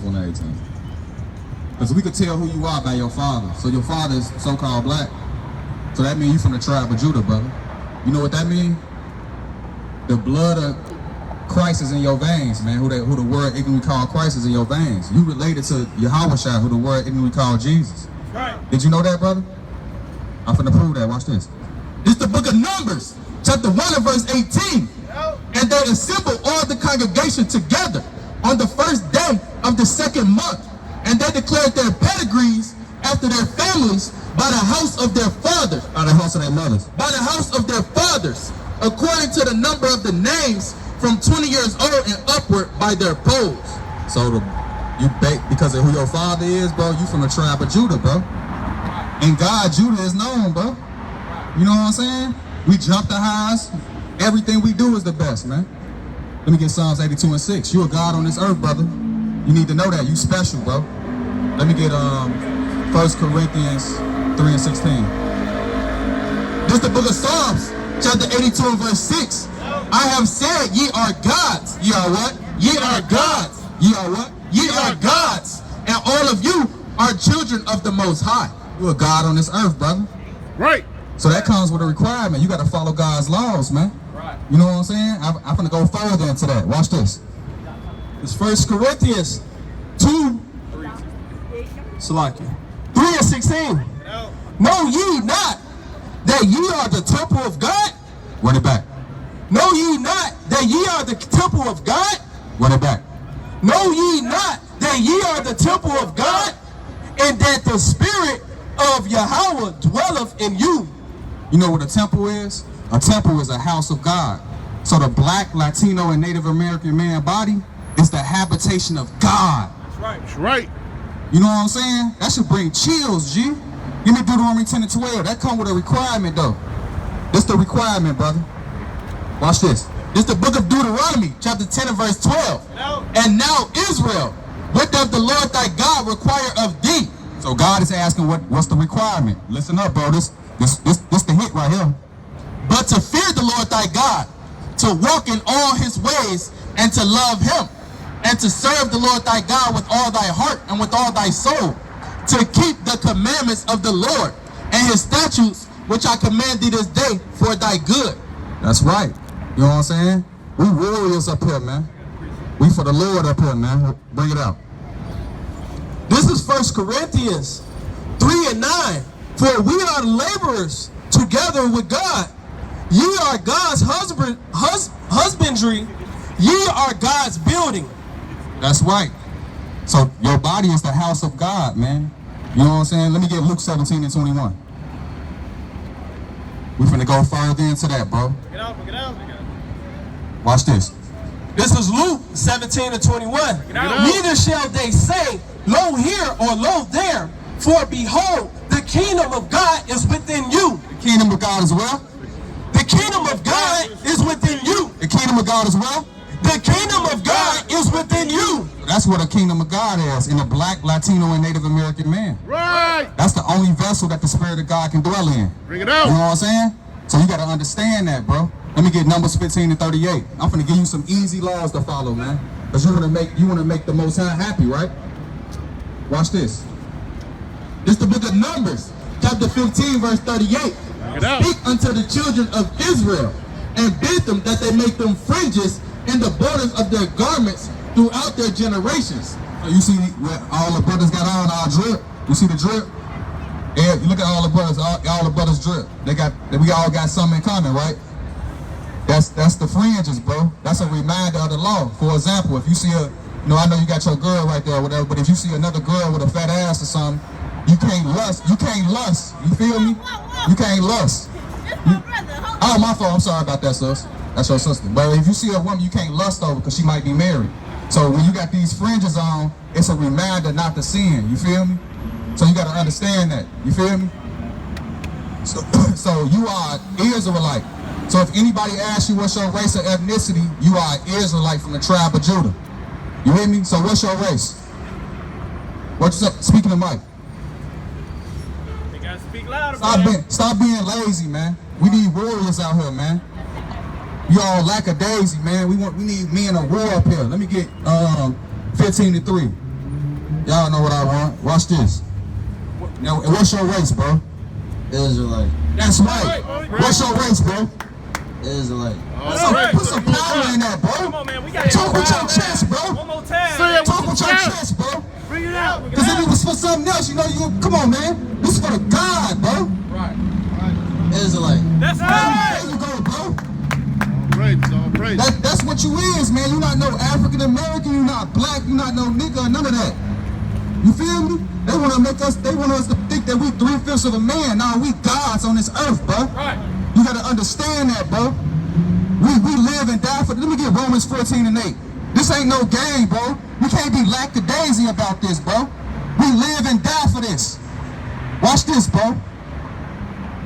on the 18th. Because we could tell who you are by your father. So your father is so-called black. So that means you from the tribe of Judah, brother. You know what that means? The blood of Christ is in your veins, man. Who the word ignorantly called Christ is in your veins. You related to A.O.Y, who the word ignorantly called Jesus. Right. Did you know that, brother? I'm finna prove that. Watch this. It's the book of Numbers, chapter 1 and verse 18. And they assembled all the congregation together on the first day of the second month. And they declared their pedigrees after their families by the house of their fathers. By the house of their mothers. By the house of their fathers, according to the number of the names from 20 years old and upward by their polls. So because of who your father is, bro, you from the tribe of Judah, bro. And God, Judah is known, bro. You know what I'm saying? We jump the highs. Everything we do is the best, man. Let me get Psalms 82 and 6. You a God on this earth, brother. You need to know that. You special, bro. Let me get 1 Corinthians 3 and 16. This is the book of Psalms, chapter 82 and verse 6. I have said, ye are gods. Ye are what? Ye are gods. Ye are what? Ye are gods. And all of you are children of the Most High. You a God on this earth, brother. Right. So that comes with a requirement. You got to follow God's laws, man. Right. You know what I'm saying? I'm going to go further into that. Watch this. It's 1 Corinthians 2, Salakia, 3 and 16. Know ye not that ye are the temple of God? Run it back. Know ye not that ye are the temple of God? Run it back. Know ye not that ye are the temple of God, and that the Spirit of Yahweh dwelleth in you? You know what a temple is? A temple is a house of God. So the black, Latino, and Native American man body is the habitation of God. That's right. That's right. You know what I'm saying? That should bring chills, G. Give me Deuteronomy 10 and 12. That come with a requirement, though. This the requirement, brother. Watch this. This the book of Deuteronomy, chapter 10 and verse 12. And now, Israel, what doth the Lord thy God require of thee? So God is asking, what's the requirement? Listen up, bro. This the hit right here. But to fear the Lord thy God, to walk in all his ways, and to love him, and to serve the Lord thy God with all thy heart and with all thy soul, to keep the commandments of the Lord and his statutes, which I command thee this day for thy good. That's right. You know what I'm saying? We warriors up here, man. We for the Lord up here, man. Bring it out. This is 1 Corinthians 3 and 9. For we are laborers together with God. Ye are God's husbandry. Ye are God's building. That's right. So your body is the house of God, man. You know what I'm saying? Let me get Luke 17 and 21. We finna go further into that, bro. Get out. Watch this. This is Luke 17 and 21. Neither shall they say, lo here or lo there, for behold, the kingdom of God is within you. The kingdom of God is well. The kingdom of God is within you. The kingdom of God is well. The kingdom of God is within you. That's what a kingdom of God is in a black, Latino, and Native American man. Right. That's the only vessel that the Spirit of God can dwell in. Bring it out. You know what I'm saying? So you got to understand that, bro. Let me get Numbers 15 and 38. I'm finna give you some easy laws to follow, man. Because you want to make the Most High happy, right? Watch this. This the book of Numbers, chapter 15, verse 38. Speak unto the children of Israel, and bid them that they make them fringes in the borders of their garments throughout their generations. So you see what all the brothers got on our drip? You see the drip? Yeah, you look at all the brothers, all the brothers drip. We all got something in common, right? That's the fringes, bro. That's a reminder of the law. For example, if you see I know you got your girl right there or whatever, but if you see another girl with a fat ass or something, you can't lust. You feel me? You can't lust. Oh, my fault. I'm sorry about that, sis. That's your sister. But if you see a woman, you can't lust over because she might be married. So when you got these fringes on, it's a reminder not to sin. You feel me? So you got to understand that. You feel me? So you are Israelite. So if anybody asks you what's your race or ethnicity, you are Israelite from the tribe of Judah. You hear me? So what's your race? What you say? Speaking of Mike. You gotta speak louder, Stop being lazy, man. We need warriors out here, man. You all lackadaisy, man. We need men of war up here. Let me get 15 and 3. Y'all know what I want. Watch this. Now, what's your race, bro? Israelite. That's right. What's your race, bro? Israelite. Put some power in that, bro. Come on, man. We got Talk with your chest, bro. One more time. Say it. Talk with your chest, bro. Bring it out. Because if it was for something else, you know, come on, man. This is for the God, bro. Right. Israelite. That's right. There you go, bro. All praise. That's what you is, man. You're not no African American. You're not black. You're not no nigga. None of that. You feel me? They want us to think that we 3/5 of a man. Nah, we gods on this earth, bro. Right. You gotta understand that, bro. We live and die for. Let me get Romans 14:8. This ain't no game, bro. We can't be lackadaisy about this, bro. We live and die for this. Watch this, bro.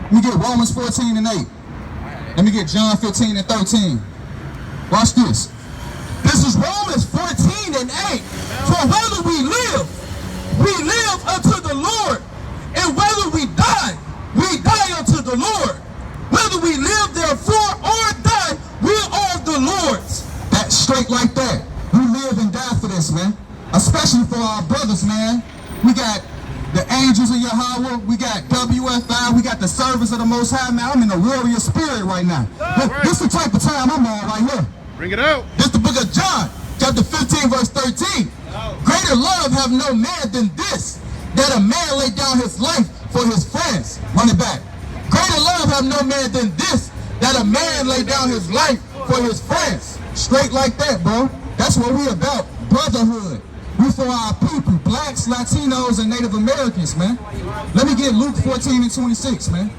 Let me get Romans 14:8. Let me get John 15:13. Watch this. This is Romans 14:8. For whether we live unto the Lord, and whether we die unto the Lord. Whether we live therefore or die, we are the Lord's. That's straight like that. We live and die for this, man. Especially for our brothers, man. We got the angels of Yahweh. We got W.F.I. We got the service of the Most High, man. I'm in a warrior spirit right now. This is the type of time I'm on right here. Bring it out. This is the book of John, chapter 15, verse 13. Greater love have no man than this, that a man lay down his life for his friends. Run it back. Greater love have no man than this, that a man lay down his life for his friends. Straight like that, bro. That's what we about. Brotherhood. We for our people, blacks, Latinos, and Native Americans, man. Let me get Luke 14:26, man.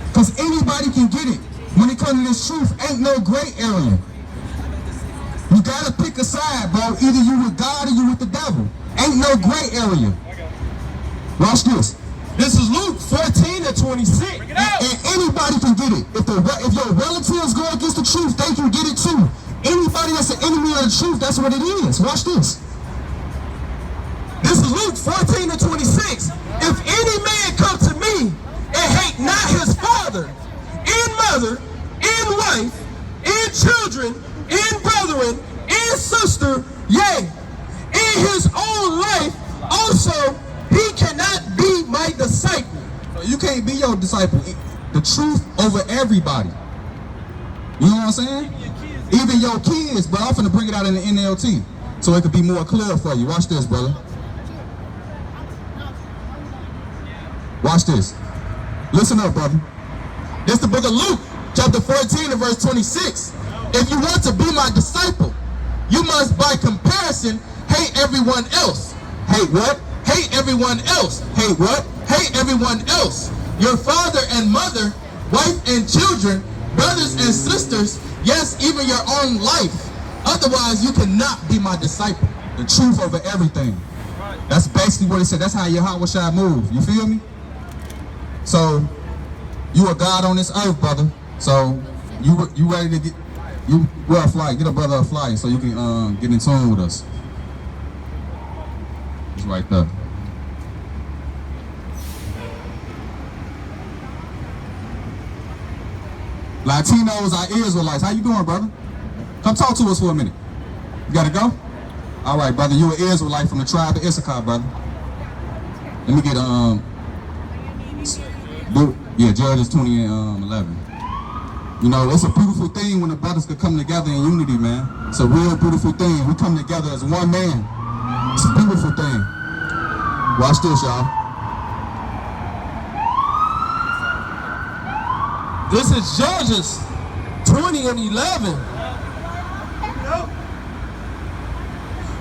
Because anybody can get it. When it comes to this truth, ain't no gray area. You gotta pick a side, bro. Either you with God or you with the devil. Ain't no gray area. Watch this. This is Luke 14:26. And anybody can get it. If your relatives go against the truth, they can get it too. Anybody that's an enemy of the truth, that's what it is. Watch this. This is Luke 14:26. If any man come to me and hate not his father, and mother, and wife, and children, and brethren, and sister, yea, in his own life also, he cannot be my disciple. You can't be your disciple. The truth over everybody. You know what I'm saying? Even your kids, bro. I'm finna bring it out in the NLT so it could be more clear for you. Watch this, brother. Watch this. Listen up, brother. This is the book of Luke, chapter 14 and verse 26. If you want to be my disciple, you must by comparison hate everyone else. Hate what? Hate everyone else. Hate what? Hate everyone else. Your father and mother, wife and children, brothers and sisters, yes, even your own life. Otherwise, you cannot be my disciple. The truth over everything. That's basically what it said. That's how Yahweh move. You feel me? So, you a God on this earth, brother. So, you ready to get, W.F.I, get a brother a flight so you can get in tune with us. It's right there. Latinos are Israelites. How you doing, brother? Come talk to us for a minute. You gotta go? All right, brother. You an Israelite from the tribe of Issachar, brother. Let me get Judges 20 and 11. You know, it's a beautiful thing when the brothers could come together in unity, man. It's a real beautiful thing. We come together as one man. It's a beautiful thing. Watch this, y'all. This is Judges 20 and 11.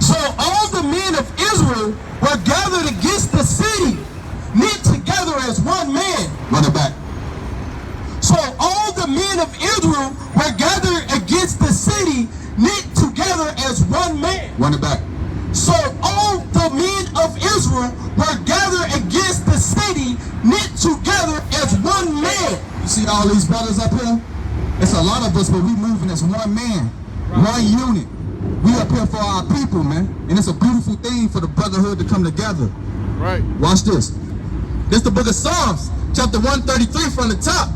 So all the men of Israel were gathered against the city, knit together as one man. Run it back. So all the men of Israel were gathered against the city, knit together as one man. Run it back. So all the men of Israel were gathered against the city, knit together as one man. You see all these brothers up here? It's a lot of us, but we moving as one man, one unit. We up here for our people, man. And it's a beautiful thing for the brotherhood to come together. Right. Watch this. This is the book of Psalms, chapter 133 from the top.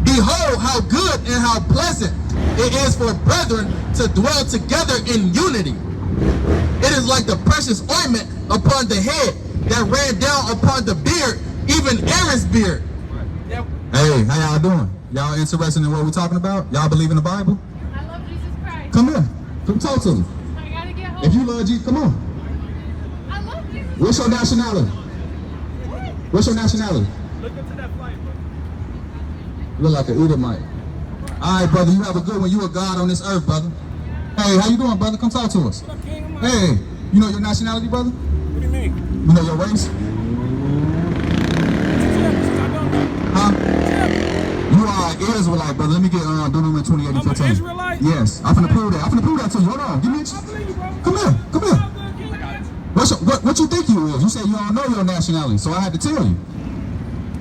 Behold, how good and how pleasant it is for brethren to dwell together in unity. It is like the precious ointment upon the head that ran down upon the beard, even Aaron's beard. Hey, how y'all doing? Y'all interested in what we're talking about? Y'all believe in the Bible? I love Jesus Christ. Come here. Come talk to me. I gotta get home. If you love Jesus, come on. I love Jesus. What's your nationality? What's your nationality? Look into that flight, bro. You look like an Edomite. All right, brother, you have a good one. You a God on this earth, brother. Hey, how you doing, brother? Come talk to us. Hey, you know your nationality, brother? What do you mean? You know your race? Huh? You are an Israelite, brother. Let me get Deuteronomy 28 and 15. I'm an Israelite? Yes, I'm finna prove that. I'm finna prove that to you. Hold on, give me a chance. Come here, come here. What you think you is? You said you don't know your nationality, so I had to tell you.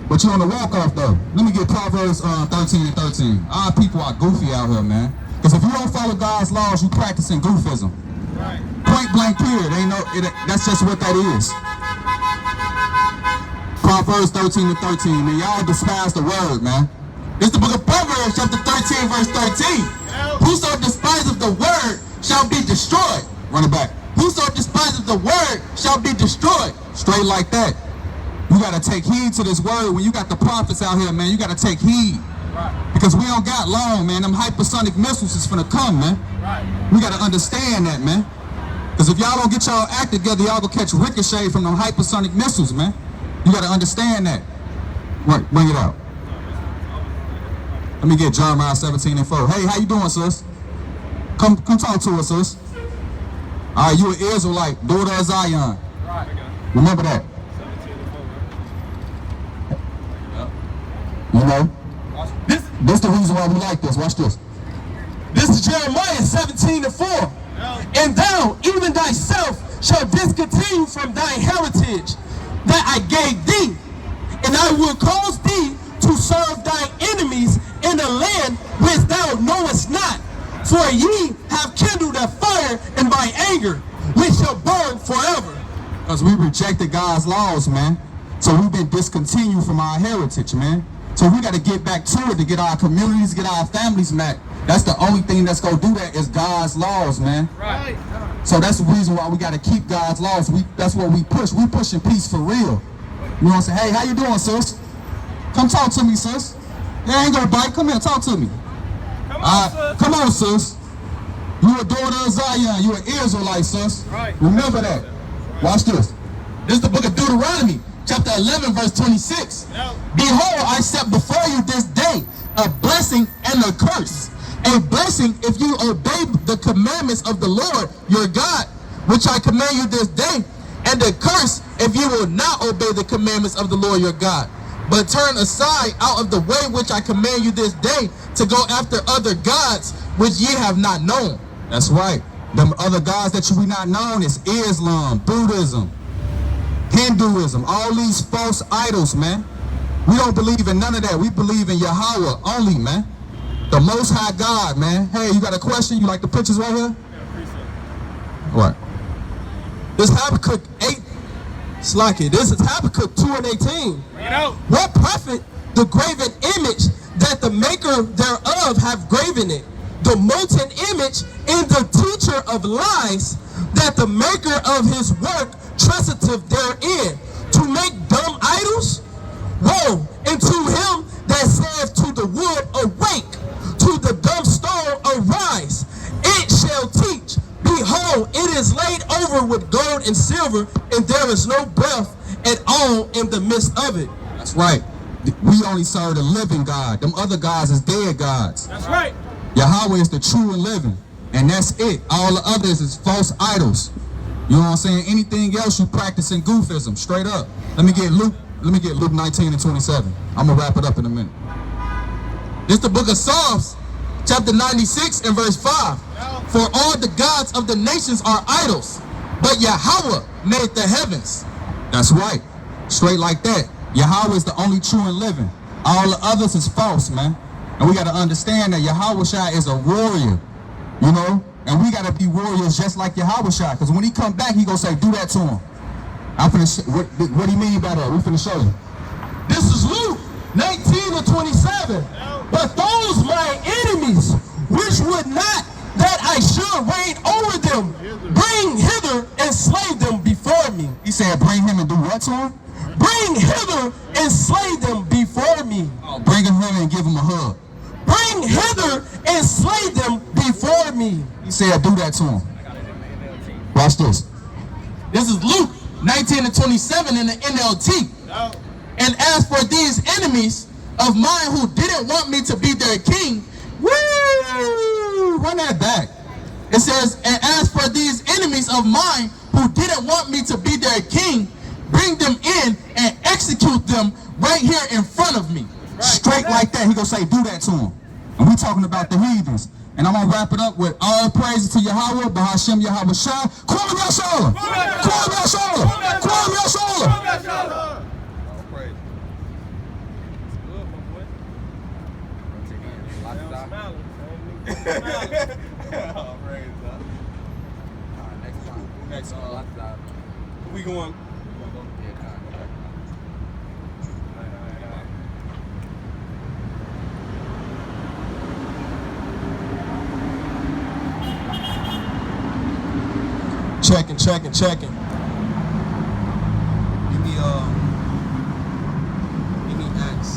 But you on the walk-off though. Let me get Proverbs 13 and 13. Our people are goofy out here, man. Because if you don't follow God's laws, you practicing goofism. Right. Point blank period. That's just what that is. Proverbs 13 and 13, man. Y'all despise the word, man. It's the book of Proverbs, chapter 13, verse 13. Whoso despiseth the word shall be destroyed. Run it back. Whoso despiseth the word shall be destroyed. Straight like that. You got to take heed to this word. When you got the prophets out here, man, you got to take heed. Right. Because we don't got long, man. Them hypersonic missiles is finna come, man. Right. We got to understand that, man. Because if y'all don't get y'all act together, y'all gonna catch ricochet from them hypersonic missiles, man. You got to understand that. Right, bring it out. Let me get Jeremiah 17 and 4. Hey, how you doing, sis? Come talk to us, sis. All right, you an Israelite, daughter of Zion. Right. Remember that. You know, this the reason why we like this. Watch this. This is Jeremiah 17 and 4. And thou, even thyself, shall discontinue from thy heritage that I gave thee, and I will cause thee to serve thy enemies in a land which thou knowest not. For ye have kindled a fire in my anger, which shall burn forever. Because we rejected God's laws, man. So we've been discontinued from our heritage, man. So we got to get back to it to get our communities, get our families back. That's the only thing that's going to do that is God's laws, man. Right. So that's the reason why we got to keep God's laws. That's what we push. We pushing peace for real. You know what I'm saying? Hey, how you doing, sis? Come talk to me, sis. Yeah, I ain't gonna bite. Come here, talk to me. Come on, sis. You a daughter of Zion. You an Israelite, sis. Right. Remember that. Watch this. This is the book of Deuteronomy, chapter 11, verse 26. Behold, I set before you this day a blessing and a curse. A blessing if you obey the commandments of the Lord your God, which I command you this day, and a curse if you will not obey the commandments of the Lord your God, but turn aside out of the way which I command you this day to go after other gods which ye have not known. That's right. Them other gods that you not known is Islam, Buddhism, Hinduism, all these false idols, man. We don't believe in none of that. We believe in Yahweh only, man. The Most High God, man. Hey, you got a question? You like the pictures right here? What? This Habakkuk 8. Slacky. This is Habakkuk 2 and 18. What profit the graven image that the maker thereof have graven it? The molten image in the teacher of lies that the maker of his work trusteth therein, to make dumb idols? Woe unto him that saith to the wood, awake, to the dumb stone, arise. It shall teach. Behold, it is laid over with gold and silver, and there is no breath at all in the midst of it. That's right. We only serve the living God. Them other gods is dead gods. That's right. Yahweh is the true and living, and that's it. All the others is false idols. You know what I'm saying? Anything else you practicing goofism, straight up. Let me get Luke 19 and 27. I'm gonna wrap it up in a minute. This is the book of Psalms, chapter 96 and verse 5. For all the gods of the nations are idols, but Yahweh made the heavens. That's right. Straight like that. Yahweh is the only true and living. All the others is false, man. And we got to understand that Yahweh Shai is a warrior, you know? And we got to be warriors just like Yahweh Shai. Because when he come back, he going to say, do that to him. What do you mean by that? We finna show you. This is Luke 19 and 27. But those my enemies, which would not that I should reign over them, bring hither and and slay them before me. He said, bring him and do what to him? Bring hither and slay them before me. Oh, bring him here and give him a hug. Bring hither and slay them before me. He said, do that to him. Watch this. This is Luke 19:27 in the NLT. And as for these enemies of mine who didn't want me to be their king, Woo! Run that back. it says, and as for these enemies of mine who didn't want me to be their king, bring them in and execute them right here in front of me. Straight like that. He gonna say, do that to him. And we talking about the heathens. And I'm gonna wrap it up with all praises to Yahweh, Bahashem Yahweh Shai. Kwam Yashala! Kwam Yashala! Kwam Yashala! Next one. We going. Checking. Give me Acts.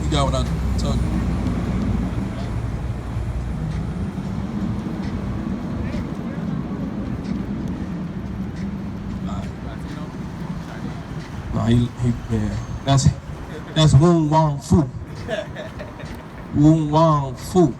You got what I told you. Yeah. That's Woon Wong Fu. Woon Wong Fu.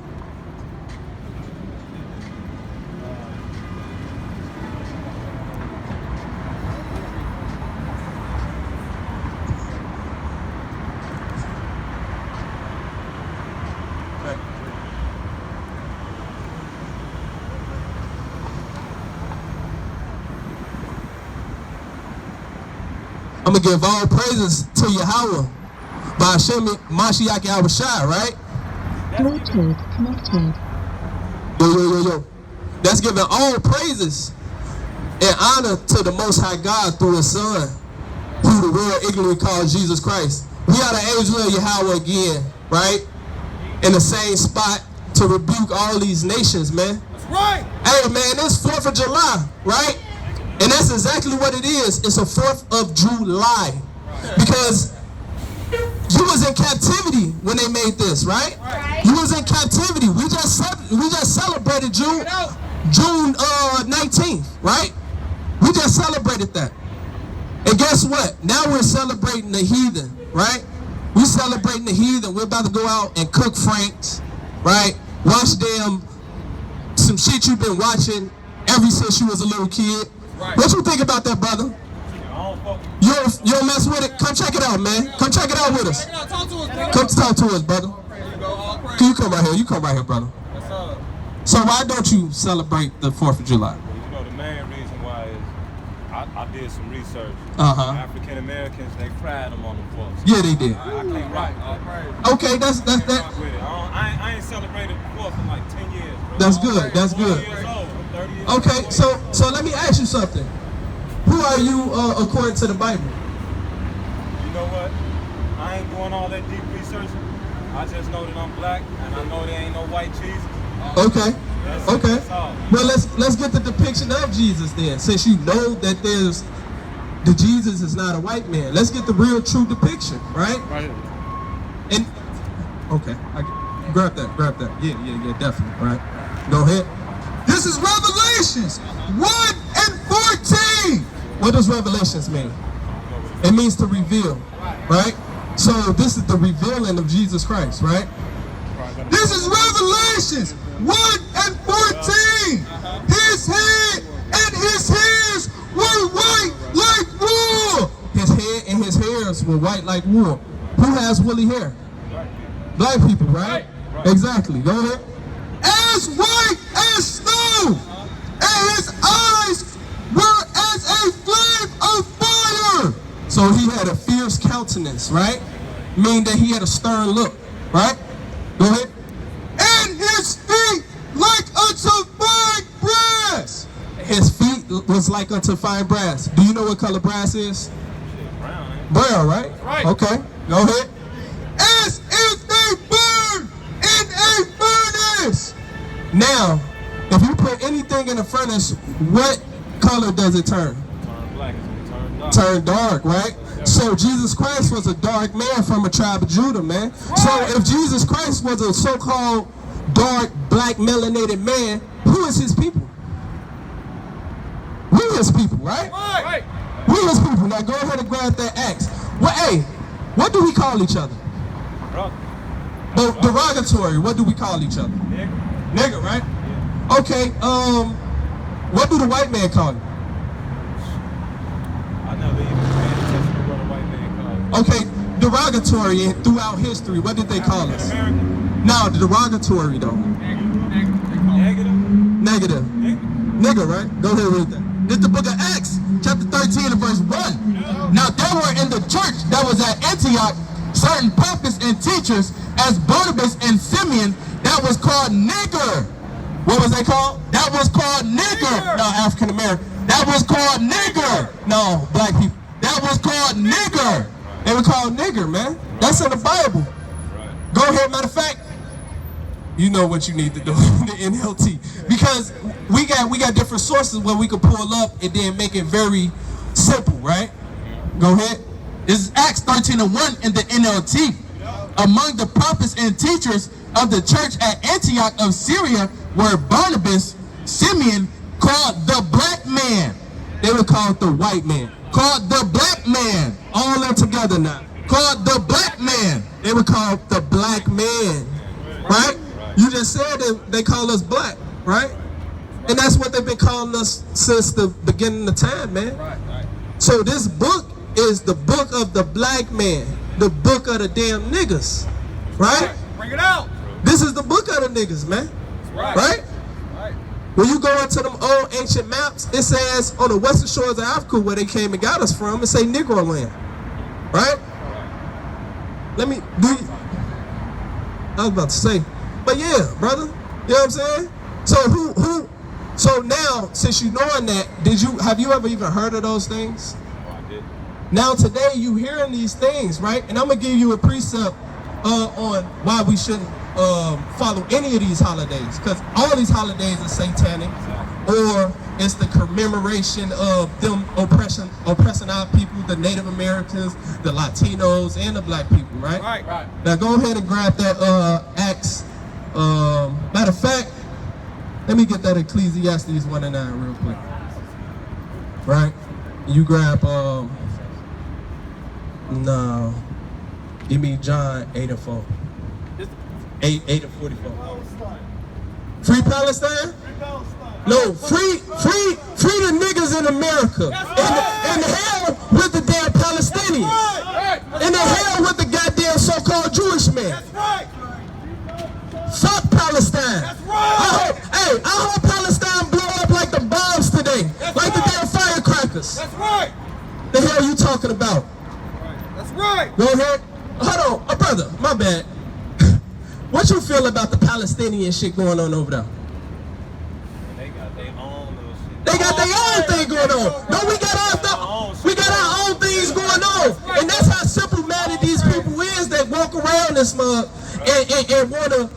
I'm gonna give all praises to Yahweh by Hashem Mashiach Yahweh Shai, right? Bluetooth connected. Yo. That's giving all praises and honor to the Most High God through His Son, who the world ignorantly calls Jesus Christ. We are the angel of Yahweh again, right? In the same spot to rebuke all these nations, man. That's right. Hey, man, it's 4th of July, right? And that's exactly what it is. It's a 4th of July. Because you was in captivity when they made this, right? You was in captivity. We just celebrated June 19th, right? We just celebrated that. And guess what? Now we're celebrating the heathen, right? We're celebrating the heathen. We're about to go out and cook Franks, right? Watch some shit you've been watching ever since you was a little kid. Right. What you think about that, brother? You don't mess with it? Come check it out, man. Come check it out with us. Come talk to us, brother. Can you come right here? You come right here, brother. So why don't you celebrate the 4th of July? You know, the main reason why is I did some research. African Americans, they fried them on the 4th. Yeah, they did. I can't rock. Okay, that's that. I ain't celebrated the 4th in like 10 years. Bro. That's good. That's good. 40 years old. 30 years Okay, old. so let me ask you something. Who are you according to the Bible? You know what? I ain't doing all that deep researching. I just know that I'm black, and I know there ain't no white Jesus. Okay. That's all. Well, let's get the depiction of Jesus then. Since you know that there's the Jesus is not a white man. Let's get the real true depiction, right? Right here. And okay, grab that. Yeah, definitely. Right. Go ahead. This is Revelations 1 and 14. What does Revelations mean? It means to reveal, right? So this is the revealing of Jesus Christ, right? This is Revelations 1 and 14. His head and his hairs were white like wool. His head and his hairs were white like wool. Who has woolly hair? Black people, right? Exactly. Go ahead. As white as snow. And his eyes were as a flame of fire. So he had a fierce countenance, right? Meaning that he had a stern look, right? Go ahead. And his feet like unto fine brass. His feet was like unto fine brass. Do you know what color brass is? Brown, right? Right. Okay. Go ahead. As if they burn in a furnace. Now, if you put anything in a furnace, what color does it turn? Turn black is gonna turn dark. Turn dark, right? So Jesus Christ was a dark man from a tribe of Judah, man. So if Jesus Christ was a so-called dark, black, melanated man, who is his people? We his people, right? Right. We his people. Now go ahead and grab that axe. Well, hey, what do we call each other? Brother. But derogatory, what do we call each other? Nigga. Nigga, right? Okay, what do the white man call you? I never even paid attention to what a white man called. Okay, derogatory and throughout history, what did they call us? American. No, the derogatory though. Negative. Negative. Nigga. Nigga, right? Go ahead and read that. This is the book of Acts, chapter 13 and verse 1. Now there were in the church that was at Antioch certain prophets and teachers, as Barnabas and Simeon, that was called nigger. What was they called? That was called nigger. No, African American. That was called nigger. No, black people. That was called nigger. They were called nigger, man. That's in the Bible. Go ahead, matter of fact, you know what you need to do, the NLT. Because we got different sources where we can pull up and then make it very simple, right? Go ahead. This is Acts 13 and 1 in the NLT. Among the prophets and teachers of the church at Antioch of Syria were Barnabas, Simeon, called the black man. They were called the white man. Called the black man. All in together now. Called the black man. They were called the black man, right? You just said that they call us black, right? And that's what they've been calling us since the beginning of time, man. So this book is the book of the black man, the book of the damn niggas, right? Bring it out. This is the book of the niggas, man, right? When you go into them old ancient maps, it says on the western shores of Africa where they came and got us from, it say Negro land, right? Let me do. I was about to say, but yeah, brother, you know what I'm saying? So who? So now, since you knowing that, have you ever even heard of those things? Oh, I did. Now today you hearing these things, right? And I'm gonna give you a precept on why we shouldn't follow any of these holidays, because all these holidays are satanic, or it's the commemoration of them oppressing our people, the Native Americans, the Latinos, and the black people, right? Right. Now go ahead and grab that Acts. Matter of fact, let me get that Ecclesiastes 1 and 9 real quick. Right? You grab no. Give me John 8 and 4. 8 and 44. Free Palestine? No, free the niggas in America. In the hell with the damn Palestinians. In the hell with the goddamn so-called Jewish man. Fuck Palestine. I hope Palestine blow up like the bombs today. Like the damn firecrackers. That's right. The hell you talking about? That's right. Go ahead. Hold on, brother, my bad. What you feel about the Palestinian shit going on over there? They got their own little shit. They got their own thing going on. No, we got our own things going on. And that's how simple-minded these people is that walk around this mug and want to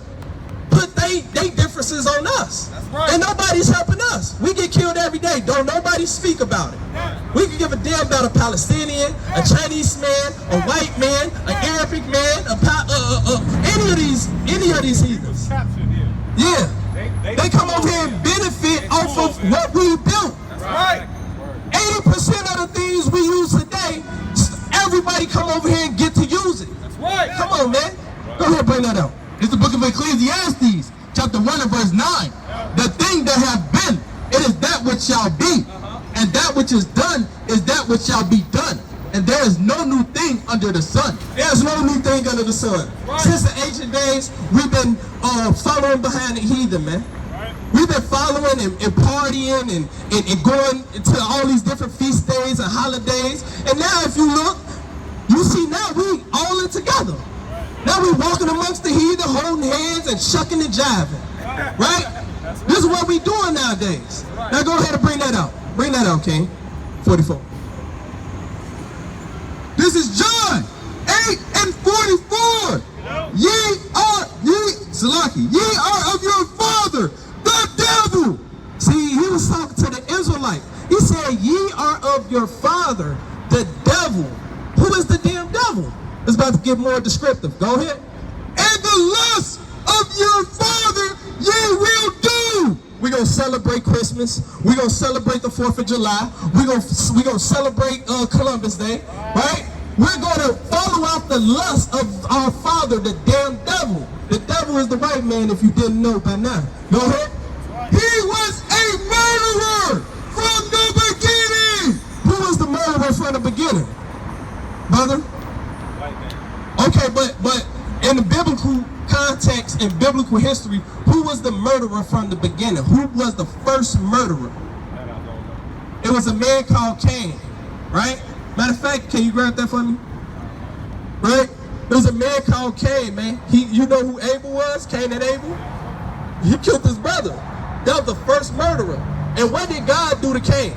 put they differences on us. That's right. And nobody's helping us. We get killed every day. Don't nobody speak about it. We can give a damn about a Palestinian, a Chinese man, a white man, an Arabic man, any of these heathens. Captured here. Yeah. They come over here and benefit off of what we built. That's right. 80% of the things we use today, everybody come over here and get to use it. That's right. Come on, man. Go ahead, bring that out. It's the book of Ecclesiastes, chapter 1 and verse 9. The thing that have been, it is that which shall be. And that which is done is that which shall be done. And there is no new thing under the sun. There's no new thing under the sun. Right. Since the ancient days, we've been following behind the heathen, man. Right. We've been following and partying and going to all these different feast days and holidays. And now if you look, you see now we all in together. Now we walking amongst the heathen, holding hands and shucking and jiving. Right? This is what we doing nowadays. Now go ahead and bring that out. Bring that out, King. 44. This is John 8 and 44. Ye are of your father, the devil. See, he was talking to the Israelites. He said, ye are of your father, the devil. Who is the damn devil? It's about to get more descriptive. Go ahead. And the lust of your father ye will do. We're going to celebrate Christmas. We're going to celebrate the 4th of July. We're going to celebrate Columbus Day, right? We're going to follow out the lust of our father, the damn devil. The devil is the white man, if you didn't know by now. Go ahead. He was a murderer from the beginning. Who was the murderer from the beginning? Brother? White man. Okay, but in the biblical context, in biblical history, who was the murderer from the beginning? Who was the first murderer? That I don't know. It was a man called Cain, right? Matter of fact, can you grab that for me? Right? There was a man called Cain, man. You know who Abel was? Cain and Abel? He killed his brother. That was the first murderer. And what did God do to Cain?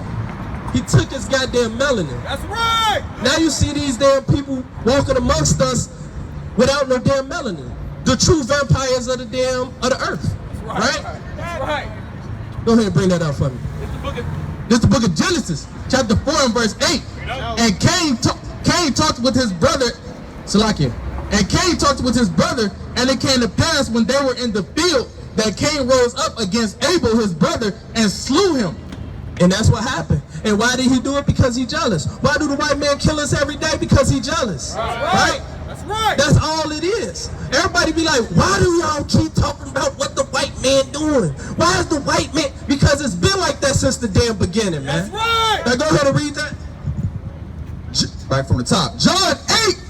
He took his goddamn melanin. That's right. Now you see these damn people walking amongst us without no damn melanin. The true vampires of the earth. Right? That's right. Go ahead and bring that out for me. This is the book of Genesis, chapter 4 and verse 8. And Cain talked with his brother, Salakia. And Cain talked with his brother, and it came to pass when they were in the field that Cain rose up against Abel, his brother, and slew him. And that's what happened. And why did he do it? Because he's jealous. Why do the white man kill us every day? Because he's jealous. Right? That's right. That's all it is. Everybody be like, why do y'all keep talking about what the white man doing? Why is the white man? Because it's been like that since the damn beginning, man. That's right. Now go ahead and read that. Right from the top. John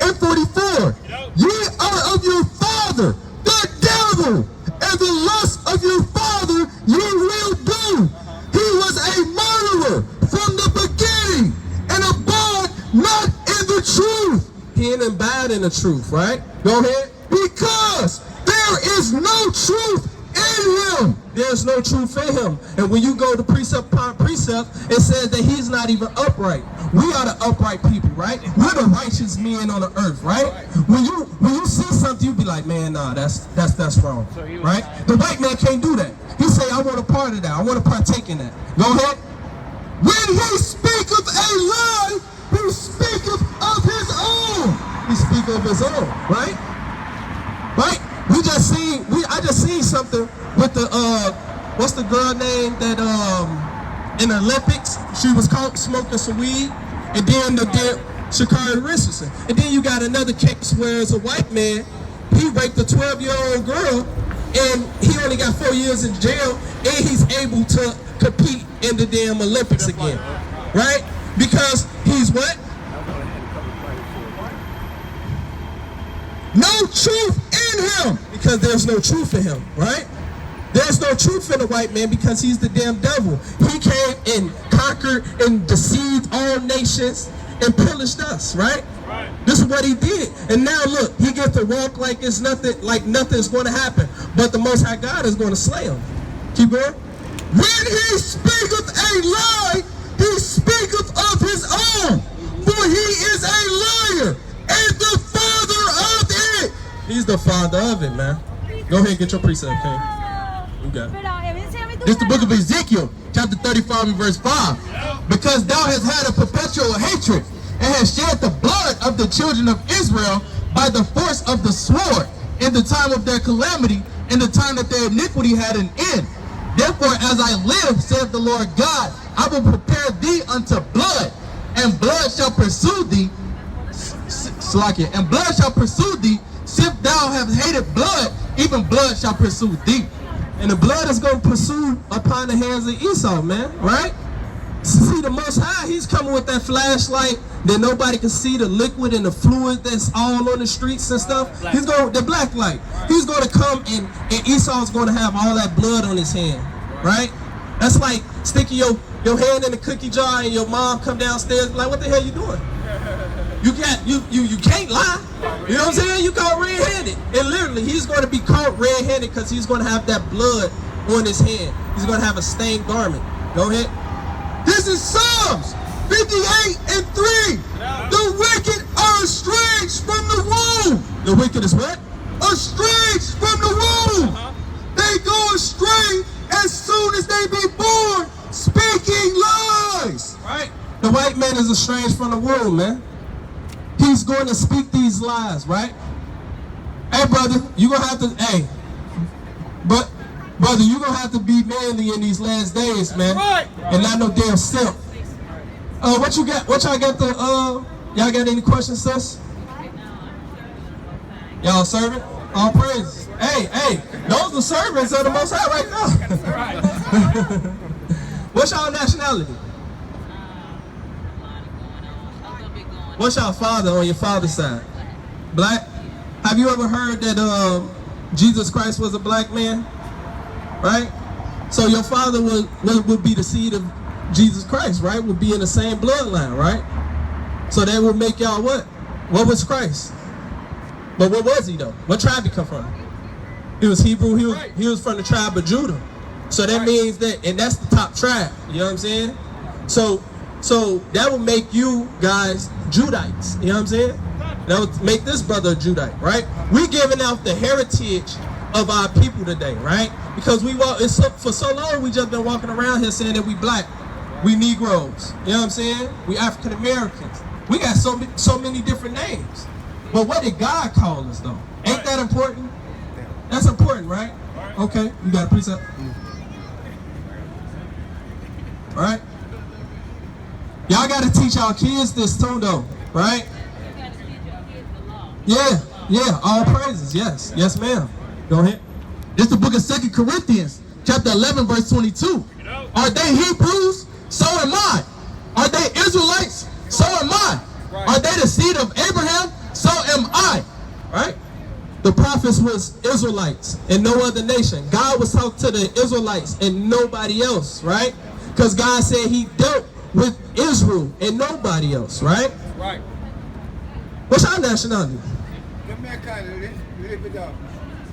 8 and 44. Ye are of your father, the devil, and the lust of your father ye will do. He was a murderer from the beginning, and abode not in the truth. He ain't abide in the truth, right? Go ahead. Because there is no truth in him. There's no truth in him. And when you go to precept upon precept, it says that he's not even upright. We are the upright people, right? We're the righteous men on the earth, right? When you see something, you be like, man, nah, that's wrong, right? The white man can't do that. He say, I want a part of that. I want to partake in that. Go ahead. When he speaketh a lie, he speaketh of his own. He speak of his own, right? Right? I just seen something with the what's the girl name that in the Olympics she was caught smoking some weed, and then Sha'Carri Richardson, and then you got another case where it's a white man, he raped a 12-year-old girl, and he only got 4 years in jail, and he's able to compete in the damn Olympics again, right? Because he's what? No truth in him. Because there's no truth in him, right? There's no truth in the white man because he's the damn devil. He came and conquered and deceived all nations and pillaged us, right? This is what he did. And now look, he gets to walk like it's nothing, like nothing's going to happen. But the Most High God is going to slay him. Keep going. When he speaketh a lie, he speaketh of his own. For he is a liar and the father of it. He's the father of it, man. Go ahead and get your precept, King. You got it. Pero evidentemente This is the book of Ezekiel, chapter 35 and verse 5. Because thou hast had a perpetual hatred and hast shed the blood of the children of Israel by the force of the sword in the time of their calamity, in the time that their iniquity had an end. Therefore, as I live, saith the Lord God, I will prepare thee unto blood, and blood shall pursue thee. Slakia, and blood shall pursue thee. If thou have hated blood, even blood shall pursue thee. And the blood is going to pursue upon the hands of Esau, man, right? See, the Most High, he's coming with that flashlight that nobody can see, the liquid and the fluid that's all on the streets and stuff. He's going, the black light. He's going to come and Esau's going to have all that blood on his hand, right? That's like sticking your hand in the cookie jar and your mom come downstairs like, what the hell you doing? You can't lie. You know what I'm saying? You caught red-handed. And literally, he's going to be caught red-handed because he's going to have that blood on his hand. He's going to have a stained garment. Go ahead. This is Psalms 58 and 3. The wicked are estranged from the womb. The wicked is what? Estranged from the womb. They go astray as soon as they be born, speaking lies. Right? The white man is estranged from the womb, man. He's going to speak these lies, right? Hey, brother, you're going to have to, brother, you're going to have to be manly in these last days, man. Right. And not no damn simp. What you got? What y'all got y'all got any questions, sis? Y'all serving? All praises. Hey, those are servants of the Most High right now. What's y'all nationality? What's your father on your father's side? Black? Have you ever heard that Jesus Christ was a black man? Right? So your father would be the seed of Jesus Christ, right? Would be in the same bloodline, right? So that would make y'all what? What was Christ? But what was he though? What tribe he come from? He was Hebrew. He was from the tribe of Judah. So that means that, and that's the top tribe. You know what I'm saying? So that would make you guys Judites. You know what I'm saying? That would make this brother a Judite, right? We giving out the heritage of our people today, right? Because for so long we just been walking around here saying that we black, we Negroes. You know what I'm saying? We African Americans. We got so many different names. But what did God call us though? Ain't that important? That's important, right? Okay, you got a precept? All right. Y'all got to teach our kids this too, though, right? Yeah, all praises, yes, ma'am. Go ahead. This is the book of 2 Corinthians, chapter 11, verse 22. Are they Hebrews? So am I. Are they Israelites? So am I. Are they the seed of Abraham? So am I. Right? The prophets was Israelites and no other nation. God was talking to the Israelites and nobody else, right? Because God said he dealt with Israel and nobody else, right? Right. What's our nationality?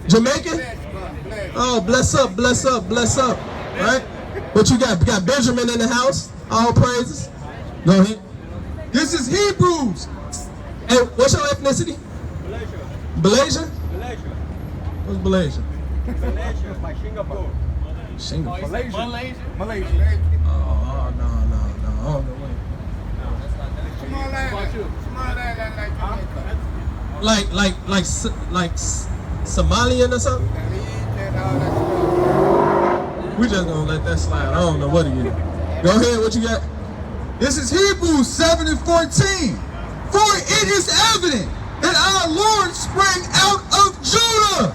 Jamaican? Oh, bless up. Right? What you got? You got Benjamin in the house. All praises. Go ahead. This is Hebrews. Hey, what's your ethnicity? Malaysia? What's Malaysia? Malaysia, like Singapore. Singapore. Malaysia. Oh, no. I don't know what. Like Somalian or something? We just gonna let that slide. I don't know what it is. Go ahead, what you got? This is Hebrews 7 and 14. For it is evident that our Lord sprang out of Judah.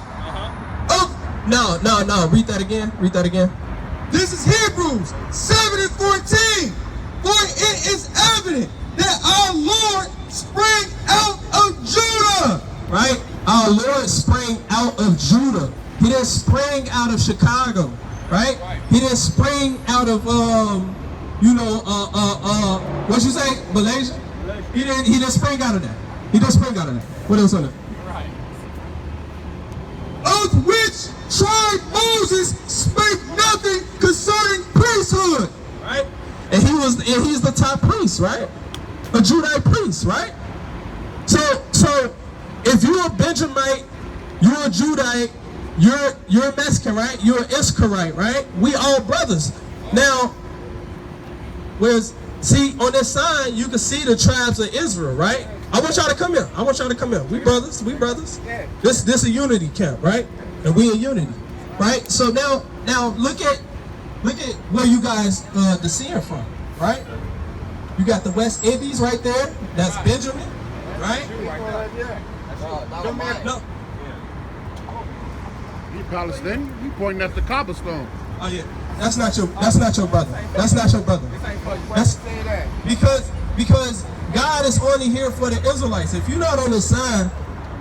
No. Read that again. This is Hebrews 7 and 14. For it is evident that our Lord sprang out of Judah. Right? Our Lord sprang out of Judah. He didn't spring out of Chicago. Right? He didn't spring out of what you say? Malaysia? He didn't spring out of that. What else on it? Of which tribe Moses spake nothing concerning priesthood. Right? And he's the top priest, right? A Judite priest, right? So if you're a Benjamite, you're a Judite, you're a Mexican, right? You're an Iscarite, right? We all brothers. Now, see on this sign you can see the tribes of Israel, right? I want y'all to come here. We brothers. This a unity camp, right? And we in unity, right? So now look at where you guys descend from, right? You got the West Indies right there. That's Benjamin, right? No. He Palestinian. He pointing at the cobblestone. Oh yeah. That's not your brother. That's because God is only here for the Israelites. If you're not on his side,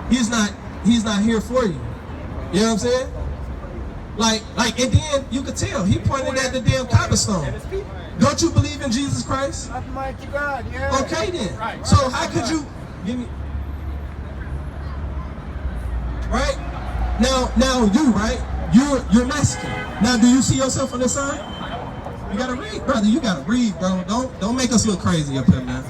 he's not here for you. You know what I'm saying? Like, and then you could tell he pointed at the damn cobblestone. Don't you believe in Jesus Christ? Almighty God, yeah. Okay then. So how could you give me right? Now you, right? You're Mexican. Now do you see yourself on this side? You gotta read, brother. You gotta read, bro. Don't make us look crazy up here, man.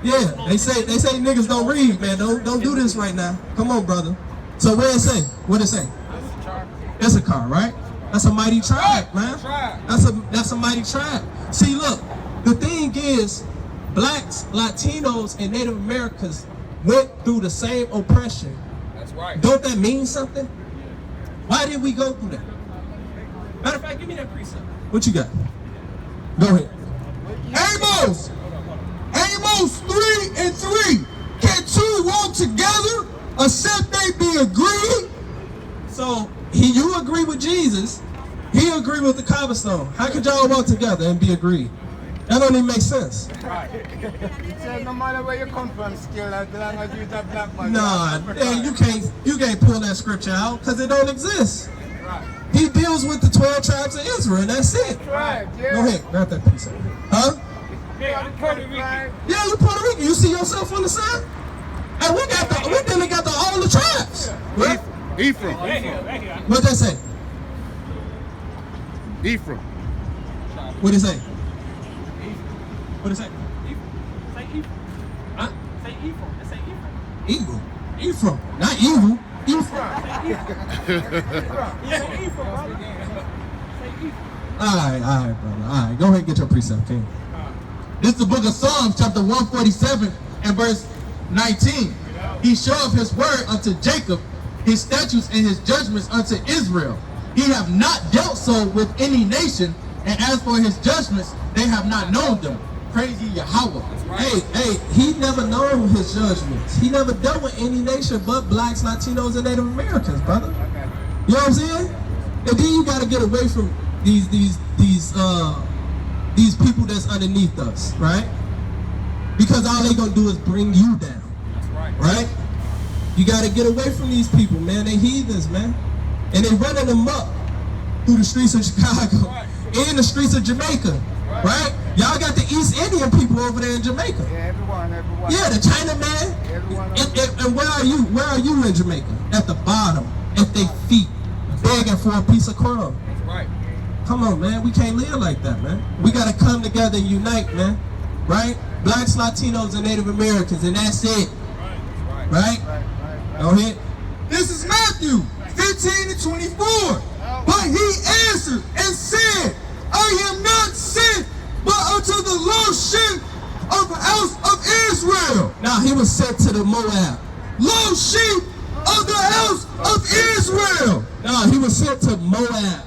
Yeah, they say niggas don't read, man. Don't do this right now. Come on, brother. So what it say? What it say? It's a car, right? That's a mighty tribe, man. That's a mighty tribe. See, look, the thing is, blacks, Latinos, and Native Americans went through the same oppression. That's right. Don't that mean something? Why did we go through that? Matter of fact, give me that precept. What you got? Go ahead. Amos 3:3. Can two walk together except they be agreed? So you agree with Jesus, he agree with the cobblestone. How could y'all walk together and be agreed? That don't even make sense. He said no matter where you come from, still as long as you're a black man. Nah, man, you can't pull that scripture out because it don't exist. He deals with the 12 tribes of Israel, and that's it. Right, yeah. Go ahead, grab that piece. Huh? Yeah, Puerto Rican. Yeah, you Puerto Rican. You see yourself on the side? And we got all the tribes. What? Ephraim. What they say? Ephraim. What it say? What it say? Say Ephraim. Huh? Say Ephraim. It say Ephraim. Evil. Ephraim. Not evil. Ephraim. Say Ephraim, brother. Say Ephraim. All right, brother. All right, go ahead and get your precept, King. This is the book of Psalms, chapter 147 and verse 19. He showeth his word unto Jacob, his statutes and his judgments unto Israel. He have not dealt so with any nation, and as for his judgments, they have not known them. Praise ye Yahweh. Hey, he never known his judgments. He never dealt with any nation but blacks, Latinos, and Native Americans, brother. You know what I'm saying? And then you got to get away from these people that's underneath us, right? Because all they gonna do is bring you down. Right? You gotta get away from these people, man. They heathens, man. And they running them up through the streets of Chicago and the streets of Jamaica. Right? Y'all got the East Indian people over there in Jamaica. Yeah, everyone. Yeah, the Chinaman. And where are you? Where are you in Jamaica? At the bottom, at their feet, begging for a piece of crumb. Right. Come on, man. We can't live like that, man. We gotta come together and unite, man. Right? Blacks, Latinos, and Native Americans, and that's it. Right? Go ahead. This is Matthew 15:24. But he answered and said, I am not sent but unto the lost sheep of the house of Israel. Now he was sent to the Moab. Lost sheep of the house of Israel. No, he was sent to Moab.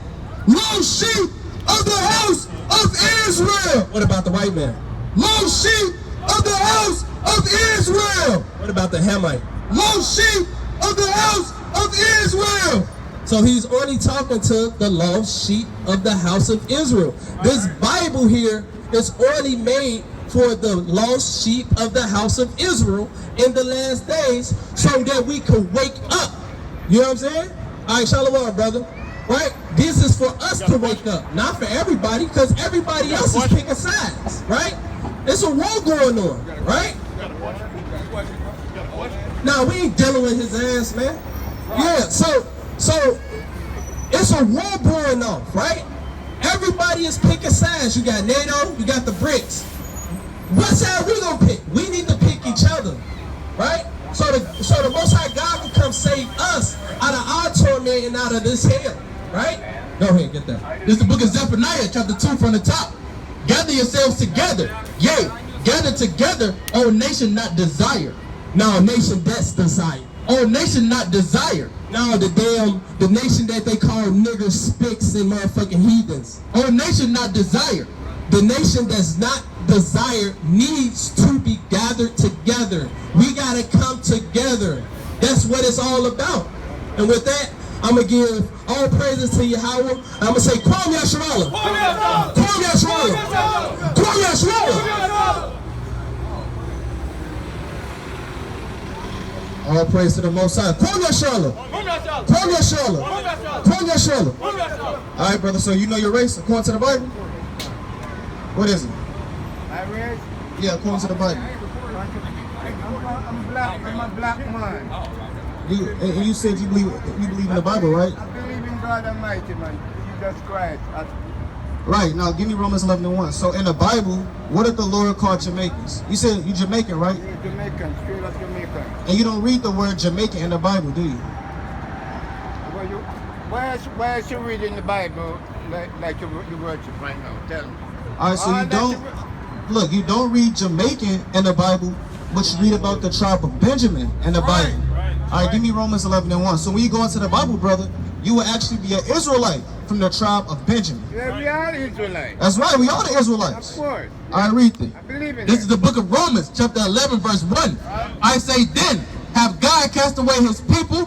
Lost sheep of the house of Israel. What about the white man? Lost sheep of the house of Israel. What about the Hamite? Lost sheep of the house of Israel. So he's only talking to the lost sheep of the house of Israel. This Bible here is only made for the lost sheep of the house of Israel in the last days so that we could wake up. You know what I'm saying? All right, shalom, brother. Right? This is for us to wake up, not for everybody, because everybody else is picking sides, right? There's a war going on, right? No, we ain't dealing with his ass, man. Yeah, so it's a war brewing off, right? Everybody is picking sides. You got NATO, you got the BRICS. What side we gonna pick? We need to pick each other, right? So the Most High God can come save us out of our torment and out of this hell, right? Go ahead, get that. This is the book of Zephaniah, chapter 2 from the top. Gather yourselves together, yea, gather together, O nation not desire. No, nation that's desire. O nation not desire. No, the nation that they call niggers, spicks, and motherfucking heathens. O nation not desire. The nation that's not desire needs to be gathered together. We gotta come together. That's what it's all about. And with that, I'm gonna give all praises to Yahweh. I'm gonna say, Kwam Yasharallah. Kwam Yasharallah. Kwam Yasharallah. All praise to the Most High. Kwam Yasharallah. Kwam Yasharallah. Kwam Yasharallah. All right, brother. So you know your race according to the Bible? What is it? My race? Yeah, according to the Bible. I'm black. I'm a black man. And you said you believe in the Bible, right? I believe in God Almighty, man. Jesus Christ. Right. Now, give me Romans 11:1. So, in the Bible, what did the Lord call Jamaicans? You said you Jamaican, right? Yeah, Jamaican, straight up Jamaican. And you don't read the word Jamaican in the Bible, do you? Well, why is you reading the Bible like you worship right now? Tell me. All right, so you don't, look, you don't read Jamaican in the Bible, but you read about the tribe of Benjamin in the Bible. All right, give me Romans 11:1. So when you go into the Bible, brother, you will actually be an Israelite from the tribe of Benjamin. Yeah, we are Israelites. That's right, we are the Israelites. Of course. All right, read it. I believe in This that. is the book of Romans, chapter 11, verse 1. I say then, have God cast away his people?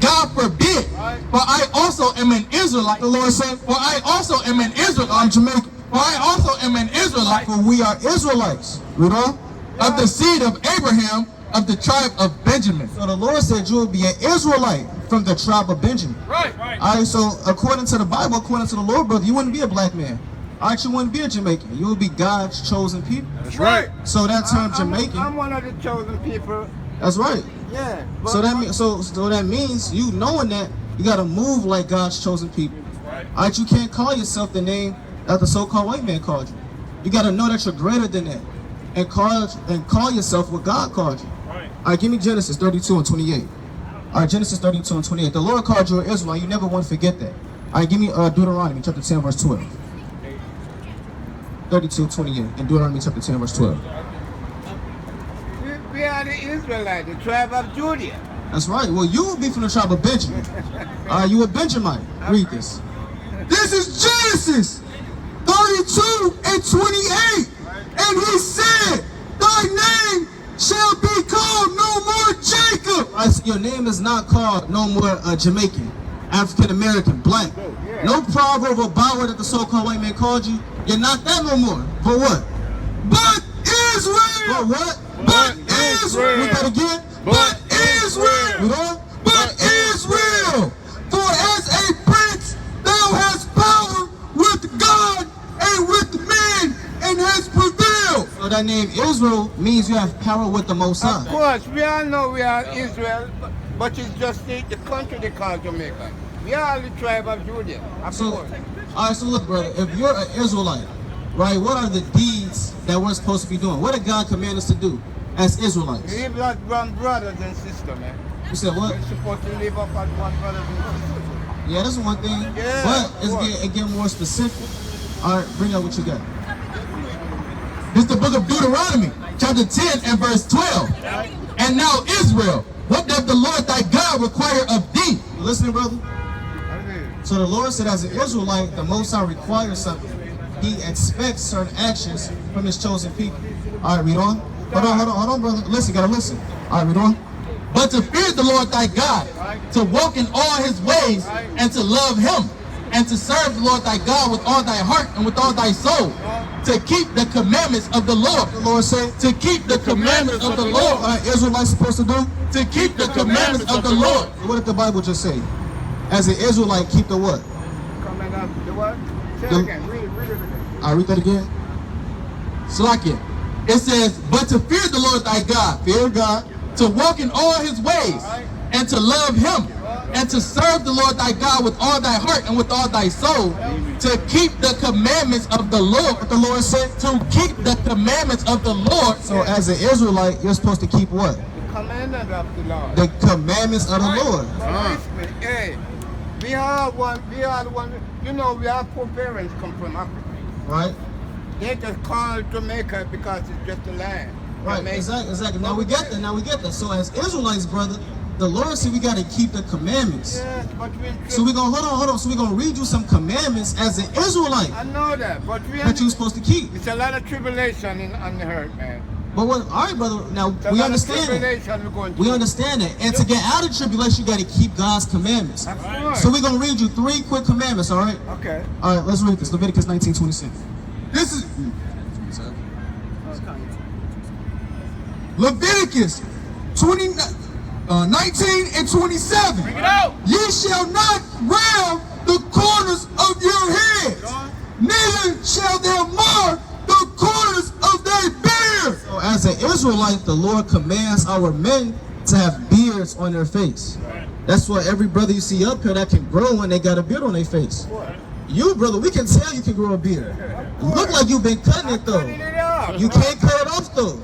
God forbid. For I also am an Israelite. The Lord said, For I also am an Israelite. I'm Jamaican. For I also am an Israelite. For we are Israelites. Read on. Of the seed of Abraham, of the tribe of Benjamin. So the Lord said you will be an Israelite from the tribe of Benjamin. Right. All right, so according to the Bible, according to the Lord, brother, you wouldn't be a black man. All right, you wouldn't be a Jamaican. You would be God's chosen people. That's right. So that term Jamaican, I'm one of the chosen people. that's right. Yeah. So that means you knowing that you got to move like God's chosen people. All right, you can't call yourself the name that the so-called white man called you. You got to know that you're greater than that, and call yourself what God called you. All right, give me Genesis 32:28. All right, Genesis 32:28. The Lord called you an Israelite. You never want to forget that. All right, give me Deuteronomy chapter 10, verse 12. 32:28 in Deuteronomy chapter 10, verse 12. We are the Israelites, the tribe of Judah. That's right. Well, you will be from the tribe of Benjamin. All right, you a Benjamite. Read this. This is Genesis 32:28. And he said, thy name shall be called no more Jacob. Your name is not called no more Jamaican, African American, black. No proverb or byword that the so-called white man called you. You're not that no more. For what? But Israel. For what? But Israel. Read that again. But Israel. Read on. But Israel. For as a prince thou hast power with God and with men and hast prevailed. So that name Israel means you have power with the Most High. Of course, we all know we are Israel, but it's just the country they call Jamaica. We are the tribe of Judah. Of So, course. all right, so look, brother, if you're an Israelite, right, what are the deeds that we're supposed to be doing? What did God command us to do as Israelites? We live as one brothers and sisters, man. You said what? We're supposed to live up as one brothers and sisters. Yeah, that's one thing. Yeah, But of course. it get more specific. All right, bring out what you got. This is the book of Deuteronomy, chapter 10 and verse 12. And now Israel, what doth the Lord thy God require of thee? You listening, brother? So the Lord said as an Israelite, the Most High requires something. He expects certain actions from his chosen people. All right, read on. Hold on, brother. Listen, you gotta listen. All right, read on. But to fear the Lord thy God, to walk in all his ways, and to love him, and to serve the Lord thy God with all thy heart and with all thy soul, to keep the commandments of the Lord. The Lord said, To keep the commandments of the all Lord. right, Israelites supposed to do? To keep the commandments of the Lord. What did the Bible just say? As an Israelite, keep the what? Coming up, the what? Say it The- again. Read it again. I read that again. Slakia. It says, but to fear the Lord thy God, Fear God. to walk in all his ways, and to love him, and to serve the Lord thy God with all thy heart and with all thy soul, to keep the commandments of the Lord. What the Lord said. To keep the commandments of the Lord. So as an Israelite, you're supposed to keep what? commandment of the Lord. The commandments of the Lord. But listen, hey, we are one. You know, we are poor parents come from Africa. Right? They just call Jamaica because it's just a land. Right, Jamaica. exactly. Now we get that. So as Israelites, brother, the Lord said we got to keep the commandments. Yes, but So we're going to, hold on. So we're going to read you some commandments as an Israelite I know that, but that you're supposed to keep. it's a lot of tribulation on the earth, man. But what, all right, brother, now It's a we lot of understand that. tribulation we're going We through. understand that. And to get out of tribulation, you got to keep God's commandments. That's right. So we're going to read you 3 quick commandments, all right? Okay. All right, let's read this. Leviticus 19:26. This is Leviticus 19 and 27. Bring it out. Ye shall not round the corners of your heads, neither shall they mark the corners of their beards. So as an Israelite, the Lord commands our men to have beards on their face. That's why every brother you see up here that can grow one, they got a beard on their face. You, brother, we can tell you can grow a beard. You look like you've been cutting it though. Cutting it off. You can't cut it off though.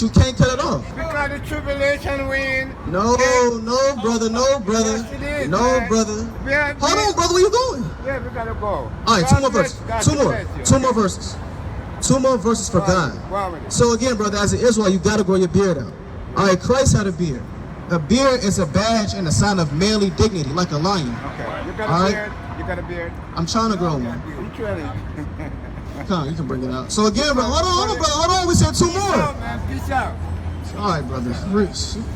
You can't cut it off. Because the tribulation win. No, brother, no, brother. Yes, it is, No, man. brother. Yeah, Hold on, brother, where you going? Yeah, we gotta go. All right, God 2 more bless- verses. God 2 more. bless you. 2 more verses. 2 more verses for God. Wow with it. So again, brother, as an Israelite, you gotta grow your beard out. All right, Christ had a beard. A beard is a badge and a sign of manly dignity, like a lion. Okay. You got All a right. beard? You got a beard? I'm trying to grow one. You try it. Come on, you can bring it out. So again, bro, hold on, brother, hold on. We said 2 Peace more. out, man. Peace out. All right, brother,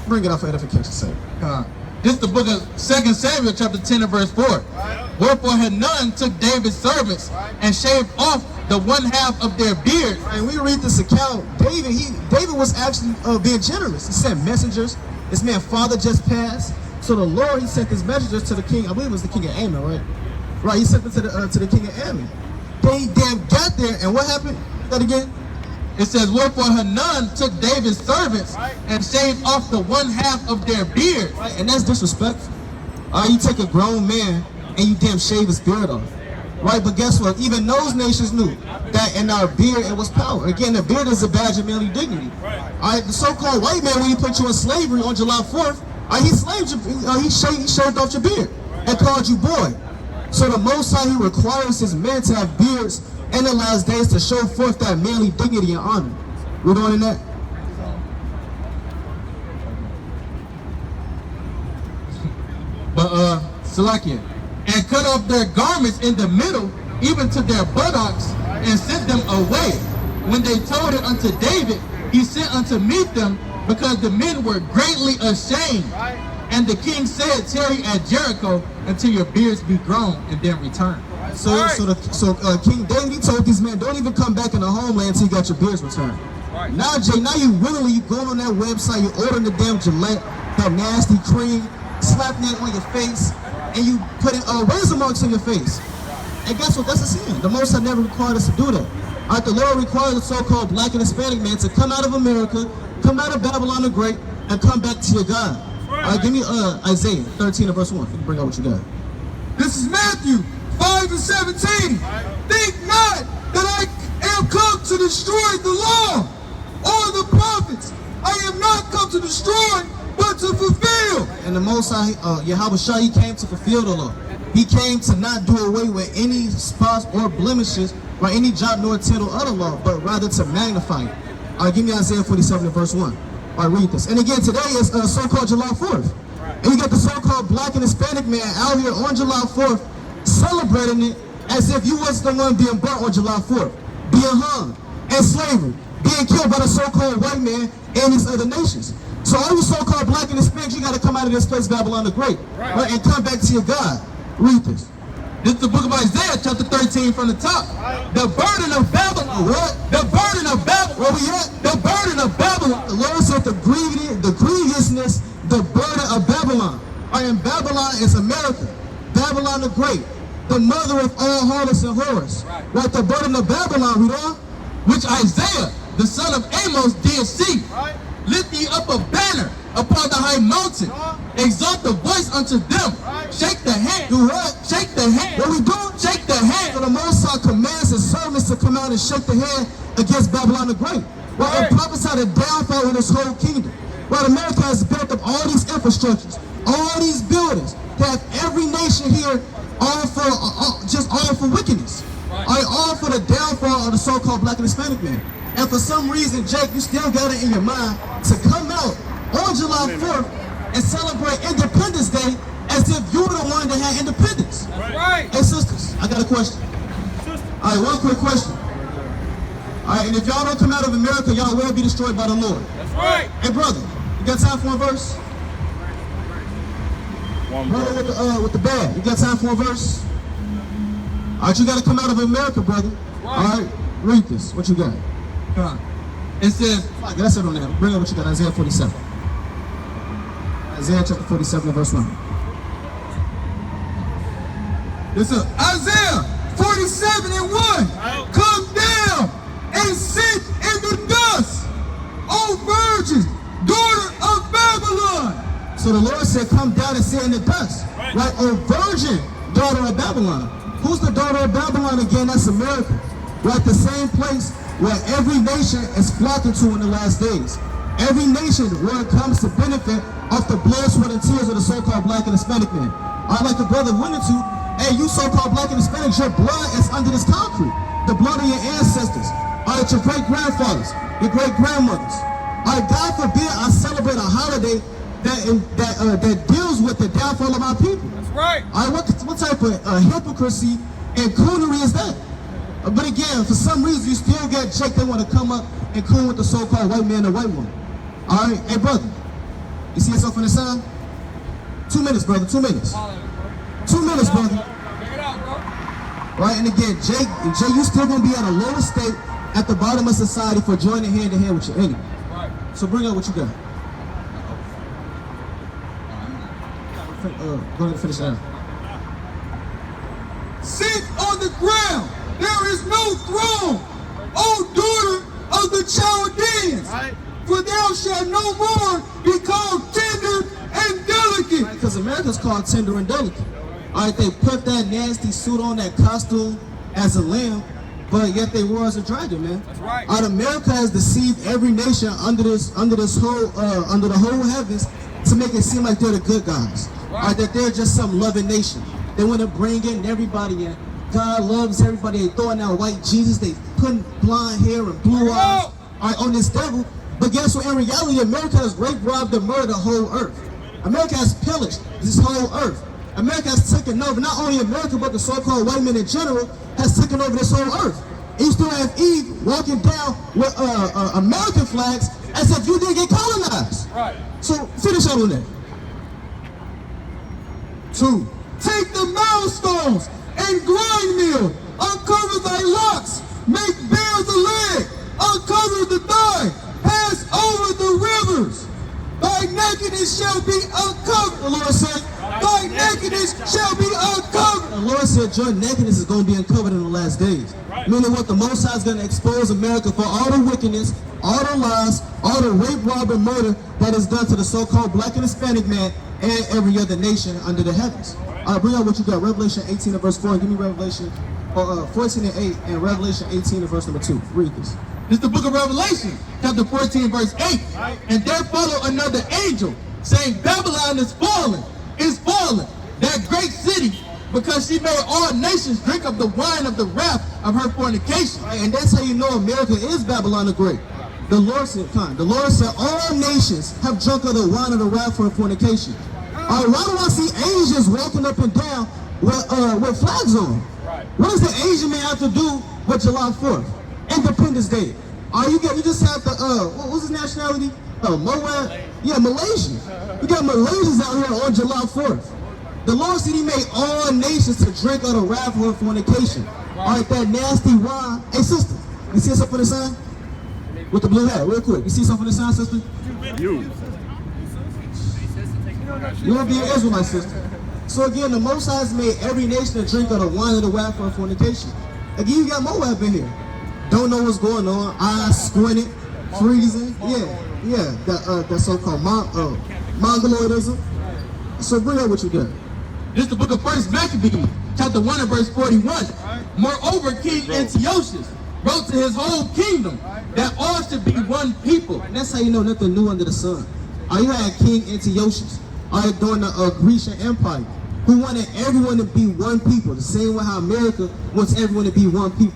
bring it out for edification's sake. This is the book of 2 Samuel chapter 10 and verse 4. Wherefore Hanun took David's servants and shaved off the one half of their beard. And we read this account. David was actually being generous. He sent messengers. His man father just passed. So the Lord, he sent his messengers to the king. I believe it was the king of Ammon, right? Right, he sent them to the king of Ammon. They damn got there, and what happened? That again? It says, wherefore Hanun took David's servants and shaved off the one half of their beard. Right, and that's disrespectful. You take a grown man and you damn shave his beard off. Right, but guess what? Even those nations knew that in our beard it was power. Again, the beard is a badge of manly dignity. All right, the so-called white man, when he put you in slavery on July 4th, he slaved you, he shaved off your beard and called you boy. So the Most High, he requires his men to have beards in the last days to show forth that manly dignity and honor. We're going in that. But Salakia, and cut off their garments in the middle, even to their buttocks, and sent them away. When they told it unto David, he sent unto meet them, because the men were greatly ashamed. And the king said, tarry at Jericho until your beards be grown, and then return. So King David, he told these men, don't even come back in the homeland until you got your beards returned. Now, Jay, now you willingly, you going on that website, you ordering the damn Gillette, that nasty cream, slapping it on your face, and you putting razor marks on your face. And guess what? That's a sin. The Most High never required us to do that. All right, the Lord required the so-called black and Hispanic man to come out of America, come out of Babylon the Great, and come back to your God. All right, give me Isaiah 13 and verse 1. You can bring out what you got. This is Matthew 5 and 17. Think not that I am come to destroy the law or the prophets. I am not come to destroy, but to fulfill. And the Most High, Yahweh Shai, he came to fulfill the law. He came to not do away with any spots or blemishes or any jot nor tittle of the law, but rather to magnify it. All right, give me Isaiah 47 and verse 1. All right, read this. And again, today is so-called July 4th. And you got the so-called black and Hispanic man out here on July 4th celebrating it as if you was the one being burnt on July 4th, being hung, in slavery, being killed by the so-called white man and these other nations. So all you so-called black and Hispanics, you got to come out of this place, Babylon the Great, right, and come back to your God. Read this. This is the book of Isaiah, chapter 13 from the top. The burden of Babylon. What? The burden of Babylon. Where we at? The burden of Babylon. The Lord said the grievousness, the burden of Babylon. And Babylon is America. Babylon the Great, the mother of all harlots and whores. Right, the burden of Babylon, read on. Which Isaiah, the son of Amos, did see. Lift ye up a banner upon the high mountain. Exalt the voice unto them. Shake the hand. Do what? Shake the hand. What we doing? Shake the hand. So the Most High commands his servants to come out and shake the hand against Babylon the Great. Right, and prophesy the downfall of this whole kingdom. But America has built up all these infrastructures, all these buildings, to have every nation here all for wickedness. All for the downfall of the so-called black and Hispanic man. And for some reason, Jake, you still got it in your mind to come out on July 4th and celebrate Independence Day as if you were the one that had independence. That's right. Hey, sisters, I got a question. All right, one quick question. All right, and if y'all don't come out of America, y'all will be destroyed by the Lord. That's right. Hey, brother, you got time for a verse? Brother with the bag, you got time for a verse? All right, you got to come out of America, brother. All right, read this. What you got? Come on. It says, that's it on there. Bring up what you got, Isaiah 47. Isaiah chapter 47, verse 1. This is Isaiah 47 and 1. Come down and sit in the dust, O virgin, daughter of Babylon. So the Lord said, come down and sit in the dust. Right? O virgin, daughter of Babylon. Who's the daughter of Babylon again? That's America. We're at the same place where every nation is flocking to in the last days. Every nation where it comes to benefit off the blood, sweat, and tears of the so-called black and Hispanic man. I like the brother went into, hey, you so-called black and Hispanics, your blood is under this concrete. The blood of your ancestors. All right, your great-grandfathers, your great-grandmothers. All right, God forbid I celebrate a holiday that deals with the downfall of our people. That's right. All right, what type of hypocrisy and coonery is that? But again, for some reason, you still get Jake that want to come up and coon with the so-called white man and white woman. All right, hey brother, you see yourself in the sun? 2 minutes, brother, 2 minutes. 2 minutes, brother. Check it out, bro. Right, and again, Jay, you still gonna be at a lower state at the bottom of society for joining hand in hand with your enemy. Right. So bring out what you got. Go ahead and finish that. Sit on the ground. There is no throne, O daughter of the Chaldeans. Right. For thou shalt no more be called tender and delicate. Because America's called tender and delicate. All right, they put that nasty suit on, that costume as a lamb, but yet they wore as a dragon, man. That's right. All right, America has deceived every nation under the whole heavens to make it seem like they're the good guys. Right. All right, that they're just some loving nation. They want to bring in everybody in. God loves everybody. They throwing out white Jesus. They putting blonde hair and blue eyes on this devil. But guess what? In reality, America has raped, robbed, and murdered the whole earth. America has pillaged this whole earth. America has taken over, not only America, but the so-called white men in general has taken over this whole earth. And you still have Eve walking down with American flags as if you didn't get colonized. Right. So finish out on that. 2. Take the milestones and grind mill, uncover thy locks, make bare the leg, uncover the thigh, pass over the rivers. Thy nakedness shall be uncovered. The Lord said, thy nakedness shall be uncovered. The Lord said your nakedness is going to be uncovered in the last days. Right. Meaning what the Most High is going to expose America for all the wickedness, all the lies, all the rape, rob, and murder that is done to the so-called black and Hispanic man and every other nation under the heavens. All right, bring out what you got. Revelation 18 and verse 4. Give me Revelation 14 and 8 and Revelation 18 and verse number 2. Read this. This is the book of Revelation, chapter 14, verse 8. And there followed another angel, saying, Babylon is fallen, that great city, because she made all nations drink of the wine of the wrath of her fornication. Right, and that's how you know America is Babylon the Great. The Lord said, all nations have drunk of the wine of the wrath of her fornication. Why do I see Asians walking up and down with flags on? Right. What does the Asian man have to do with July 4th? Independence Day. You just have the, what was his nationality? Moab? Yeah, Malaysian. You got Malaysians out here on July 4th. The Lord said he made all nations to drink of the wrath of her fornication. Right. All right, that nasty wine. Hey, sister, you see something on the sign? With the blue hat, real quick. You see something on the sign, sister? You. You want to be an Israelite, sister. So again, the Most High has made every nation to drink of the wine of the wrath of her fornication. Again, you got Moab in here. Don't know what's going on. Eyes squinted, freezing. Yeah. That so-called Mongoloidism. So bring out what you got. This is the book of 1 Maccabees, chapter 1 and verse 41. Moreover, King Antiochus wrote to his whole kingdom that all should be one people. And that's how you know nothing new under the sun. You had King Antiochus, during the Grecian Empire, who wanted everyone to be one people, the same way how America wants everyone to be one people.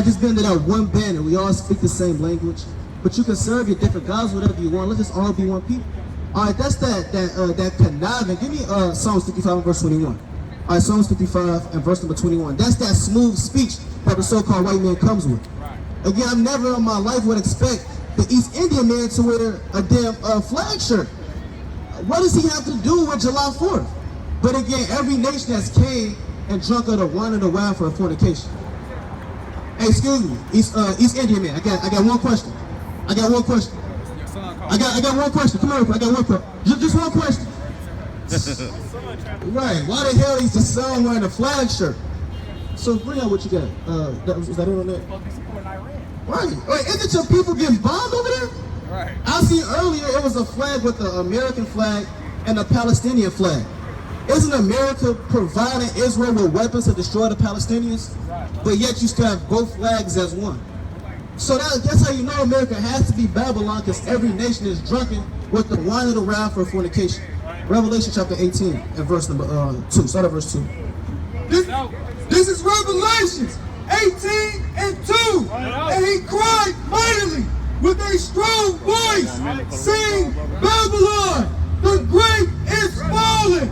Just be under that one banner. We all speak the same language, but you can serve your different gods, whatever you want. Let's just all be one people. That's that conniving. Give me Psalms 55 and verse 21. Psalms 55 and verse number 21. That's that smooth speech that the so-called white man comes with. Again, I never in my life would expect the East Indian man to wear a damn flag shirt. What does he have to do with July 4th? But again, every nation has came and drunk of the wine of the wild for fornication. Hey, excuse me, East Indian man. I got one question. I got one question. Come on, I got one question. Just one question. Right. Why the hell is the son wearing a flag shirt? So bring out what you got. Is that it on that? Right. Wait, isn't your people getting bombed over there? Right. I seen earlier it was a flag with the American flag and the Palestinian flag. Isn't America providing Israel with weapons to destroy the Palestinians? Right. But yet you still have both flags as one. So that's how you know America has to be Babylon, because every nation is drunken with the wine of the wrath for fornication. Revelation chapter 18 and verse number 2. Start at verse 2. This is Revelations 18 and 2. And he cried mightily with a strong voice, saying, Babylon, the great is fallen,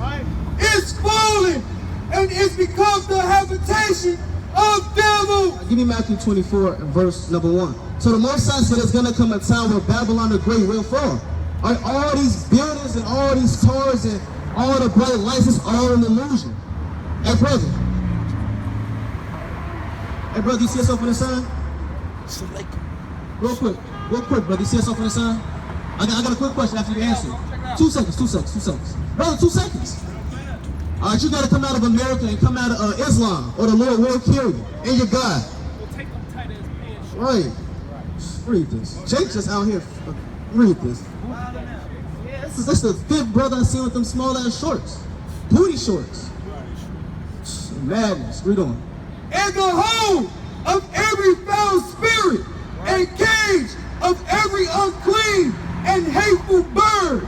and is become the habitation of devils. Give me Matthew 24 and verse number 1. So the Most High said there's going to come a time where Babylon the Great will fall. All these buildings and all these cars and all the bright lights is all an illusion. Hey brother, you see yourself in the sun? Real quick, brother, you see yourself in the sun? I got a quick question after you answer. 2 seconds. Brother, 2 seconds. You got to come out of America and come out of Islam, or the Lord will kill you and your God. Right. Read this. Jake just out here. Read this. That's the 5th brother I seen with them small ass shorts. Booty shorts. Madness. Read on. And the whole of every foul spirit and cage of every unclean and hateful bird.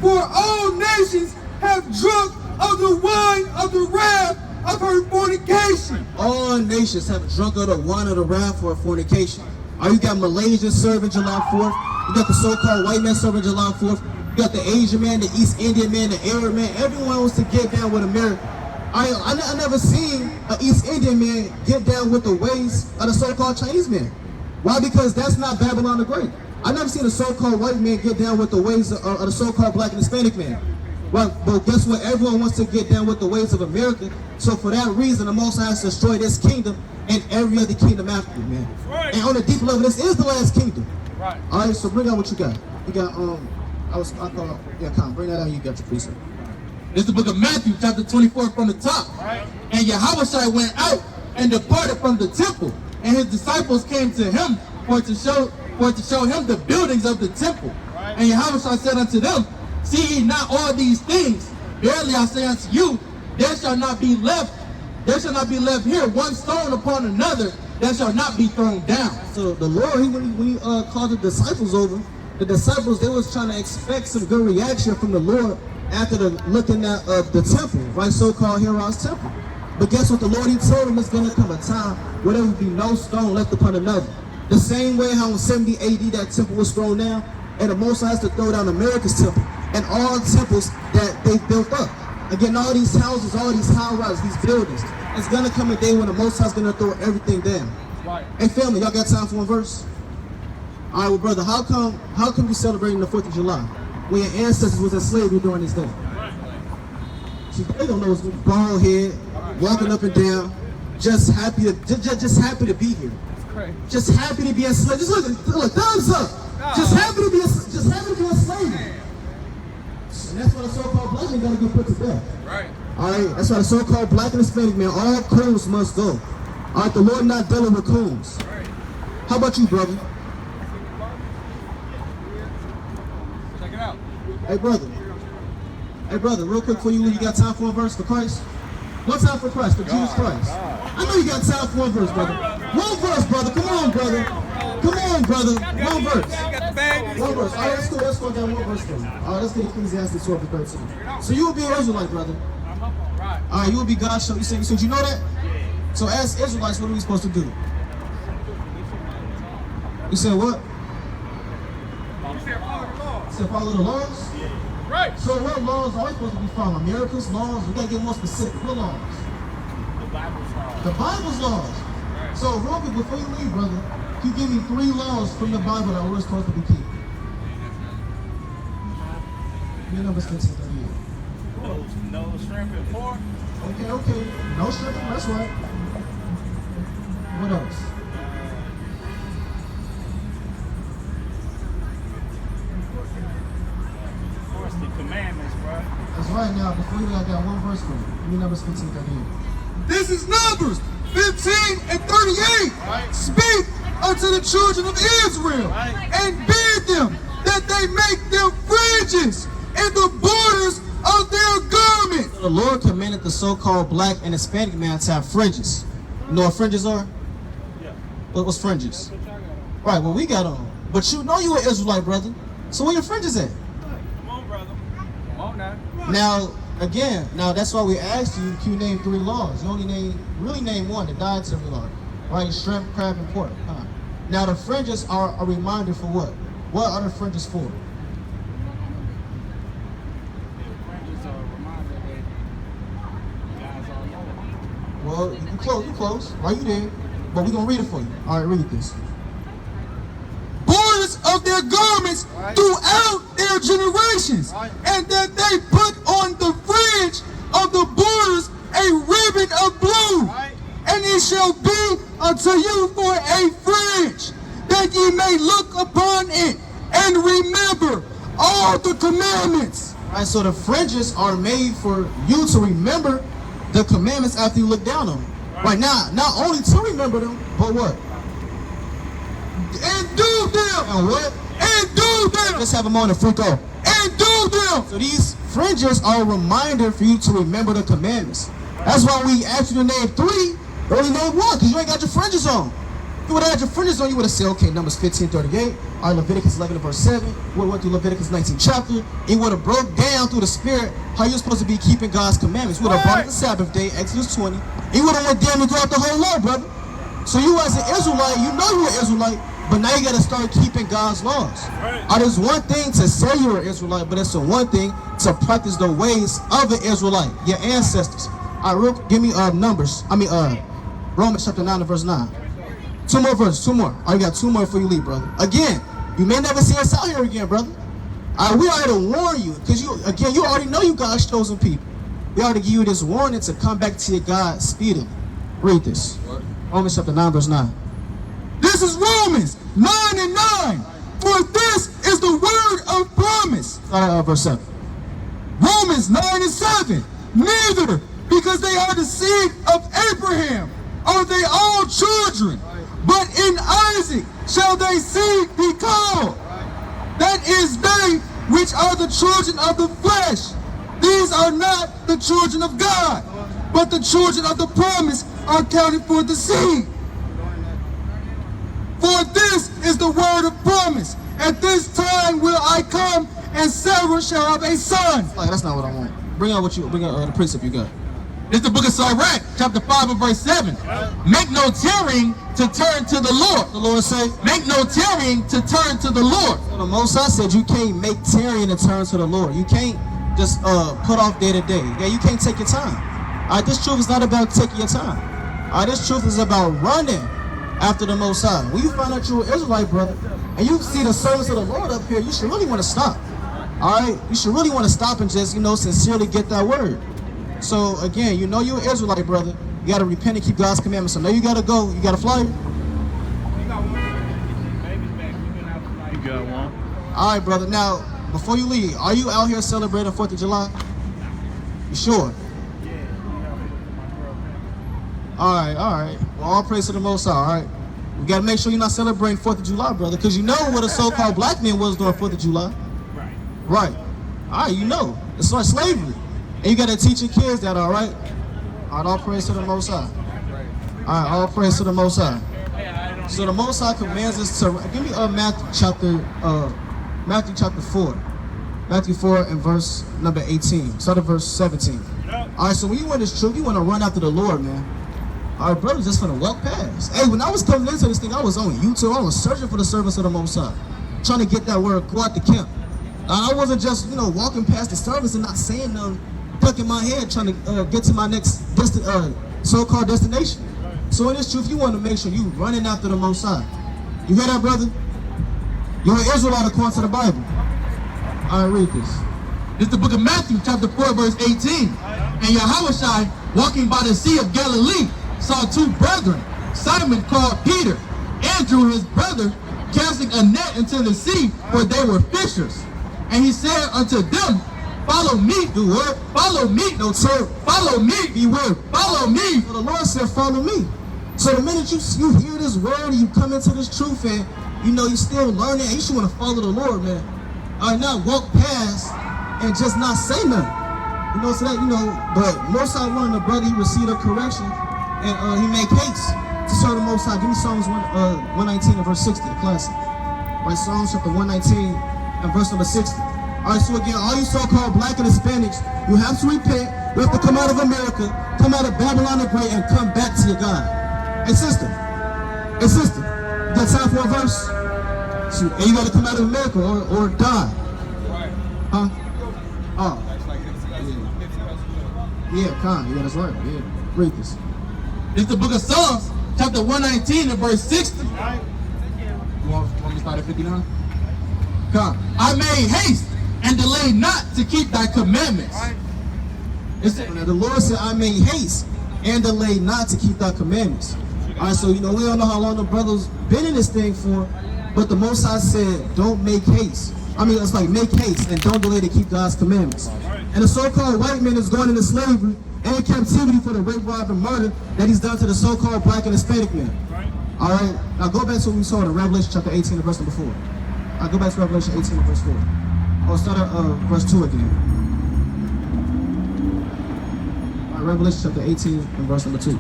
For all nations have drunk of the wine of the wrath of her fornication. All nations have drunk of the wine of the wrath for fornication. You got Malaysians serving July 4th. You got the so-called white man serving July 4th. You got the Asian man, the East Indian man, the Arab man. Everyone wants to get down with America. I never seen an East Indian man get down with the ways of the so-called Chinese man. Why? Because that's not Babylon the Great. I never seen a so-called white man get down with the ways of the so-called black and Hispanic man. Well, but guess what? Everyone wants to get down with the ways of America. So for that reason, the Most High has to destroy this kingdom and every other kingdom after it, man. Right. And on a deep level, this is the last kingdom. Right. All right. So bring out what you got. You got bring that out. You got your precept. It's the book of Matthew, chapter 24 from the top. Right. And Yahushua went out and departed from the temple, and his disciples came to him for to show him the buildings of the temple. Right. And Yahushua said unto them, see ye not all these things? Verily I say unto you, there shall not be left here one stone upon another that shall not be thrown down. So the Lord, when he called the disciples over, the disciples, they was trying to expect some good reaction from the Lord after looking at the temple, right? So-called Herod's temple. But guess what? The Lord, he told them it's going to come a time where there will be no stone left upon another. The same way how in 70 AD that temple was thrown down, and the Most High has to throw down America's temple and all temples that they built up. Again, all these houses, all these high-rises, these buildings. It's going to come a day when the Most High is going to throw everything down. Right. Hey, family, y'all got time for one verse? All right, well, brother, how come we celebrating the 4th of July when your ancestors was in slavery during this day? See, they don't know it's bald head, walking up and down, just happy to be here. Just happy to be enslaved. Just look, thumbs up. Just happy to be enslaved. And that's why the so-called black man gotta get put to death. Right. All right. That's why the so-called black and Hispanic man, all coons must go. All right. The Lord not dealing with coons. Right. How about you, brother? Check it out. Hey, brother. Real quick for you got time for a verse for Christ? One time for Christ, for Jesus Christ. I know you got time for one verse, brother. One verse, brother. Come on, brother. Come on, brother. One verse. You got the bag. One verse. All right, let's go. Let's go down one verse for you. All right, let's get Ecclesiastes 12 to 13. So you will be an Israelite, brother. Right. All right, you will be God's show. You said you know that? So as Israelites, what are we supposed to do? You said what? You said follow the laws? Right. So what laws are we supposed to be following? Miracles, laws? We gotta get more specific. What laws? The Bible's law. The Bible's laws. So real quick, before you leave, brother, can you give me 3 laws from the Bible that we're supposed to be keeping? Your number's 1538. No shrimp and pork. Okay. No stripping, that's right. What else? Of course, the commandments, bro. That's right. Now, before you leave, I got one verse for you. Your number's 1538. This is Numbers 15 and 38. Speak unto the children of Israel and bid them that they make them fringes in the borders of their garment. The Lord commanded the so-called black and Hispanic man to have fringes. You know what fringes are? Yeah. What's fringes? Right, what we got on. But you know you an Israelite, brother. So where your fringes at? Come on, brother. Come on now. Now, again, that's why we asked you, can you name 3 laws? You only really name 1, the dietary law. Right, shrimp, crab, and pork. Now the fringes are a reminder for what? What are the fringes for? Well, you close. Why you there? But we're going to read it for you. All right, read this. Borders of their garments throughout their generations, and that they put on the fringe of the borders a ribbon of blue, and it shall be unto you for a fringe, that ye may look upon it and remember all the commandments. All right, so the fringes are made for you to remember the commandments after you look down on them. Right now, not only to remember them, but what? And do them. And what? And do them. Let's have a moment of freak out. And do them. So these fringes are a reminder for you to remember the commandments. That's why we asked you to name 3, only name 1, because you ain't got your fringes on. If you would have had your fringes on, you would have said, okay, Numbers 15:38, all right, Leviticus 11 verse 7, we went through Leviticus 19 chapter, it would have broke down through the Spirit how you're supposed to be keeping God's commandments. We would have brought up the Sabbath day, Exodus 20, it would have went down and throughout the whole law, brother. So you as an Israelite, you know you're an Israelite, but now you got to start keeping God's laws. It's one thing to say you're an Israelite, but it's a one thing to practice the ways of an Israelite, your ancestors. All right, give me Romans chapter 9 and verse 9. 2 more verses, 2 more. All right, you got 2 more before you leave, brother. Again, you may never see us out here again, brother. All right, we already warn you, because you already know you God's chosen people. We already give you this warning to come back to your God speedily. Read this. Romans chapter 9, verse 9. This is Romans 9 and 9. For this is the word of promise. Verse 7. Romans 9 and 7. Neither, because they are the seed of Abraham, are they all children, but in Isaac shall they seed be called. That is they which are the children of the flesh. These are not the children of God, but the children of the promise are counted for the seed. For this is the word of promise. At this time will I come, and Sarah shall have a son. Oh, that's not what I want. Bring out the precept you got. This is the book of Sirach, chapter 5 and verse 7. Make no tarrying to turn to the Lord. The Lord say, make no tarrying to turn to the Lord. So the Most High said you can't make tarrying and turn to the Lord. You can't just put off day to day. Yeah, you can't take your time. All right, this truth is not about taking your time. All right, this truth is about running after the Most High. When you find out you're an Israelite, brother, and you see the service of the Lord up here, you should really want to stop. All right, you should really want to stop and just, sincerely get that word. So again, you know you're an Israelite, brother. You got to repent and keep God's commandments. So now you got to go. You got a flyer? You got one. All right, brother. Now, before you leave, are you out here celebrating 4th of July? You sure? Yeah. All right. Well, all praise to the Most High, all right? We got to make sure you're not celebrating 4th of July, brother, because you know what a so-called black man was during 4th of July. Right. All right, you know. It's like slavery. And you got to teach your kids that, all right? All right, all praise to the Most High. All right, all praise to the Most High. So the Most High commands us to give me Matthew chapter 4. Matthew 4 and verse number 18. Start at verse 17. All right, so when you want this truth, you want to run after the Lord, man. All right, brothers, just finna walk past. Hey, when I was coming into this thing, I was on YouTube. I was searching for the service of the Most High, trying to get that word, go out the camp. I wasn't just, walking past the service and not saying nothing, ducking my head, trying to get to my next so-called destination. So in this truth, you want to make sure you running after the Most High. You hear that, brother? You're an Israelite according to the Bible. All right, read this. It's the book of Matthew, chapter 4, verse 18. And Yahushua, walking by the Sea of Galilee, saw two brethren, Simon called Peter, Andrew his brother, casting a net into the sea, for they were fishers. And he said unto them, follow me, the word, follow me, no sir, follow me, the word, follow me. So the Lord said, follow me. So the minute you hear this word and you come into this truth and you still learning, and you should want to follow the Lord, man. All right, not walk past and just not say nothing. So that, but Most High wanted the brother, he received a correction and he made haste to serve the Most High. Give me Psalms 119 and verse 60, the classic. Right, Psalms chapter 119 and verse number 60. All right, so again, all you so-called black and Hispanics, you have to repent. You have to come out of America, come out of Babylon the Great, and come back to your God. Hey, sister, you got time for a verse? And you got to come out of America or die. Huh? Oh. Yeah, yeah, that's right. Yeah, read this. It's the book of Psalms, chapter 119 and verse 60. You want me to start at 59? Come. I made haste and delay not to keep thy commandments. Now the Lord said, I made haste and delay not to keep thy commandments. All right, so we don't know how long the brothers been in this thing for, but the Most High said, don't make haste. It's like make haste and don't delay to keep God's commandments. And the so-called white man is going into slavery and captivity for the rape, rob, and murder that he's done to the so-called black and Hispanic man. All right, now go back to what we saw in Revelation chapter 18 and verse number 4. I'll go back to Revelation 18 and verse 4. Oh, start at verse 2 again. All right, Revelation chapter 18 and verse number 2.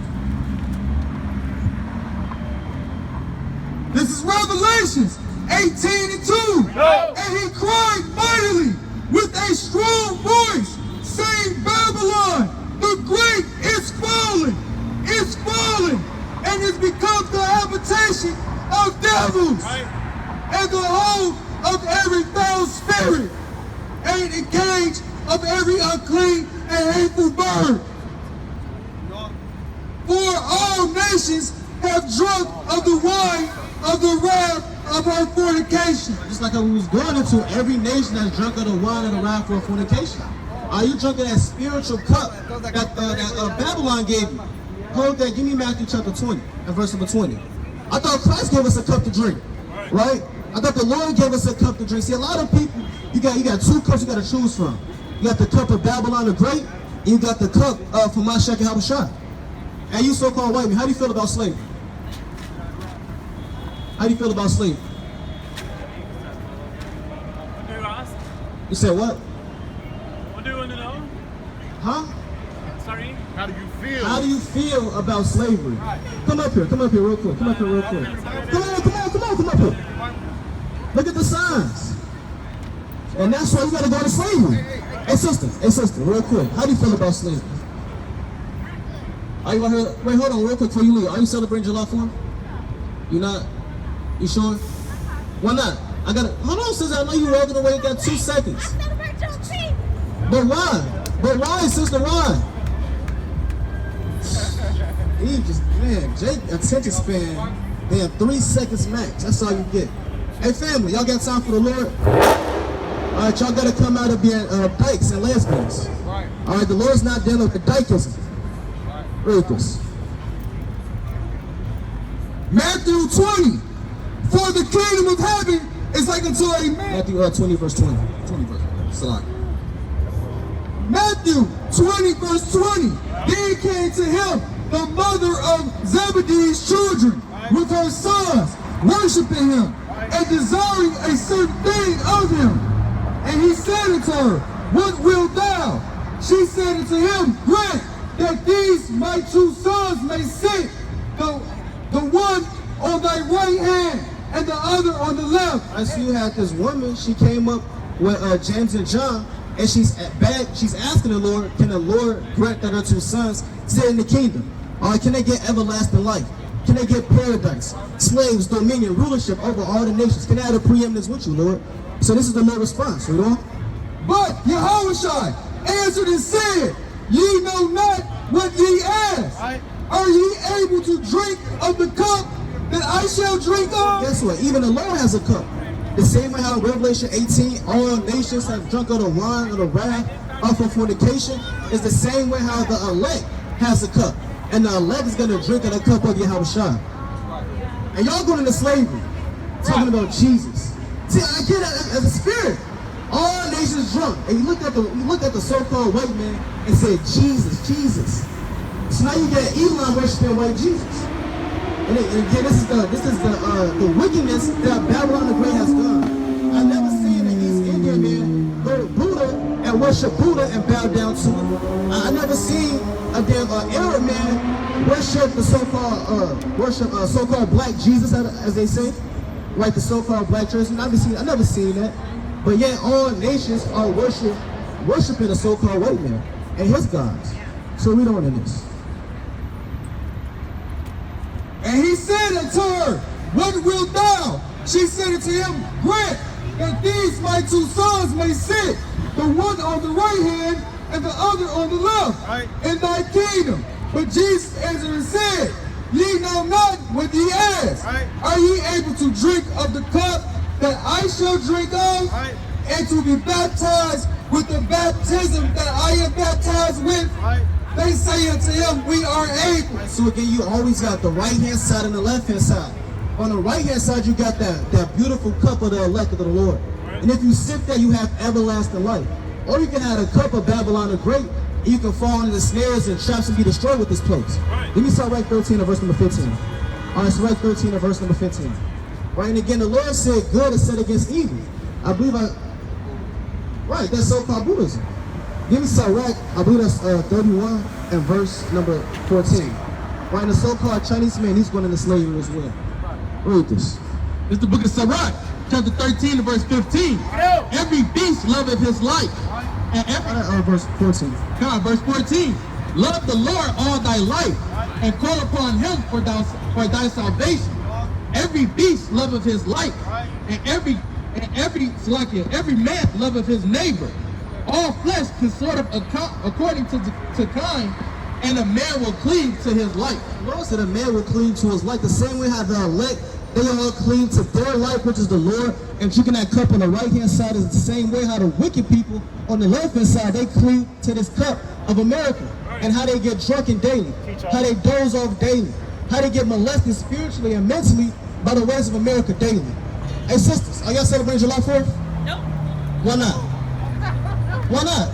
This is Revelations 18 and 2. No. And he cried mightily with a strong voice, saying, Babylon, the great is fallen, and is become the habitation of devils, and the home of every foul spirit, and a cage of every unclean and hateful bird. For all nations have drunk of the wine of the wrath of her fornication. Just like I was going into, every nation that's drunk of the wine of the wrath of fornication. Are you drunk of that spiritual cup that Babylon gave you? Hold that. Give me Matthew chapter 20 and verse number 20. I thought Christ gave us a cup to drink, right? I thought the Lord gave us a cup to drink. See, a lot of people, you got two cups you got to choose from. You got the cup of Babylon the Great, and you got the cup from Mashak and Habashah. And you so-called white man, how do you feel about slavery? How do you feel about slavery? You said what? What do you want to know? Huh? Sorry? How do you feel? How do you feel about slavery? Come up here real quick. Come up here. Come up here. Look at the signs. And that's why you gotta go to slavery. Hey sister, real quick. How do you feel about slavery? Are you gonna hear? Wait, hold on, real quick before you leave. Are you celebrating July 4th? You not? You sure? Why not? Hold on, sister. I know you walking away. You got 2 seconds. But why? Sister, why? He just, man, Jake, attention span, they have 3 seconds max. That's all you get. Hey, family, y'all got time for the Lord? All right, y'all got to come out of being dykes and lesbians. All right, the Lord's not dealing with the dykeism. Read this. Matthew 20. For the kingdom of heaven is like unto a man. Matthew 20 verse 20. 20 verse 20. Salah. Matthew 20 verse 20. Then came to him the mother of Zebedee's children with her sons, worshiping him and desiring a certain thing of him. And he said unto her, What wilt thou? She said unto him, Grant that these my 2 sons may sit, the one on thy right hand and the other on the left. I see you had this woman, she came up with James and John, and she's asking the Lord, can the Lord grant that her two sons sit in the kingdom? Can they get everlasting life? Can they get paradise, slaves, dominion, rulership over all the nations? Can they have a preeminence with you, Lord? So this is the Lord's response, you know? But Yahushua answered and said, ye know not what ye ask. Are ye able to drink of the cup that I shall drink of? Guess what? Even the Lord has a cup. The same way how in Revelation 18, all nations have drunk of the wine of the wrath of fornication, is the same way how the elect has a cup. And the elect is going to drink of the cup of Yahushua. And y'all going into slavery, talking about Jesus. See, I get it as a spirit. All nations drunk. And you look at the so-called white man and say, Jesus, Jesus. So now you get Elon worshiping white Jesus. And again, this is the wickedness that Babylon the Great has done. I've never seen an East Indian man go to Buddha and worship Buddha and bow down to him. I never seen a damn Arab man worship the so-called black Jesus, as they say, right? The so-called black church. I never seen that. But yet all nations are worshiping the so-called white man and his gods. So read on in this. And he said unto her, what wilt thou? She said unto him, grant that these my two sons may sit, the one on the right hand and the other on the left, in thy kingdom. But Jesus answered and said, ye know not what ye ask. Are ye able to drink of the cup that I shall drink of, and to be baptized with the baptism that I am baptized with? They say unto him, we are able. So again, you always got the right hand side and the left hand side. On the right hand side, you got that beautiful cup of the elect of the Lord. And if you sip that, you have everlasting life. Or you can have a cup of Babylon the Great, and you can fall into the snares and traps and be destroyed with this place. Let me start right 13 of verse number 15. All right, so right 13 of verse number 15. Right, and again, the Lord said good is set against evil. I believe right, that's so-called Buddhism. Give me some right, I believe that's 31 and verse number 14. Right, and the so-called Chinese man, he's going into slavery as well. Read this. It's the book of Sirach, chapter 13 verse 15. Every beast loveth his life. And every verse 14. Come on, verse 14. Love the Lord all thy life, and call upon him for thy salvation. Every beast loveth his life, and every man loveth his neighbor. All flesh consorteth according to kind, and a man will cleave to his life. The Lord said a man will cleave to his life the same way how the elect, they all cleave to their life, which is the Lord, and drinking that cup on the right-hand side is the same way how the wicked people on the left-hand side, they cleave to this cup of America, and how they get drunken daily, how they doze off daily, how they get molested spiritually and mentally by the ways of America daily. Hey sisters, are y'all celebrating July 4th? Nope. Why not? Why not?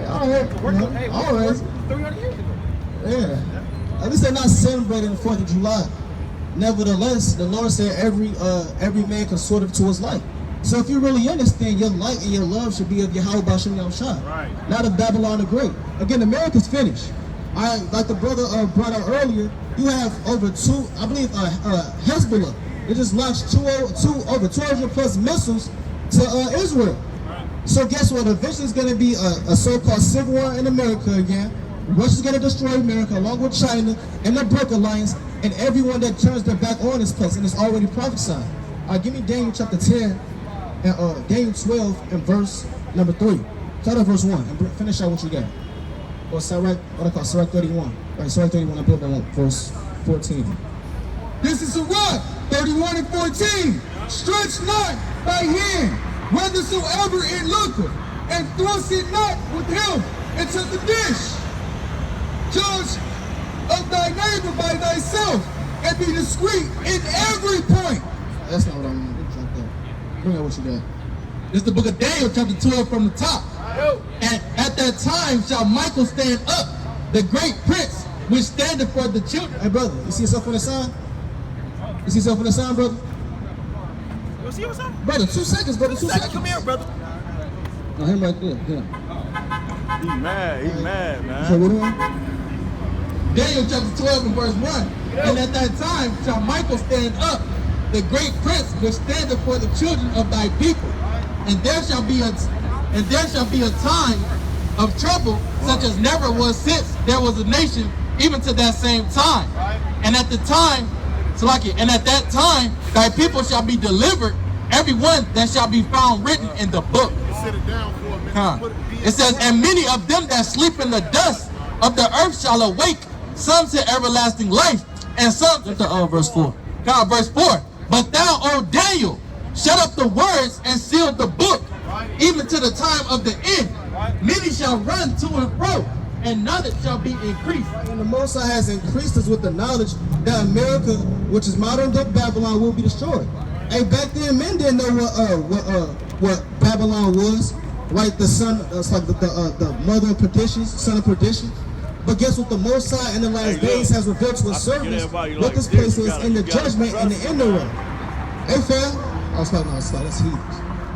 All right. 300 years ago. Yeah. At least they're not celebrating the 4th of July. Nevertheless, the Lord said every man consorted to his life. So if you really understand, your light and your love should be of Yahweh Bashem Yahushua, not of Babylon the Great. Again, America's finished. Like the brother brought out earlier, you have over Hezbollah. They just launched over 200 plus missiles to Israel. So guess what? Eventually it's going to be a so-called civil war in America again. Russia's going to destroy America along with China and the BRIC Alliance and everyone that turns their back on this place, and it's already prophesied. Give me Daniel chapter 10 and Daniel 12 and verse number 3. Start at verse 1 and finish out what you got. Or Sirach 31. Right, Sirach 31, I built that up, verse 14. This is Sirach 31 and 14. Stretch not thy hand whithersoever it looketh, and thrust it not with him into the dish. Judge of thy neighbor by thyself, and be discreet in every point. That's not what I mean. Bring out what you got. This is the book of Daniel, chapter 12 from the top. And at that time shall Michael stand up, the great prince, which standeth for the children. Hey, brother, you see yourself on the sign? You see yourself on the sign, brother? You see what's up? Brother, 2 seconds, brother. 2 seconds. Come here, brother. No, him right there. Yeah. He mad, man. So what do I? Daniel chapter 12 and verse 1. And at that time shall Michael stand up, the great prince which standeth for the children of thy people. And there shall be a time of trouble such as never was since there was a nation, even to that same time. And at the time, and at that time, thy people shall be delivered, every one that shall be found written in the book. Sit it down for a minute. It says, and many of them that sleep in the dust of the earth shall awake, some to everlasting life, and some to verse 4. Verse 4. But thou, O Daniel, shut up the words and seal the book, even to the time of the end. Many shall run to and fro, and knowledge shall be increased. And the Most High has increased us with the knowledge that America, which is modern day Babylon, will be destroyed. Hey, back then men didn't know what Babylon was, right? The son, it's like the mother of perdition, son of perdition. But guess what? The Most High in the last days has revealed to his servants what this place is in the judgment and the end thereof. Hey, fam, I was talking about let's heat.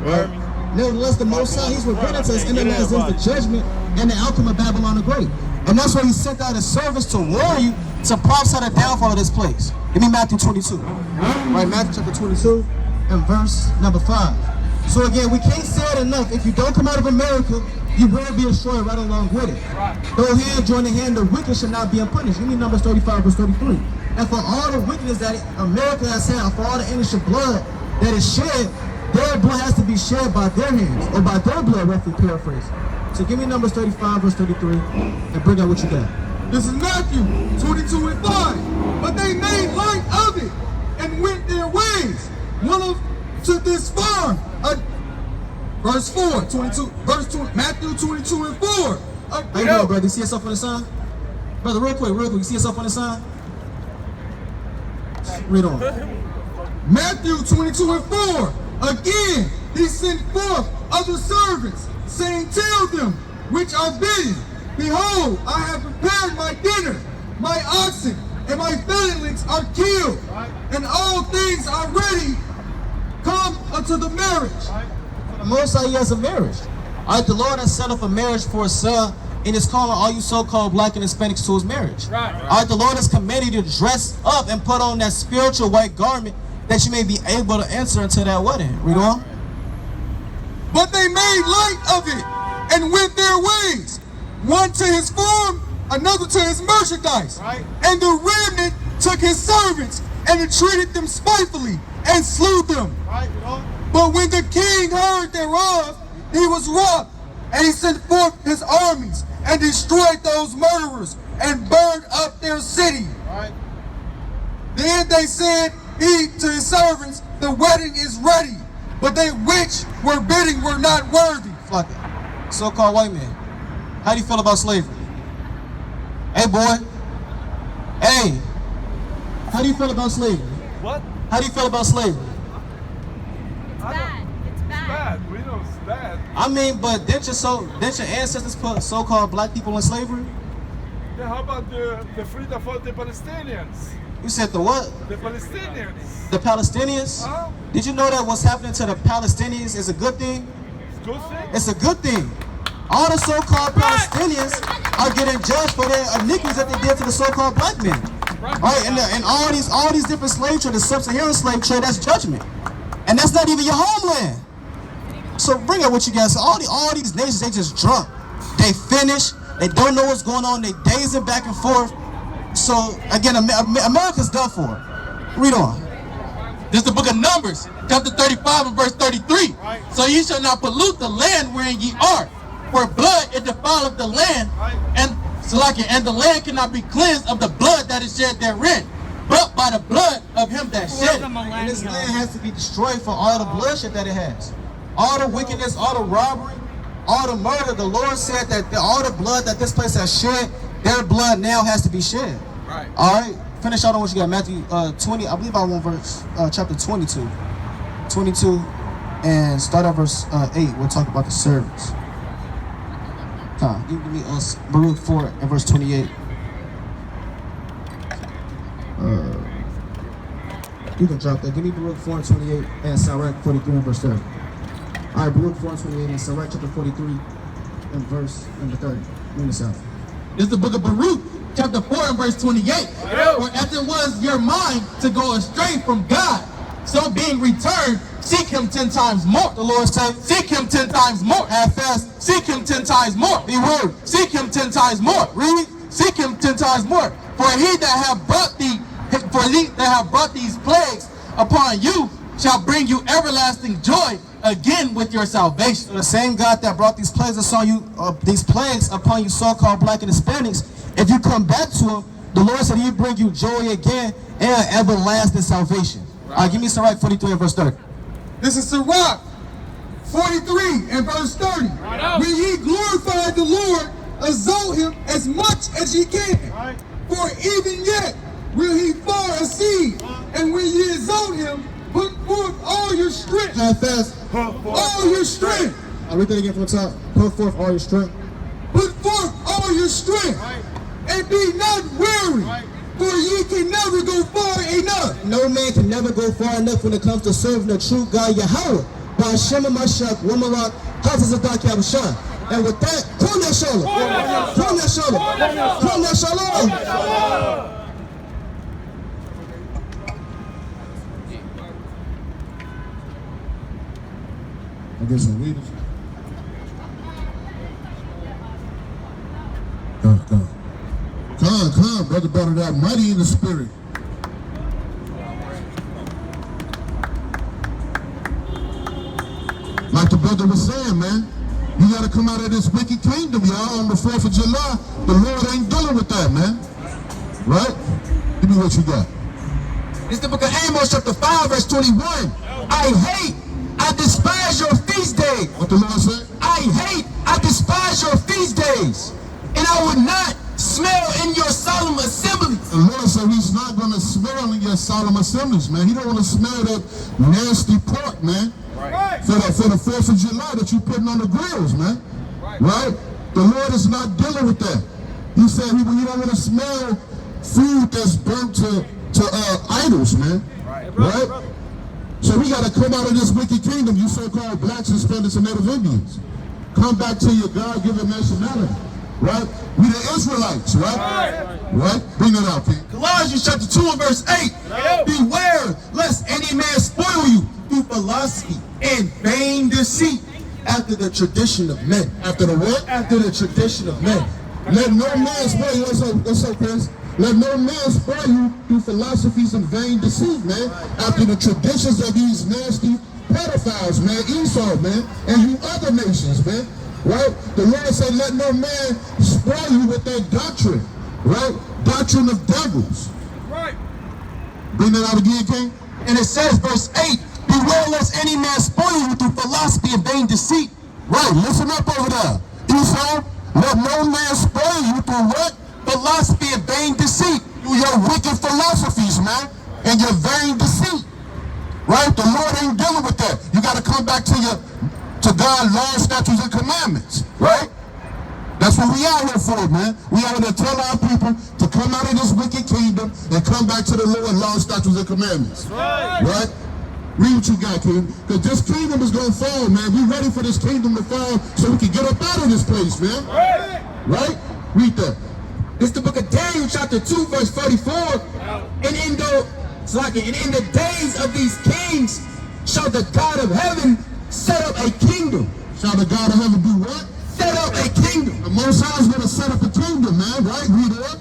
Right? Nevertheless, the Most High, he's revealed to us in the last days the judgment and the outcome of Babylon the Great. And that's why he sent out his servants to warn you, to prophesy the downfall of this place. Give me Matthew 22. Right, Matthew chapter 22 and verse number 5. So again, we can't say it enough. If you don't come out of America, you will be destroyed right along with it. Though hand join the hand, the wicked shall not be unpunished. Give me Numbers 35 verse 33. And for all the wickedness that America has had, for all the innocent blood that is shed, their blood has to be shed by their hands, or by their blood, roughly paraphrase. So give me Numbers 35 verse 33 and bring out what you got. This is Matthew 22 and 5. But they made light of it and went their ways. One of to this farm. Verse 4, 22, verse 2, Matthew 22 and 4. How you doing, brother? You see yourself on the sign? Brother, real quick, you see yourself on the sign? Read on. Matthew 22 and 4. Again, he sent forth other servants, saying, tell them which are bidden, behold, I have prepared my dinner, my oxen and my fatlings are killed, and all things are ready. Come unto the marriage. The Most High has a marriage. All right, the Lord has set up a marriage for his son, and is calling all you so-called black and Hispanics to his marriage. All right, the Lord has commanded you to dress up and put on that spiritual white garment that you may be able to enter into that wedding. Read on. But they made light of it and went their ways, one to his farm, another to his merchandise. And the remnant took his servants and entreated them spitefully and slew them. But when the king heard thereof, he was wroth, and he sent forth his armies and destroyed those murderers and burned up their city. Then they said he to his servants, the wedding is ready, but they which were bidding were not worthy. Fuck it. So-called white man. How do you feel about slavery? Hey, boy. Hey. How do you feel about slavery? What? How do you feel about slavery? It's bad. It's bad. We know it's bad. I mean, but didn't your ancestors put so-called black people in slavery? Yeah, how about the freedom for the Palestinians? You said the what? The Palestinians. The Palestinians? Did you know that what's happening to the Palestinians is a good thing? It's a good thing? It's a good thing. All the so-called Palestinians are getting judged for their iniquities that they did to the so-called black men. Right? And all these different slave trade, the sub-Saharan slave trade, that's judgment. And that's not even your homeland. So bring up what you guys. All these nations, they just drunk. They finish. They don't know what's going on. They dazing back and forth. So again, America's done for. Read on. This is the book of Numbers, chapter 35 and verse 33. So ye shall not pollute the land wherein ye are, for blood it defileth the land, and the land cannot be cleansed of the blood that is shed therein, but by the blood of him that shed it. And this land has to be destroyed for all the bloodshed that it has. All the wickedness, all the robbery, all the murder. The Lord said that all the blood that this place has shed, their blood now has to be shed. All right. Finish out on what you got. Matthew 20. I believe I want verse chapter 22. 22 and start at verse 8. We'll talk about the servants. Give me Rebuke 4 and verse 28. You can drop that. Give me Rebuke 4 and 28 and Sirach 43 and verse 30. All right, Rebuke 4 and 28 and Sirach chapter 43 and verse number 30. Bring this out. This is the book of Baruch, chapter 4 and verse 28. For as it was your mind to go astray from God, so being returned, seek him 10 times more. The Lord said, Seek him 10 times more. half fast, Seek him 10 times more. be word. Seek him 10 times more. Read. Seek him 10 times more. For he that have brought these plagues upon you shall bring you everlasting joy again with your salvation. The same God that brought these plagues upon you, so-called black and Hispanics, if you come back to him, the Lord said he'd bring you joy again and everlasting salvation. Give me Sirach 43 and verse 30. This is Sirach 43 and verse 30. When ye glorify the Lord, exalt him as much as ye can. For even yet will he far exceed. And when ye exalt him, put forth all your strength. Half fast. All your strength. I'll read that again from the top. Put forth all your strength. Put forth all your strength. And be not weary. For ye can never go far enough. No man can never go far enough when it comes to serving the true God Yahweh. By Shema Mashak, Womarak, Houses of Dark Yabashah. And with that, Kona Shalom. Kona Shalom. Kona Shalom. I get some readers. Come, brother, brother, that mighty in the spirit. Like the brother was saying, man, you gotta come out of this wicked kingdom, y'all. On the 4th of July, the Lord ain't dealing with that, man. Right? Give me what you got. It's the book of Amos, chapter 5, verse 21. I despise your feast days. What the Lord said? I despise your feast days, and I would not smell in your solemn assemblies. The Lord said he's not going to smell in your solemn assemblies, man. He don't want to smell that nasty pork, man. For the 4th of July that you putting on the grills, man. Right? The Lord is not dealing with that. He said he don't want to smell food that's burnt to idols, man. Right? So we got to come out of this wicked kingdom, you so-called blacks, Hispanics, and Native Indians. Come back to your God-given nationality. Right? We the Israelites, right? Right? Bring it out, King. Colossians chapter 2 and verse 8. Beware lest any man spoil you through philosophy and vain deceit, after the tradition of men. After the what? After the tradition of men. Let no man spoil you. What's up, Chris? Let no man spoil you through philosophies and vain deceit, man. After the traditions of these nasty pedophiles, man, Esau, man, and you other nations, man. Right? The Lord said, let no man spoil you with that doctrine. Right? Doctrine of devils. Right. Bring that out again, King. And it says, verse 8, beware lest any man spoil you through philosophy and vain deceit. Right, listen up over there. Esau, let no man spoil you through what? Philosophy and vain deceit. Through your wicked philosophies, man, and your vain deceit. Right? The Lord ain't dealing with that. You got to come back to God's laws, statutes, and commandments. Right? That's what we out here for, man. We out here to tell our people to come out of this wicked kingdom and come back to the Lord, laws, statutes, and commandments. Right? Read what you got, King. Because this kingdom is going to fall, man. We ready for this kingdom to fall so we can get up out of this place, man. Right? Read that. It's the book of Daniel, chapter 2, verse 44. And in the days of these kings shall the God of heaven set up a kingdom. Shall the God of heaven do what? Set up a kingdom. The Most High is going to set up a kingdom, man. Right? Read it.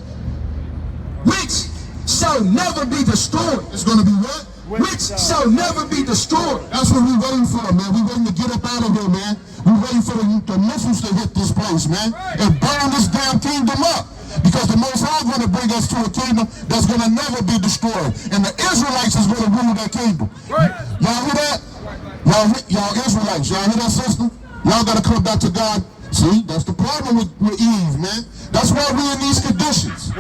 Which shall never be destroyed. It's going to be what? Which shall never be destroyed. That's what we're waiting for, man. We're waiting to get up out of here, man. We're waiting for the missiles to hit this place, man, and burn this damn kingdom up. Because the Most High is going to bring us to a kingdom that's going to never be destroyed. And the Israelites is going to rule that kingdom. Y'all hear that? Y'all Israelites, y'all hear that, sister? Y'all got to come back to God. See, that's the problem with Eve, man. That's why we're in these conditions.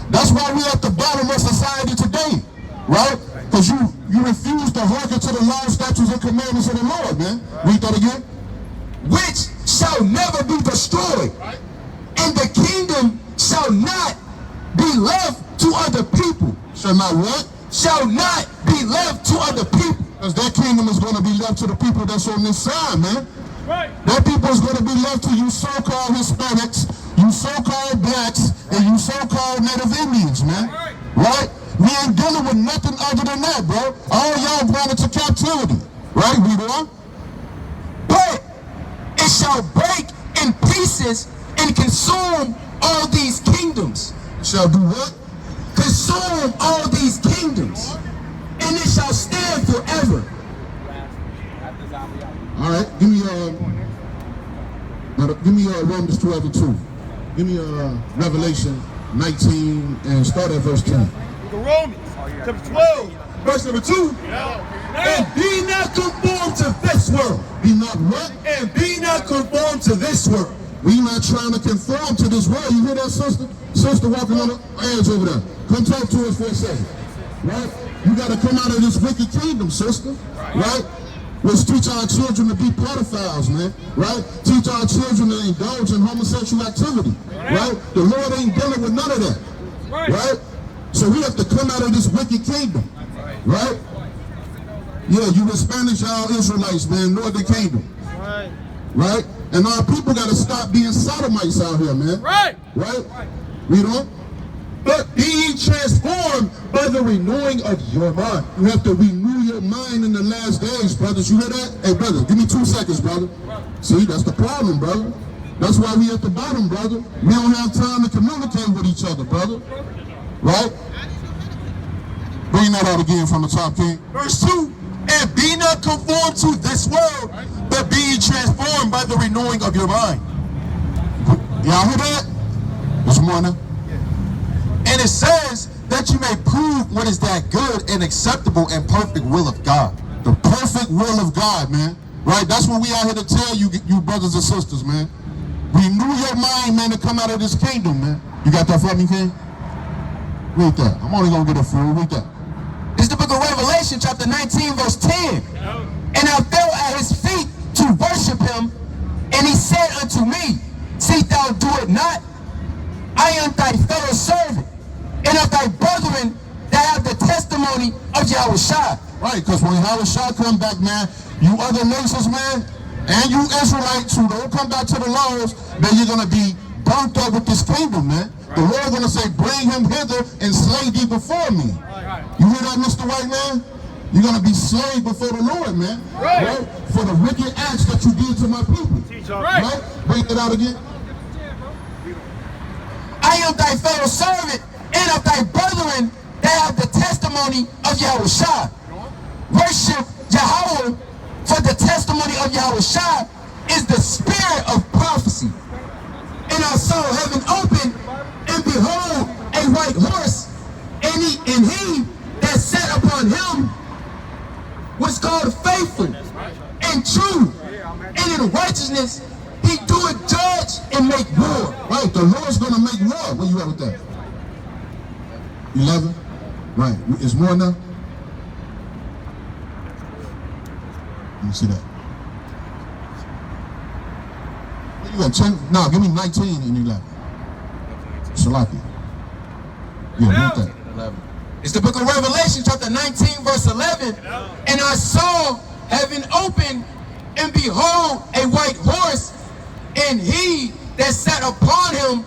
That's why we're at the bottom of society today, right? Because you refuse to hearken to the laws, statutes, and commandments of the Lord, man. Read that again. Which shall never be destroyed. And the kingdom shall not be left to other people. Shall not what? Shall not be left to other people. Because that kingdom is going to be left to the people that's on this side, man. Right. That people is going to be left to you so-called Hispanics, you so-called blacks, and you so-called gone into captivity. Right, read on. But it shall break in pieces and consume all these kingdoms. Shall do what? Consume all these kingdoms, and it shall stand forever. All right, give me Romans 12:2. Give me Revelation 19 and start at verse 10. The Romans, chapter 12. Verse number 2. And be not conformed to this world. Be not what? And be not conformed to this world. We not trying to conform to this world. You hear that, sister? Sister walking on the edge over there. Come talk to us for a second. Right? You got to come out of this wicked kingdom, sister. Right? Let's teach our children to be pedophiles, man. Right? Teach our children to indulge in homosexual activity. Right? The Lord ain't dealing with none of that. Right? So we have to come out of this wicked kingdom. Right? Yeah, you the Spanish, y'all Israelites, man, Northern Kingdom. Right? And our people got to stop being sodomites out here, man. Right? Read on. But be ye transformed by the renewing of your mind. You have to renew your mind in the last days, brothers. You hear that? Hey, brother, give me 2 seconds, brother. See, that's the problem, brother. That's why we at the bottom, brother. We don't have time to communicate with each other, brother. Right? Bring that out again from the top, King. Verse 2. And be not conformed to this world, but be ye transformed by the renewing of your mind. Y'all hear that? This morning. And it says that you may prove what is that good and acceptable and perfect will of God. The perfect will of God, man. Right? That's what we out here to tell you, you brothers and sisters, man. Renew your mind, man, to come out of this kingdom, man. You got that for me, King? Read that. I'm only going to get a few. Read that. This is the book of Revelation, chapter 19, verse 10. And I fell at his feet to worship him, and he said unto me, see thou do it not. I am thy fellow servant, and of thy brethren that have the testimony of Yahushua. Right, because when Yahushua come back, man, you other nations, man, and you Israelites who don't come back to the laws, then you're going to be burnt up with this kingdom, man. The Lord going to say, bring him hither and slay thee before me. You hear that, Mr. White Man? You're going to be slain before the Lord, man. Right? For the wicked acts that you did to my people. Right? Bring it out again. I am thy fellow servant, and of thy brethren that have the testimony of Yahushua. Worship Yahweh, for the testimony of Yahushua is the spirit of prophecy. And I saw heaven open, and behold, a white horse, and he that sat upon him was called faithful and true, and in righteousness he doeth judge and make war. Right, the Lord's going to make war. Where you at with that? 11? Right, it's more now? Let me see that. Where you at? 10? No, give me 19 and 11. Shalaki. Yeah, want that. 11. It's the book of Revelation, chapter 19, verse 11. And I saw heaven open, and behold, a white horse, and he that sat upon him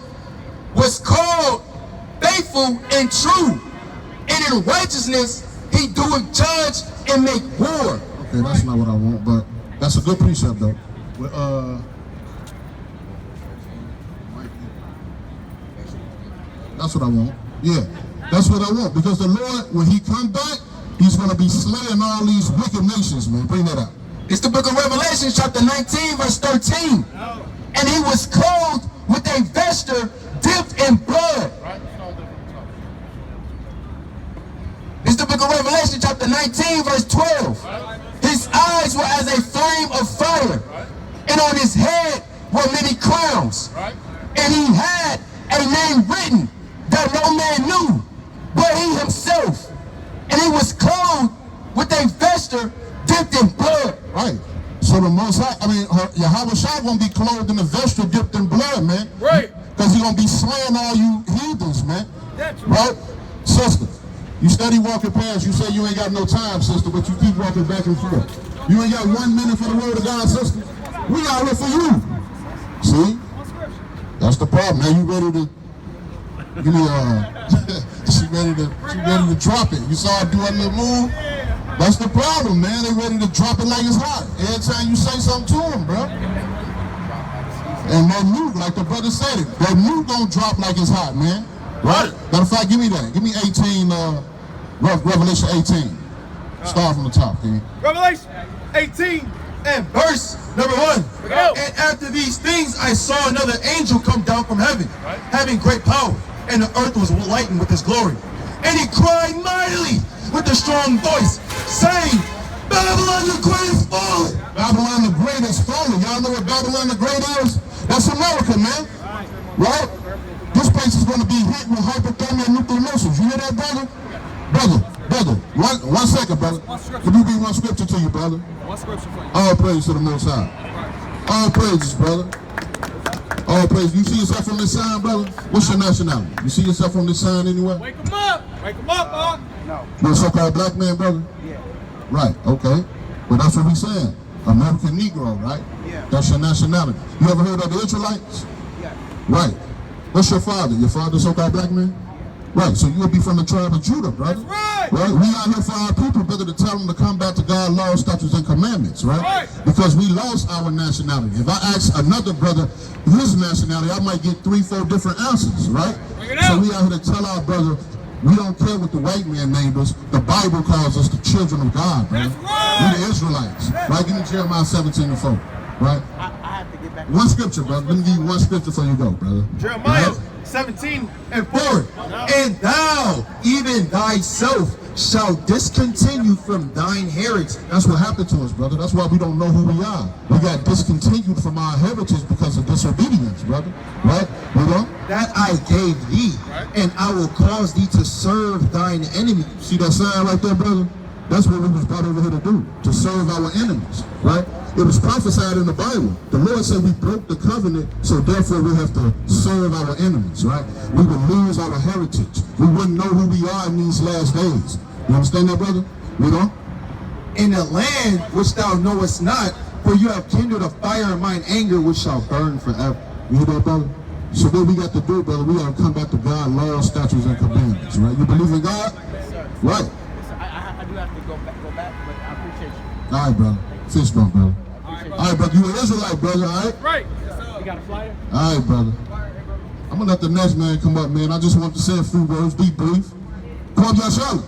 was called faithful and true, and in righteousness he doeth judge and make war. Okay, that's not what I want, but that's a good precept, though. That's what I want. Yeah, that's what I want. Because the Lord, when he come back, he's going to be slaying all these wicked nations, man. Bring that out. It's the book of Revelation, chapter 19, verse 13. And he was clothed with a vesture dipped in blood. It's the book of Revelation, chapter 19, verse 12. His eyes were as a flame of fire, and on his head were many crowns. And he had a name written that no man knew, but he himself. And he was clothed with a vesture dipped in blood. Right. So the Most High, Yahushua gonna be clothed in a vesture dipped in blood, man. Right. Because he's gonna be slaying all you heathens, man. That's right. Sister, you steady walking past, you say you ain't got no time, sister, but you keep walking back and forth. You ain't got 1 minute for the word of God, sister. We out here for you. See? That's the problem. Now you ready to give me she ready to drop it. You saw her do a little move? That's the problem, man. They ready to drop it like it's hot. Every time you say something to them, bro. And that nuke, like the brother said it, that nuke gonna drop like it's hot, man. Right? Matter of fact, give me that. Give me 18, Revelation 18. Start from the top, King. Revelation 18 and verse number 1. And after these things I saw another angel come down from heaven, having great power, and the earth was lightened with his glory. And he cried mightily with a strong voice, saying, Babylon the Great is fallen. Babylon the Great is fallen. Y'all know what Babylon the Great is? That's America, man. Right? This place is going to be hit with hypothermia and nuclear missiles. You hear that, brother? Brother, one second, brother. Let me read one scripture to you, brother. One scripture for you. All praise to the Most High. All praises, brother. All praise. You see yourself on this sign, brother? What's your nationality? You see yourself on this sign anywhere? Wake him up! Wake him up, huh? No. You're a so-called black man, brother? Yeah. Right, okay. Well, that's what we saying. American Negro, right? Yeah. That's your nationality. You ever heard of the Israelites? Yeah. Right. What's your father? Your father a so-called black man? Right, so you'll be from the tribe of Judah, brother. That's right. Right? We out here for our people, brother, to tell them to come back to God's laws, statutes, and commandments, right? Because we lost our nationality. If I ask another brother his nationality, I might get 3-4 different answers, right? So we out here to tell our brother, we don't care what the white man named us. The Bible calls us the children of God, brother. We the Israelites. Right? Give me Jeremiah 17:4. Right? I have to get back. One scripture, brother. Let me give you one scripture before you go, brother. Jeremiah 17 and 4. And thou, even thyself, shall discontinue from thine heritage. That's what happened to us, brother. That's why we don't know who we are. We got discontinued from our heritage because of disobedience, brother. Right? You know? That I gave thee, and I will cause thee to serve thine enemies. See that sign right there, brother? That's what we was brought over here to do, to serve our enemies, right? It was prophesied in the Bible. The Lord said we broke the covenant, so therefore we have to serve our enemies, right? We would lose our heritage. We wouldn't know who we are in these last days. You understand that, brother? You know? In a land which thou knowest not, for you have kindled a fire in mine anger, which shall burn forever. You hear that, brother? So what we got to do, brother, we got to come back to God, laws, statutes, and commandments, right? You believe in God? Right. I do have to go back, but I appreciate you. All right, brother. Fist bump, brother. All right, brother. You an Israelite, brother, all right? Right. You got a flyer? All right, brother. I'm going to let the next man come up, man. I just want to say a few words. Be brief. Come on, Joshua.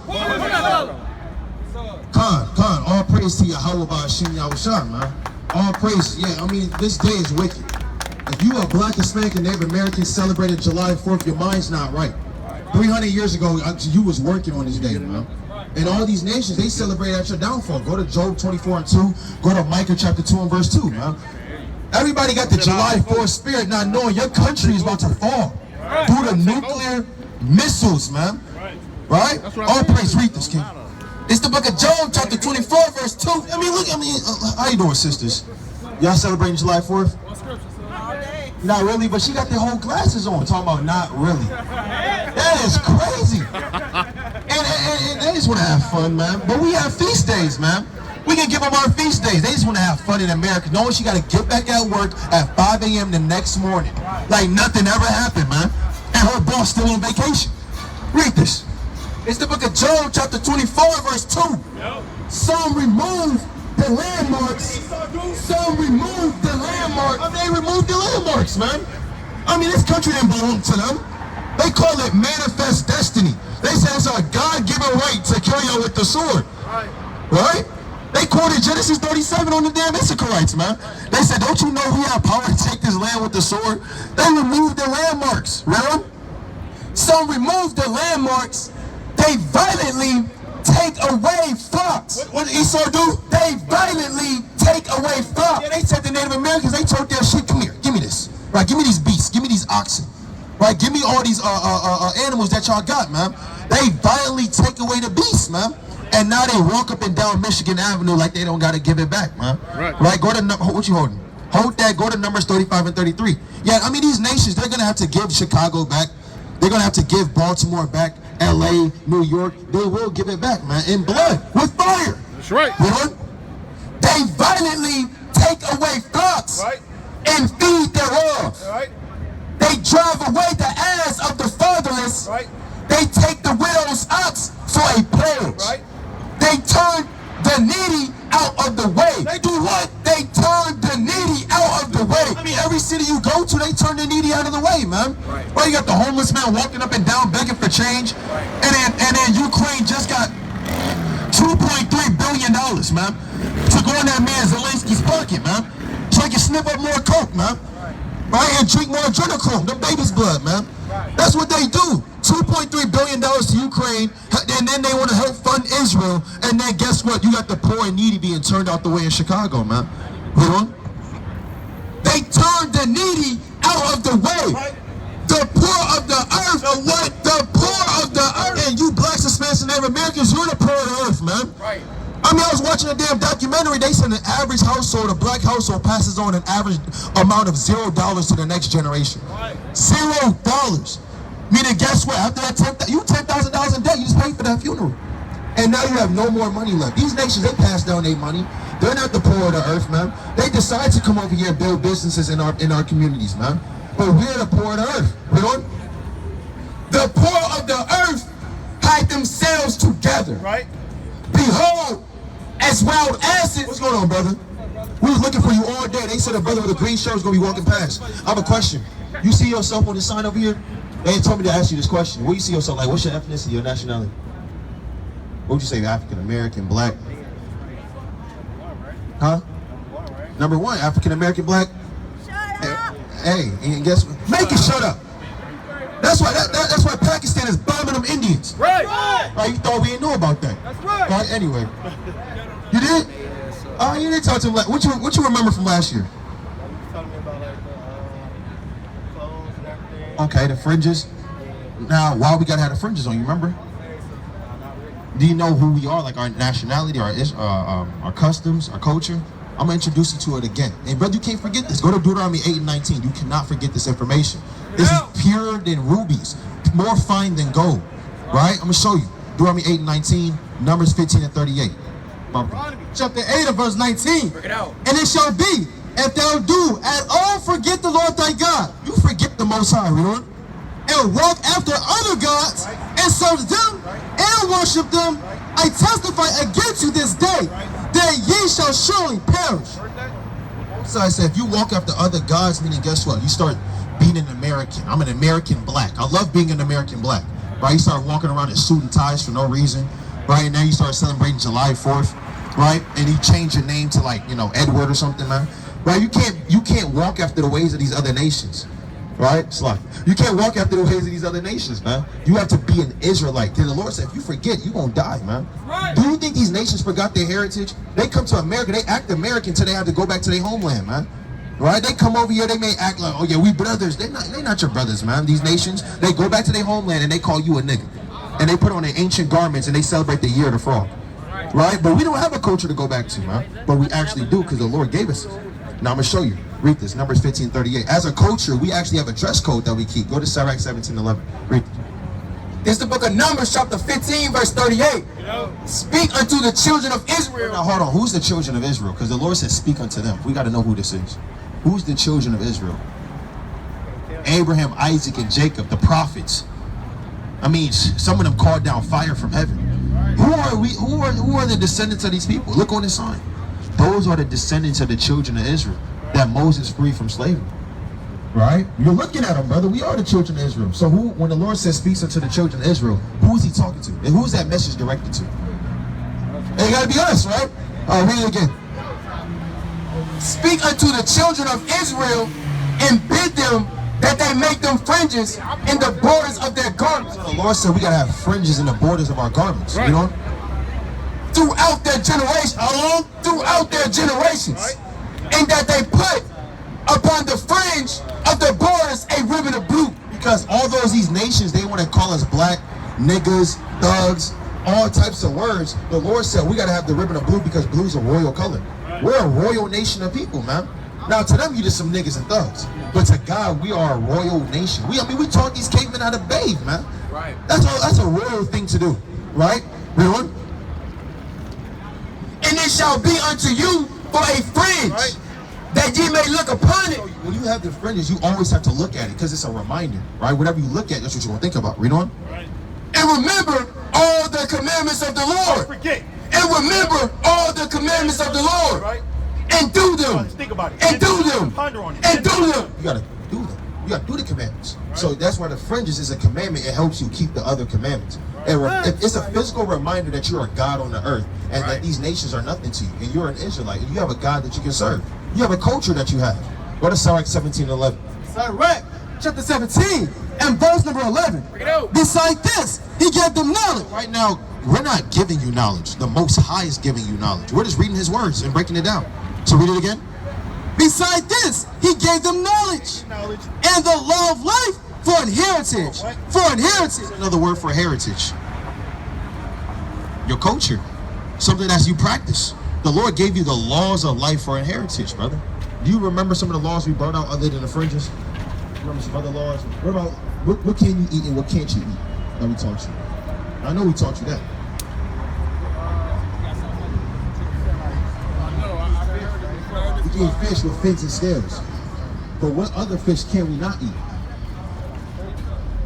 Khan, all praise to Yahweh Ba'ashim Yahushua, man. All praise, yeah, I mean, this day is wicked. If you are black, Hispanic, and Native American celebrated July 4th, your mind's not right. 300 years ago, you was working on this day, man. And all these nations, they celebrate at your downfall. Go to Job 24:2. Go to Micah chapter 2 and verse 2, man. Everybody got the July 4th spirit, not knowing your country is about to fall through the nuclear missiles, man. Right? All praise, read this, King. It's the book of Job, chapter 24, verse 2. I mean, look, how you doing, sisters? Y'all celebrating July 4th? Not really, but she got their whole glasses on, talking about not really. That is crazy. And they just want to have fun, man. But we have feast days, man. We can give them our feast days. They just want to have fun in America, knowing she got to get back at work at 5 a.m. the next morning. Like nothing ever happened, man. And her boss still on vacation. Read this. It's the book of Job, chapter 24, verse 2. Some remove the landmarks. Some remove the landmarks. They removed the landmarks, man. I mean, this country didn't belong to them. They call it manifest destiny. They say it's our God-given right to kill you with the sword. Right? They quoted Genesis 37 on the damn Issacharites, man. They said, don't you know we have power to take this land with the sword? They removed the landmarks, right? Some removed the landmarks. They violently take away flocks. What did Esau do? They violently take away flocks. Yeah, they said the Native Americans, they told their shit, come here, give me this. Right, give me these beasts, give me these oxen. Right, give me all these animals that y'all got, man. They violently take away the beasts, man. And now they walk up and down Michigan Avenue like they don't got to give it back, man. Right, go to, what you holding? Hold that, go to Numbers 35 and 33. Yeah, I mean, these nations, they're going to have to give Chicago back. They're going to have to give Baltimore back, LA, New York. They will give it back, man, in blood, with fire. That's right. You know? They violently take away flocks and feed thereof. They drive away the heirs of the fatherless. They take the widow's ox for a pledge. They turn the needy out of the way. They do what? They turn the needy out of the way. I mean, every city you go to, they turn the needy out of the way, man. Right. Well, you got the homeless man walking up and down begging for change. Right. And then Ukraine just got $2.3 billion, man, to go in that man Zelensky's pocket, man, so he can snip up more coke, man, right, and drink more adrenochrome, the baby's blood, man. That's what they do. $2.3 billion to Ukraine, and then they want to help fund Israel, and then guess what? You got the poor and needy being turned out the way in Chicago, man. Hold on. They turned the needy out of the way. The poor of the earth, what? The poor of the earth. And you blacks, Hispanics, and Native Americans, you're the poor of the earth, man. Right. I mean, I was watching a damn documentary. They said an average household, a black household, passes on an average amount of $0 to the next generation. Right. $0. Meaning, guess what? After that, you $10,000 in debt, you just pay for that funeral. And now you have no more money left. These nations, they pass down their money. They're not the poor of the earth, man. They decide to come over here and build businesses in our communities, man. But we're the poor of the earth. You know? The poor of the earth hide themselves together. Right. Behold, as wild asses. What's going on, brother? We was looking for you all day. They said a brother with a green shirt was going to be walking past. I have a question. You see yourself on the sign over here? They told me to ask you this question. Where do you see yourself? Like, what's your ethnicity, your nationality? What would you say, African American, black? Huh? Number one, African American, black? Shut up! Hey, and guess what? Make it shut up! That's why Pakistan is bombing them Indians. Right! Right, you thought we didn't know about that. That's right! Right, anyway. You did? Oh, you didn't talk to him. What you remember from last year? Okay, the fringes. Now, why we gotta have the fringes on? You remember? Do you know who we are? Like our nationality, our customs, our culture. I'm gonna introduce you to it again. And brother, you can't forget this. Go to Deuteronomy 8 and 19. You cannot forget this information. This is purer than rubies, more fine than gold. Right? I'm gonna show you. Deuteronomy 8 and 19, Numbers 15 and 38. Chapter 8 of verse 19. Bring it out. And it shall be, if thou do at all forget the Lord thy God, you forget the Most High, Lord, and walk after other gods, and serve them, and worship them, I testify against you this day, that ye shall surely perish. So I said, if you walk after other gods, meaning guess what? You start being an American. I'm an American black. I love being an American black. Right? You start walking around in suit and ties for no reason. Right? And now you start celebrating July 4th. Right? And you change your name to, like, you know, Edward or something, man. Right? You can't walk after the ways of these other nations. Right? Slug. You can't walk after the ways of these other nations, man. You have to be an Israelite. Then the Lord said, if you forget, you're going to die, man. Right. Do you think these nations forgot their heritage? They come to America, they act American until they have to go back to their homeland, man. Right? They come over here, they may act like, oh yeah, we brothers. They're not your brothers, man. These nations, they go back to their homeland and they call you a nigga. And they put on their ancient garments and they celebrate the year of the frog. Right? But we don't have a culture to go back to, man. But we actually do, because the Lord gave us it. Now I'm going to show you. Read this, Numbers 15:38. As a culture, we actually have a dress code that we keep. Go to Sirach 17:11. Read. This is the book of Numbers, chapter 15, verse 38. Speak unto the children of Israel. Now hold on, who's the children of Israel? Because the Lord says speak unto them. We got to know who this is. Who's the children of Israel? Abraham, Isaac, and Jacob, the prophets. I mean, some of them called down fire from heaven. Who are we? Who are the descendants of these people? Look on the sign. Those are the descendants of the children of Israel that Moses freed from slavery. Right? You're looking at them, brother. We are the children of Israel. So who, when the Lord says speaks unto the children of Israel, who is he talking to? And who's that message directed to? It got to be us, right? Read it again. Speak unto the children of Israel and bid them that they make them fringes in the borders of their garments. So the Lord said we got to have fringes in the borders of our garments. Right. You know? Throughout their generations. How long? Throughout their generations. Right. And that they put upon the fringe of the borders a ribbon of blue. Because all these nations, they want to call us black, niggas, thugs, all types of words. The Lord said we got to have the ribbon of blue because blue's a royal color. Right. We're a royal nation of people, man. Now to them, you just some niggas and thugs. But to God, we are a royal nation. We taught these cavemen how to bathe, man. Right. That's a royal thing to do, right? Read on. And it shall be unto you for a fringe, right, that ye may look upon it. So when you have the fringes, you always have to look at it because it's a reminder, right? Whatever you look at, that's what you're going to think about. Read on. Right. And remember all the commandments of the Lord. Don't forget. and remember all the commandments of the Lord, Right? and do them, Think about it. and do them, Ponder on it. and do them. You gotta do them. You gotta do the commandments. So that's why the fringes is a commandment. It helps you keep the other commandments. It's a physical reminder that you're a God on the earth and that these nations are nothing to you. And you're an Israelite. And you have a God that you can serve. You have a culture that you have. Go to Sirach 17:11. Sirach chapter 17 and verse number 11. Beside this, he gave them knowledge. Right now, we're not giving you knowledge. The Most High is giving you knowledge. We're just reading his words and breaking it down. So read it again. Beside this, he gave them knowledge and the law of life for an heritage. For an heritage. Another word for heritage. Your culture. Something that you practice. The Lord gave you the laws of life for a heritage, brother. Do you remember some of the laws we brought out other than the fringes? Remember some other laws? What about, what can you eat and what can't you eat that we taught you? I know we taught you that. We can eat fish with fins and scales. But what other fish can we not eat?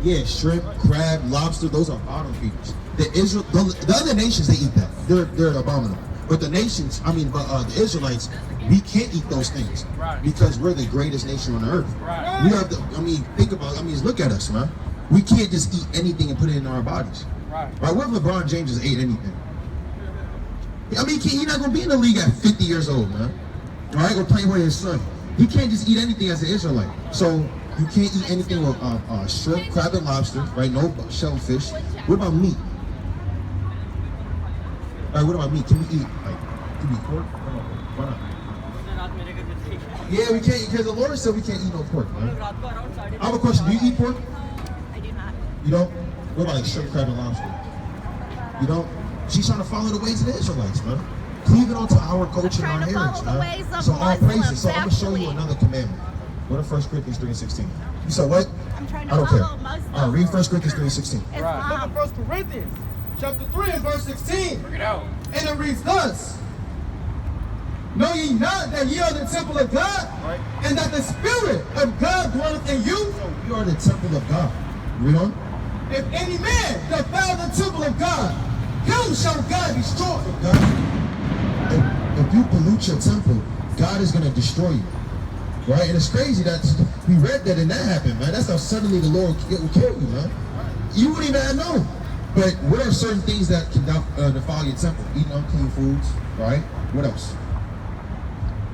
Yeah, shrimp, crab, lobster, those are bottom feeders. The other nations, they eat that. They're abominable. But the nations, the Israelites, we can't eat those things because we're the greatest nation on earth. We are think about look at us, man. We can't just eat anything and put it in our bodies. Right? What if LeBron James just ate anything? He's not going to be in the league at 50 years old, man. All right, go play with his son. He can't just eat anything as an Israelite. So you can't eat anything with shrimp, crab, and lobster, right? No shellfish. What about meat? All right, what about meat? Can we eat, can we eat pork? Why not? Yeah, we can't, because the Lord said we can't eat no pork, man. I have a question. Do you eat pork? I do not. You don't? What about shrimp, crab, and lobster? You don't? She's trying to follow the ways of the Israelites, man. Cleave it onto our culture and our heritage, man. So all praises. So I'm going to show you another commandment. Go to 1 Corinthians 3:16. You said what? I'm trying to I don't care. follow Muslims. All right, read 1 Corinthians 3:16. Book of 1 Corinthians, chapter 3 and verse 16. Bring it out. And it reads thus: Know ye not that ye are the temple of God, and that the Spirit of God dwelleth in you? So we are the temple of God. Read on. If any man defile the temple of God, him shall God destroy. If you pollute your temple, God is going to destroy you. Right? And it's crazy that we read that and that happened, man. That's how suddenly the Lord will kill you, man. You wouldn't even have known. But what are certain things that can defile your temple? Eating unclean foods, right? What else?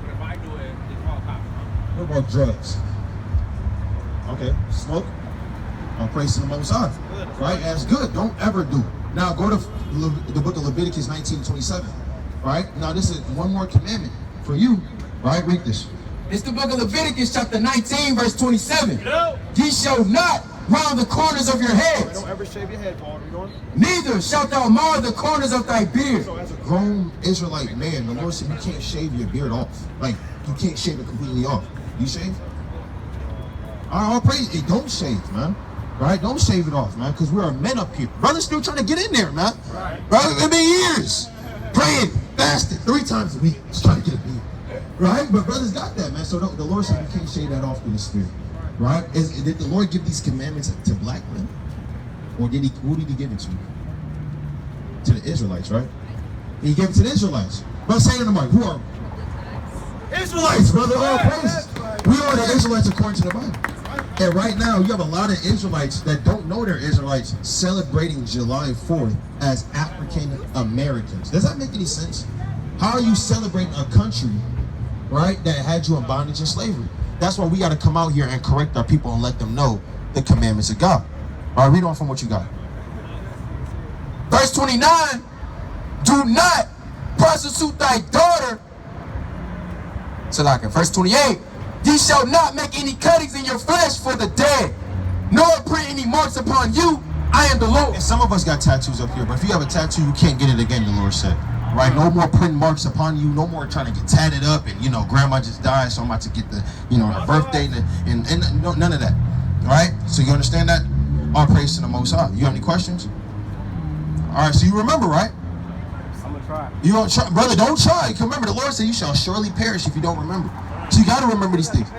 If I do it, it's all cops. What about drugs? Okay, smoke. I'm praising the Most High. Right? That's good. Don't ever do it. Now go to the book of Leviticus 19:27. Right? Now this is one more commandment for you. Right? Read this. It's the book of Leviticus chapter 19 verse 27. Ye shall not round the corners of your heads. Don't ever shave your head, Paul. You know? Neither shalt thou mar the corners of thy beard. So as a grown Israelite man, the Lord said you can't shave your beard off. Like, you can't shave it completely off. You shave? All praise. Hey, don't shave, man. Right? Don't shave it off, man, because we are men up here. Brothers still trying to get in there, man. Right? It's been years. Praying, fasting, 3 times a week. Just trying to get a beard. Right? But brothers got that, man. So the Lord said you can't shave that off through the Spirit. Right? Did the Lord give these commandments to black men? Or who did he give it to? To the Israelites, right? He gave it to the Israelites. But say to them, like, who are Israelites, brother? All praises. We are the Israelites according to the Bible. And right now, you have a lot of Israelites that don't know they're Israelites celebrating July 4th as African Americans. Does that make any sense? How are you celebrating a country, right, that had you in bondage and slavery? That's why we got to come out here and correct our people and let them know the commandments of God. All right, read on from what you got. Verse 29, do not prostitute thy daughter. Salaka. Verse 28, ye shall not make any cuttings in your flesh for the dead, nor print any marks upon you. I am the Lord. And some of us got tattoos up here, but if you have a tattoo, you can't get it again, the Lord said. Right? No more print marks upon you. No more trying to get tatted up and, grandma just died, so I'm about to get the, her birthday and no, none of that. All right? So you understand that? All praise to the Most High. You have any questions? All right, so you remember, right? I'm going to try. You don't try. Brother, don't try. Remember, the Lord said you shall surely perish if you don't remember. So you got to remember these things.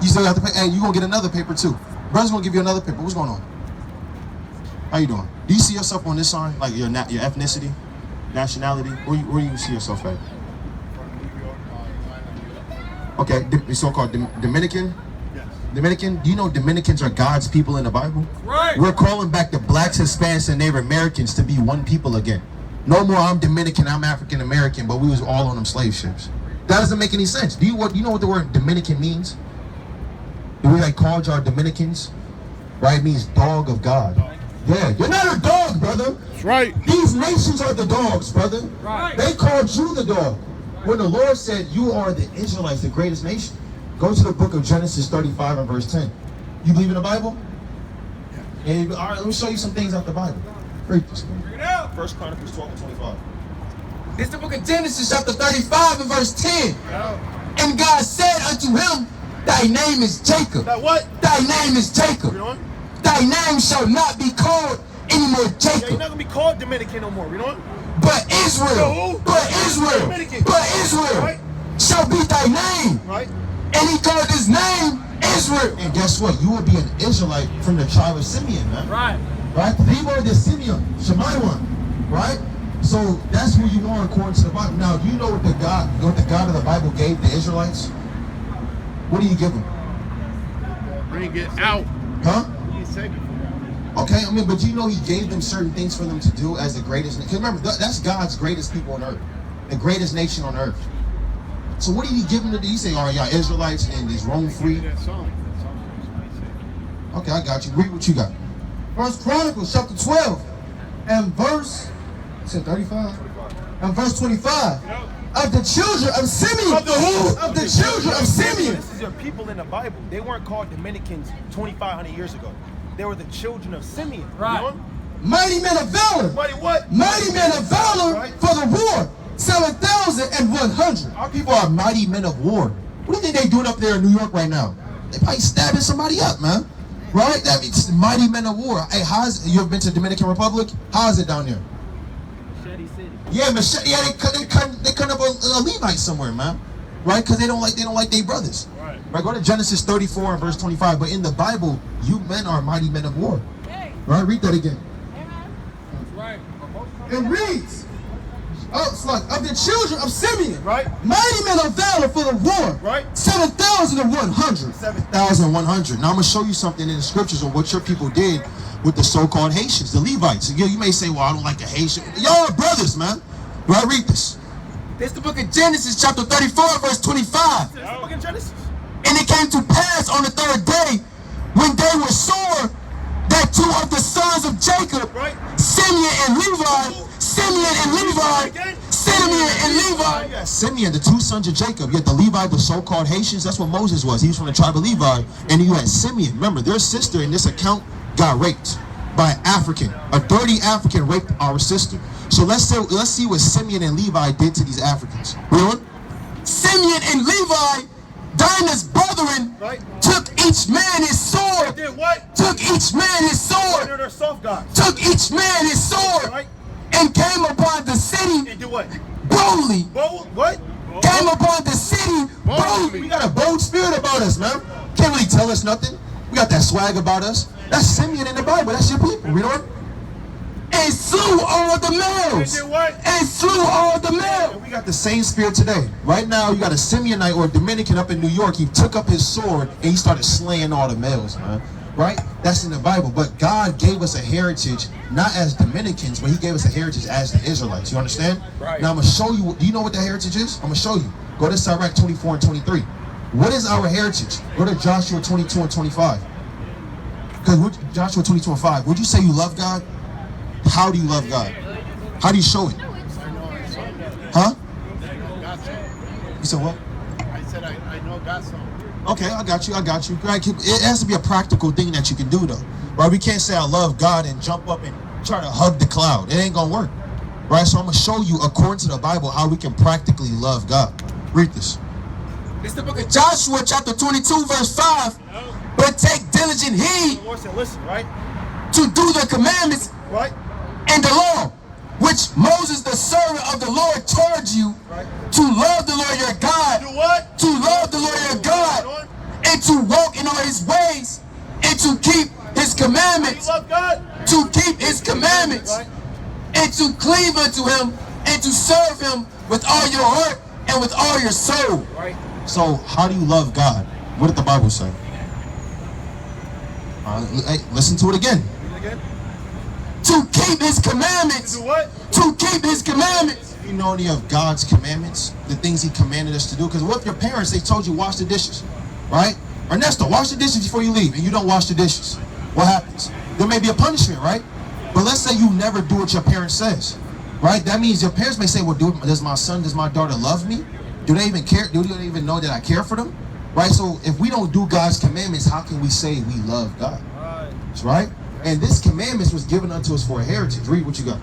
You still have to pay. And you're going to get another paper, too. Brother's going to give you another paper. What's going on? How you doing? Do you see yourself on this sign? Like your ethnicity? nationality? Where you see yourself at? Okay, the so-called Dominican? Dominican? Do you know Dominicans are God's people in the Bible? Right. We're calling back the blacks, Hispanics, and Native Americans to be one people again. No more I'm Dominican, I'm African American, but we was all on them slave ships. That doesn't make any sense. Do you know what the word Dominican means? Do we like call y'all Dominicans? Right? It means dog of God. Yeah, you're not a dog, brother. That's right. These nations are the dogs, brother. Right. They called you the dog. When the Lord said you are the Israelites, the greatest nation. Go to the book of Genesis 35 and verse 10. You believe in the Bible? And, all right, let me show you some things out the Bible. Read this. Bring it out. 1 Chronicles 12 and 25. It's the book of Genesis, chapter 35 and verse 10. And God said unto him, thy name is Jacob. That what? Thy name is Jacob. You know what? Thy name shall not be called anymore Yeah, you're Jacob, not gonna be called Dominican no more. You know what? but Israel. No. But Israel. Dominican. But Israel Right. shall be thy name. Right. And he called his name Israel. And guess what? You will be an Israelite from the tribe of Simeon, man. Right. Right? The word is Simeon, Shemaiah, right? So that's who you are according to the Bible. Now, do you know what the God of the Bible gave the Israelites? What do you give them? Bring it out. Huh? He said it. Okay, I mean, but you know he gave them certain things for them to do as the greatest. Because remember, that's God's greatest people on earth, the greatest nation on earth. So what did he give them to do? He say, all right, y'all Israelites and is Rome free? That song. Okay, I got you. Read what you got. 1 Chronicles chapter 12 and verse, you said 35? And verse 25. Of the children of Simeon. Of the who? Of the children of Simeon. This is your people in the Bible. They weren't called Dominicans 2,500 years ago. They were the children of Simeon. Right. You know? Mighty men of valor. Mighty what? Mighty men of valor Right. for the war. 7,100. Our people are mighty men of war. What do you think they doing up there in New York right now? They probably stabbing somebody up, man. Right? That means mighty men of war. Hey, you ever been to Dominican Republic? How is it down there? Machete City. Yeah, Machete. Yeah, they cut up a Levite somewhere, man. Right? Because they don't like their brothers. Right. Right. Go to Genesis 34 and verse 25. But in the Bible, you men are mighty men of war. Right? Read that again. That's right. It reads, it's like, of the children of Simeon. Right. Mighty men of valor for the war. Right. 7,100. 7,100. Now I'm gonna show you something in the scriptures of what your people did with the so-called Haitians, the Levites. You may say, well, I don't like the Haitian. Y'all are brothers, man. Right? Read this. This is the book of Genesis, chapter 34, verse 25. This is the book of Genesis. And it came to pass on the third day, when they were sore, that two of the sons of Jacob, Right. Simeon and Levi, Simeon and Levi, Simeon and Levi. Yeah, Simeon, the two sons of Jacob. You had the Levi, the so-called Haitians. That's what Moses was. He was from the tribe of Levi. And you had Simeon. Remember, their sister in this account got raped by an African. A dirty African raped our sister. So let's see what Simeon and Levi did to these Africans. Real? Simeon and Levi, Dinah's brethren, Right. took each man his sword. Did what? Took each man his sword. They're soft guys. Took each man his sword. Right. And came upon the city And do what? boldly. What? Came upon the city boldly. We got a bold spirit about us, man. Can't really tell us nothing. We got that swag about us. That's Simeon in the Bible. That's your people. You know what? And slew all the males. And did what? And slew all the males. We got the same spirit today. Right now, you got a Simeonite or a Dominican up in New York. He took up his sword and he started slaying all the males, man. Right? That's in the Bible. But God gave us a heritage, not as Dominicans, but he gave us a heritage as the Israelites. You understand? Right. Now, I'm going to show you. Do you know what the heritage is? I'm going to show you. Go to Sirach 24 and 23. What is our heritage? Go to Joshua 22 and 25. Because Joshua 22 and 5. Would you say you love God? How do you love God? How do you show it? Huh? You said what? I said I know God's song. Okay, I got you. Right, it has to be a practical thing that you can do, though. Right? We can't say I love God and jump up and try to hug the cloud. It ain't gonna work. Right? So I'm gonna show you, according to the Bible, how we can practically love God. Read this. It's the book of Joshua, chapter 22, verse 5. But take diligent heed The Lord said, listen, right? to do the commandments Right? and the law, which Moses, the servant of the Lord, charged you to love the Lord your God, Do what? to love the Lord your God, and to walk in all his ways, and to keep his You commandments, love God? to keep his commandments, Right. and to cleave unto him and to serve him with all your heart and with all your soul. Right. So how do you love God? What did the Bible say? Hey, listen to it again. To keep his commandments. To do what? To keep his commandments. You know any of God's commandments? The things he commanded us to do? Because what if your parents, they told you wash the dishes, right? Ernesto, wash the dishes before you leave, and you don't wash the dishes. What happens? There may be a punishment, right? But let's say you never do what your parent says, right? That means your parents may say, well, does my son, does my daughter love me? Do they even care? Do they even know that I care for them? Right? So if we don't do God's commandments, how can we say we love God? Right? And this commandments was given unto us for a heritage. Read what you got.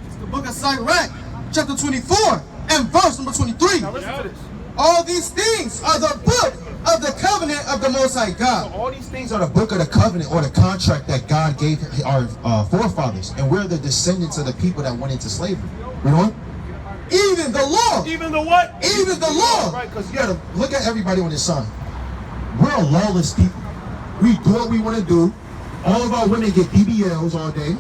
It's the book of Sirach, chapter 24, and verse number 23. Now listen to this. All these things are the book of the covenant of the Most High God. So all these things are the book of the covenant or the contract that God gave our forefathers. And we're the descendants of the people that went into slavery. You know what? Even the law. Even the what? Even the law. Right, because you gotta look at everybody on this sign. We're a lawless people. We do what we want to do. All of our women get BBLs all day,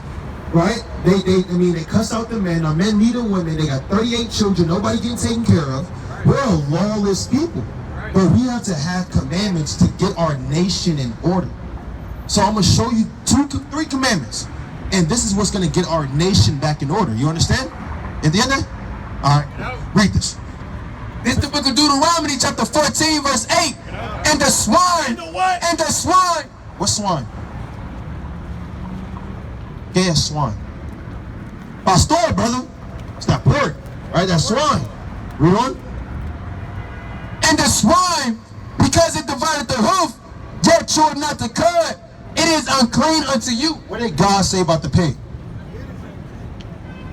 right? They cuss out the men. Our men need the women. They got 38 children. Nobody getting taken care of. We're a lawless people. But we have to have commandments to get our nation in order. So I'm going to show you 3 commandments. And this is what's going to get our nation back in order. You understand? At the end of that? All right. Read this. This is the book of Deuteronomy, chapter 14, verse 8. And the swine. And the what? And the swine. What swine? Yeah, swine. Pastor, brother. It's not pork. Right? That's swine. Read on. And the swine, because it divided the hoof, yet chewed not the cud, it is unclean unto you. What did God say about the pig?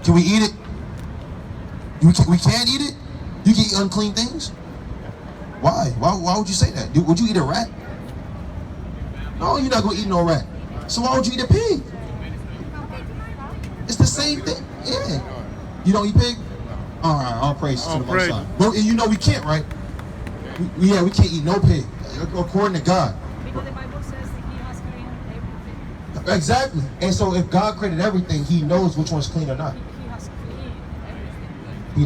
Can we eat it? We can't eat it? You can eat unclean things? Why? Why would you say that? Would you eat a rat? No, you're not going to eat no rat. So why would you eat a pig? It's the same thing. Yeah. You don't eat pig? All right, all praise to the Most High. Well, you know we can't, right? We can't eat no pig, according to God. Because the Bible says that he has created everything. Exactly. And so if God created everything, he knows which one's clean or not. He has created everything. We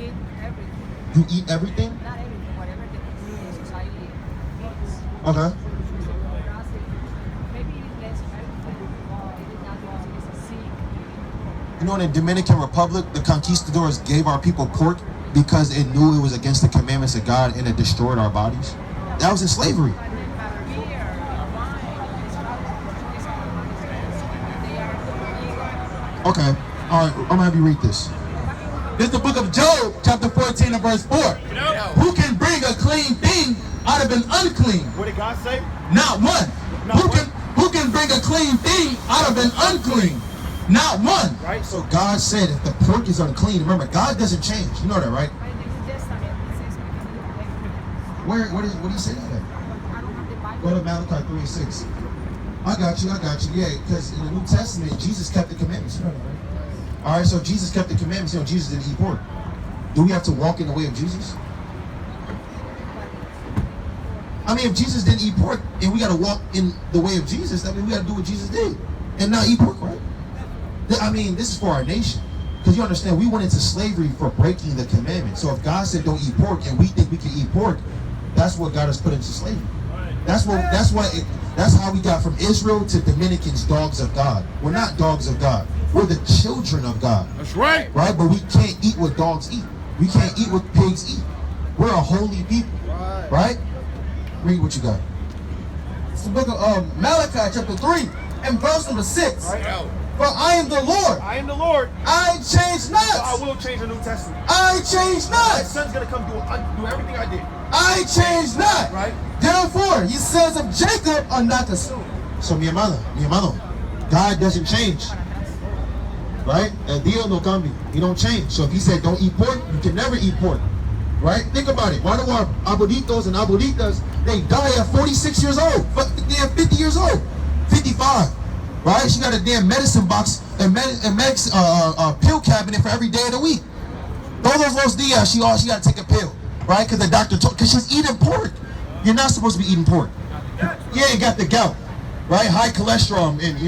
We eat everything. You eat everything? Not everything, whatever the society needs. Okay. Maybe less everything. It is not wrong. It's a sin. You know, in the Dominican Republic, the conquistadors gave our people pork because it knew it was against the commandments of God and it destroyed our bodies. That was in slavery. Okay. All right. I'm going to have you read this. This is the book of Job, chapter 14 and verse 4. Who can bring a clean thing out of an unclean? What did God say? Not one. Who can bring a clean thing out of an unclean? Not one. Right? So God said if the pork is unclean, remember, God doesn't change. You know that, right? Where do you say that at? Go to Malachi 3:6. I got you. Yeah, because in the New Testament, Jesus kept the commandments. You know that, right? All right, so Jesus kept the commandments. You know, Jesus didn't eat pork. Do we have to walk in the way of Jesus? I mean, if Jesus didn't eat pork and we got to walk in the way of Jesus, I mean, we got to do what Jesus did and not eat pork, right? I mean, this is for our nation. Because you understand, we went into slavery for breaking the commandment. So if God said don't eat pork and we think we can eat pork, that's what got us put into slavery. That's how we got from Israel to Dominicans, dogs of God. We're not dogs of God. We're the children of God. That's right. Right? But we can't eat what dogs eat. We can't eat what pigs eat. We're a holy people. Right? Read what you got. It's the book of Malachi, chapter 3, and verse number 6. Right. For I am the Lord. I am the Lord. I change So not. I will change the New Testament. I change My not. son's gonna come do everything I did. I change not. Right? Therefore, ye sons of Jacob are not consumed. So mi hermano, God doesn't change. Right? El Dios no cambia. He don't change. So if he said don't eat pork, you can never eat pork. Right? Think about it. Why do our abuelitos and abuelitas, they die at 46 years old? They're 50 years old. 55. Right? She got a damn medicine box and pill cabinet for every day of the week. Todos los días, she got to take a pill. Right? Because the doctor told, because she's eating pork. You're not supposed to be eating pork. Yeah, you got the gout. Right? High cholesterol and,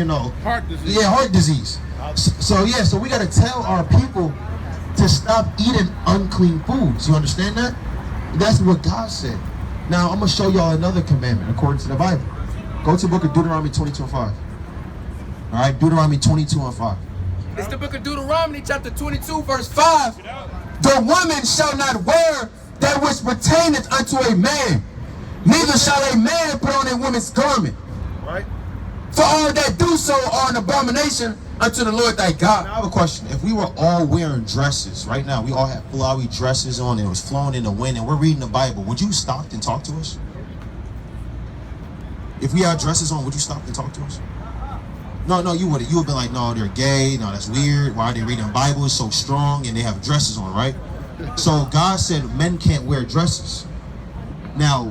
Heart disease. Yeah, heart disease. So we got to tell our people to stop eating unclean foods. You understand that? That's what God said. Now, I'm going to show y'all another commandment according to the Bible. Go to the book of Deuteronomy 22:5. All right, Deuteronomy 22:5. It's the book of Deuteronomy, chapter 22, verse 5. The woman shall not wear that which pertaineth unto a man, neither shall a man put on a woman's garment. Right? For all that do so are an abomination unto the Lord thy God. Now, I have a question. If we were all wearing dresses right now, we all had flowery dresses on and it was flowing in the wind and we're reading the Bible, would you stop and talk to us? If we had dresses on, would you stop and talk to us? No, you wouldn't. You would be like, no, they're gay. No, that's weird. Why are they reading the Bible? It's so strong and they have dresses on, right? So God said men can't wear dresses. Now,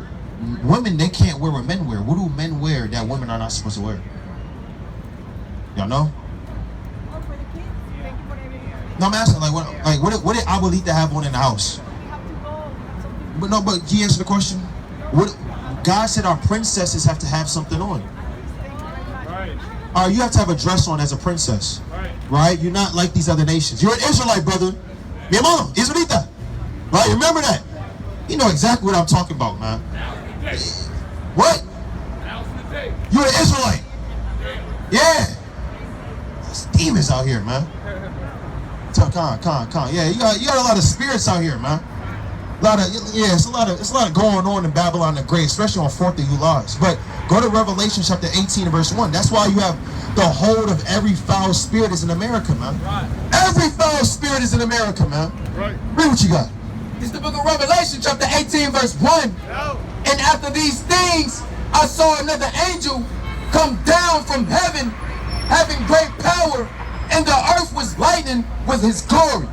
women, they can't wear what men wear. What do men wear that women are not supposed to wear? Y'all know? No, I'm asking, what did Abuelita have on in the house? But can you answer the question? What God said our princesses have to have something on. All right, you have to have a dress on as a princess, right? You're not like these other nations. You're an Israelite, brother. Mi hermano, Israelita, right? Remember that. You know exactly what I'm talking about, man. What? You're an Israelite. Yeah. There's demons out here, man. Con. Yeah, you got a lot of spirits out here, man. It's a lot of going on in Babylon the Great, especially on 4th of July. But go to Revelation chapter 18 verse 1. That's why you have the hold of every foul spirit is in America, man. Right. Every foul spirit is in America, man. Right. Read what you got. It's the book of Revelation, chapter 18, verse 1. No. And after these things, I saw another angel come down from heaven, having great power, and the earth was lightened with his glory.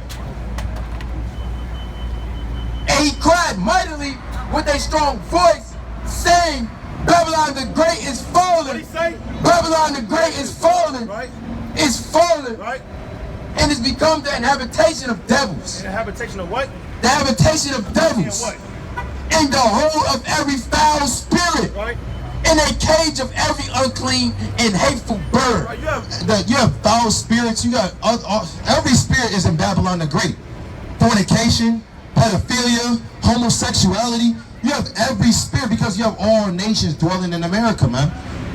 And he cried mightily with a strong voice, saying, Babylon the Great is fallen. What did he say? Babylon the Great is fallen. Right. Is fallen. Right. And has become the habitation of devils. The habitation of what? The habitation of devils. And what? And the hole of every foul spirit. Right. In a cage of every unclean and hateful bird. Right, you have foul spirits. You got every spirit is in Babylon the Great. Fornication, pedophilia, homosexuality. You have every spirit because you have all nations dwelling in America, man.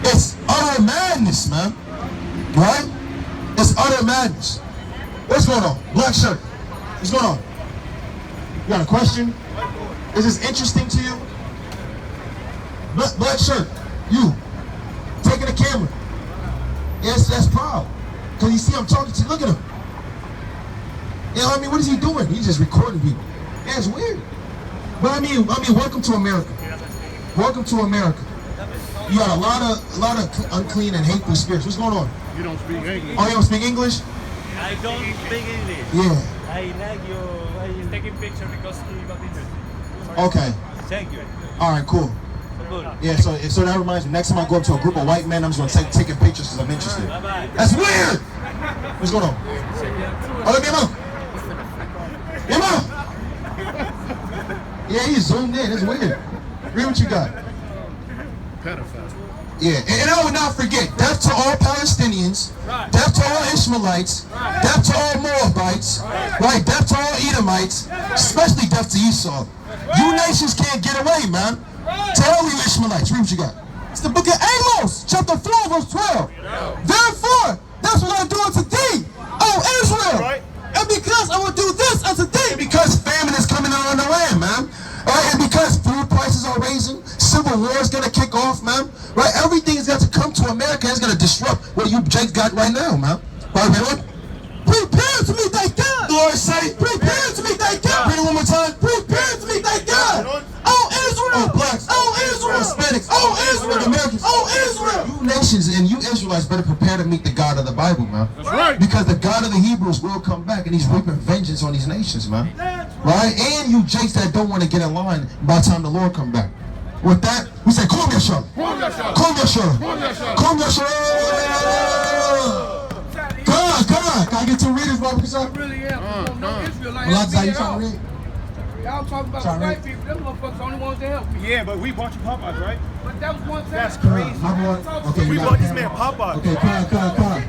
It's utter madness, man. Right? It's utter madness. What's going on? Black shirt. What's going on? You got a question? Is this interesting to you? Black shirt. You. Taking the camera. Yes, that's proud. Because you see I'm talking to you. Look at him. You know what I mean? What is he doing? He's just recording people. Yeah, it's weird. But I mean, welcome to America. Welcome to America. You got a lot of unclean and hateful spirits. What's going on? You don't speak English. Oh, you don't speak English? I don't speak English. Yeah. I like you. He's taking picture because he got interested. Okay. Thank you. All right, cool. Good. Yeah, so that reminds me. Next time I go up to a group of white men, I'm just gonna taking pictures because I'm interested. Bye-bye. That's weird. What's going on? Oh, let me know. Yeah, he's zoomed in. It's weird. Read what you got. Pedophile. Yeah, and I would not forget, death to all Palestinians, death to all Ishmaelites, death to all Moabites, right? Death to all Edomites, especially death to Esau. You nations can't get away, man. Tell you Ishmaelites. Read what you got. It's the book of Amos, chapter 4, verse 12. Therefore, that's what I do unto thee, O Israel. And because I will do this unto thee, because famine is coming on the land, man. Right? And because food prices are raising, civil war is going to kick off, man. Right? Everything is going to come to America. It's going to disrupt what you Jake got right now, man. Right, man? Prepare to meet thy God. The Lord say, prepare to meet thy God. Read it one more time. Prepare to meet thy God. Oh, Israel. Oh, blacks. Oh, Israel. Hispanics. Oh, Israel. Americans. Oh, Israel. You nations and you Israelites better prepare to meet the God of the Bible, man. That's right. Because the God of the Hebrews will come back and he's reaping vengeance on these nations, man. Right? And you Jakes that don't want to get in line by the time the Lord come back. With that, we say, Kum Yashar. Kum Yashar. Kum Yashar. Can I get two readers, Bobby? I really am. No Israelite. You trying to read? Y'all talking about white people. Them motherfuckers the only ones that help me. Yeah, but we bought you Popeyes, right? But that was one time. That's crazy. Okay, we bought this man Popeyes. Okay, come on.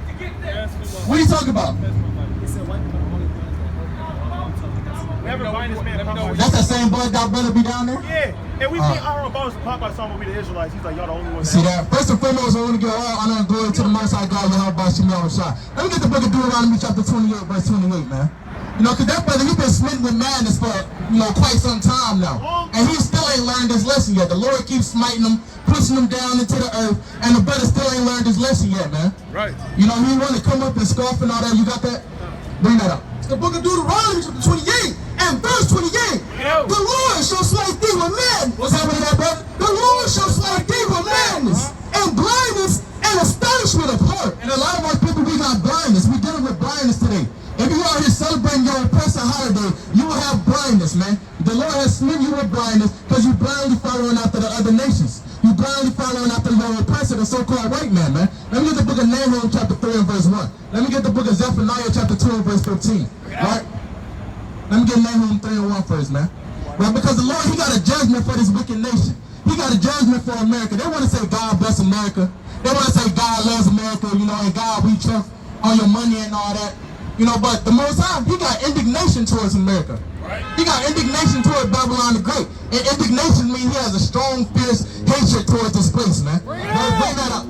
What are you talking about? He said white people are only ones that We haven't buying this man Popeye. That's that same blood that brother be down there? Yeah, and we think our boss Popeye song will be the Israelites. He's like, y'all the only ones. See that? First and foremost, I want to give all honor and glory to the Most High God, Yahweh Shemel Shah. Let me get the book of Deuteronomy chapter 28, verse 28, man. You know, because that brother, he's been smitten with madness for, quite some time now. And he still ain't learned his lesson yet. The Lord keeps smiting him, pushing him down into the earth, and the brother still ain't learned his lesson yet, man. Right. You know, he want to come up and scoff and all that. You got that? Bring that up. It's the book of Deuteronomy, chapter 28, and verse 28. The Lord shall slay thee with madness. What's happening to that, brother? The Lord shall slay thee with madness, and blindness, and astonishment of heart. And a lot of our people, we got blindness. We're dealing with blindness today. If you out here celebrating your oppressor holiday, you will have blindness, man. The Lord has smitten you with blindness because you blindly following after the other nations. You blindly following after your oppressor, the so-called white man, man. Let me get the book of Nahum chapter 3 and verse 1. Let me get the book of Zephaniah chapter 2 and verse 15. Right? Let me get Nahum 3 and 1 first, man. Right? Because the Lord, he got a judgment for this wicked nation. He got a judgment for America. They want to say God bless America. They want to say God loves America, and God, we trust on your money and all that. But the Most High, he got indignation towards America. Right. He got indignation towards Babylon the Great. And indignation means he has a strong, fierce hatred towards this place, man. Bring that up.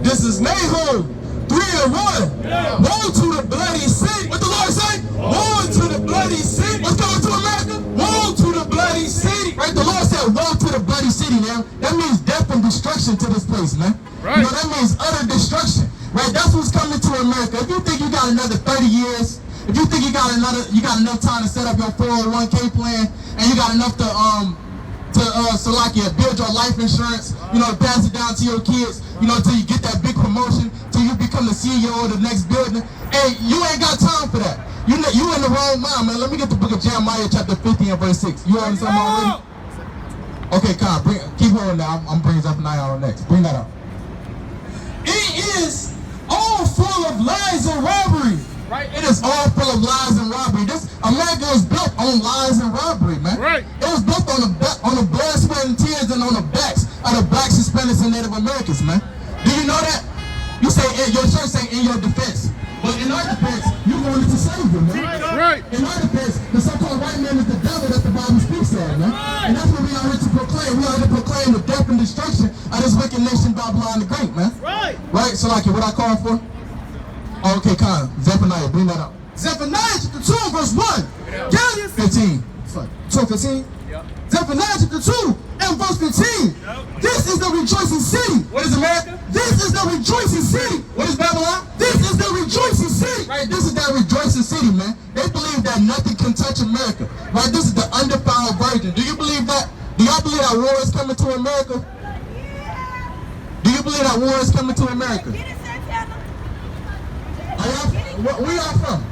This is Nahum 3 and 1. Yeah. Woe to the bloody city. What the Lord say? Woe to the bloody city. What's coming to America? Woe to the bloody city. Right? The Lord said, woe to the bloody city, man. That means death and destruction to this place, man. Right. That means utter destruction. Right, that's what's coming to America. If you think you got another 30 years, if you think you got enough time to set up your 401k plan, and you got enough to build your life insurance, pass it down to your kids, till you get that big promotion, till you become the CEO of the next building. Hey, you ain't got time for that. You in the wrong mind, man. Let me get the book of Jeremiah chapter 50 and verse 6. You heard something already? Okay, Kyle, keep going now. I'm bringing Zephaniah on next. Bring that up. It is all full of lies and robbery. Right? It is all full of lies and robbery. America was built on lies and robbery, man. Right. It was built on the blood, sweat, and tears, and on the backs of the blacks, Hispanics, and Native Americans, man. Do you know that? You say your church say in your defense, but in our defense, you wanted to save them, man. Right. In our defense, the so-called white man is the devil that the Bible speaks of, man. Right. And that's what we are here to proclaim. We are here to proclaim the death and destruction of this wicked nation, Babylon the Great, man. Right. Right. So, like, what I call for? Oh, okay, Kyle. Zephaniah, bring that up. Zephaniah chapter 2 and verse 1. Yeah. 15. 15? Yep. Zephaniah chapter 2 and verse 15. Yep. This is the rejoicing city. What is America? This is the rejoicing city. What is Babylon? This is the rejoicing city. Right, this is that rejoicing city, man. They believe that nothing can touch America. Right, this is the undefiled virgin. Do you believe that? Do y'all believe that war is coming to America? Do you believe that war is coming to America? Where y'all from?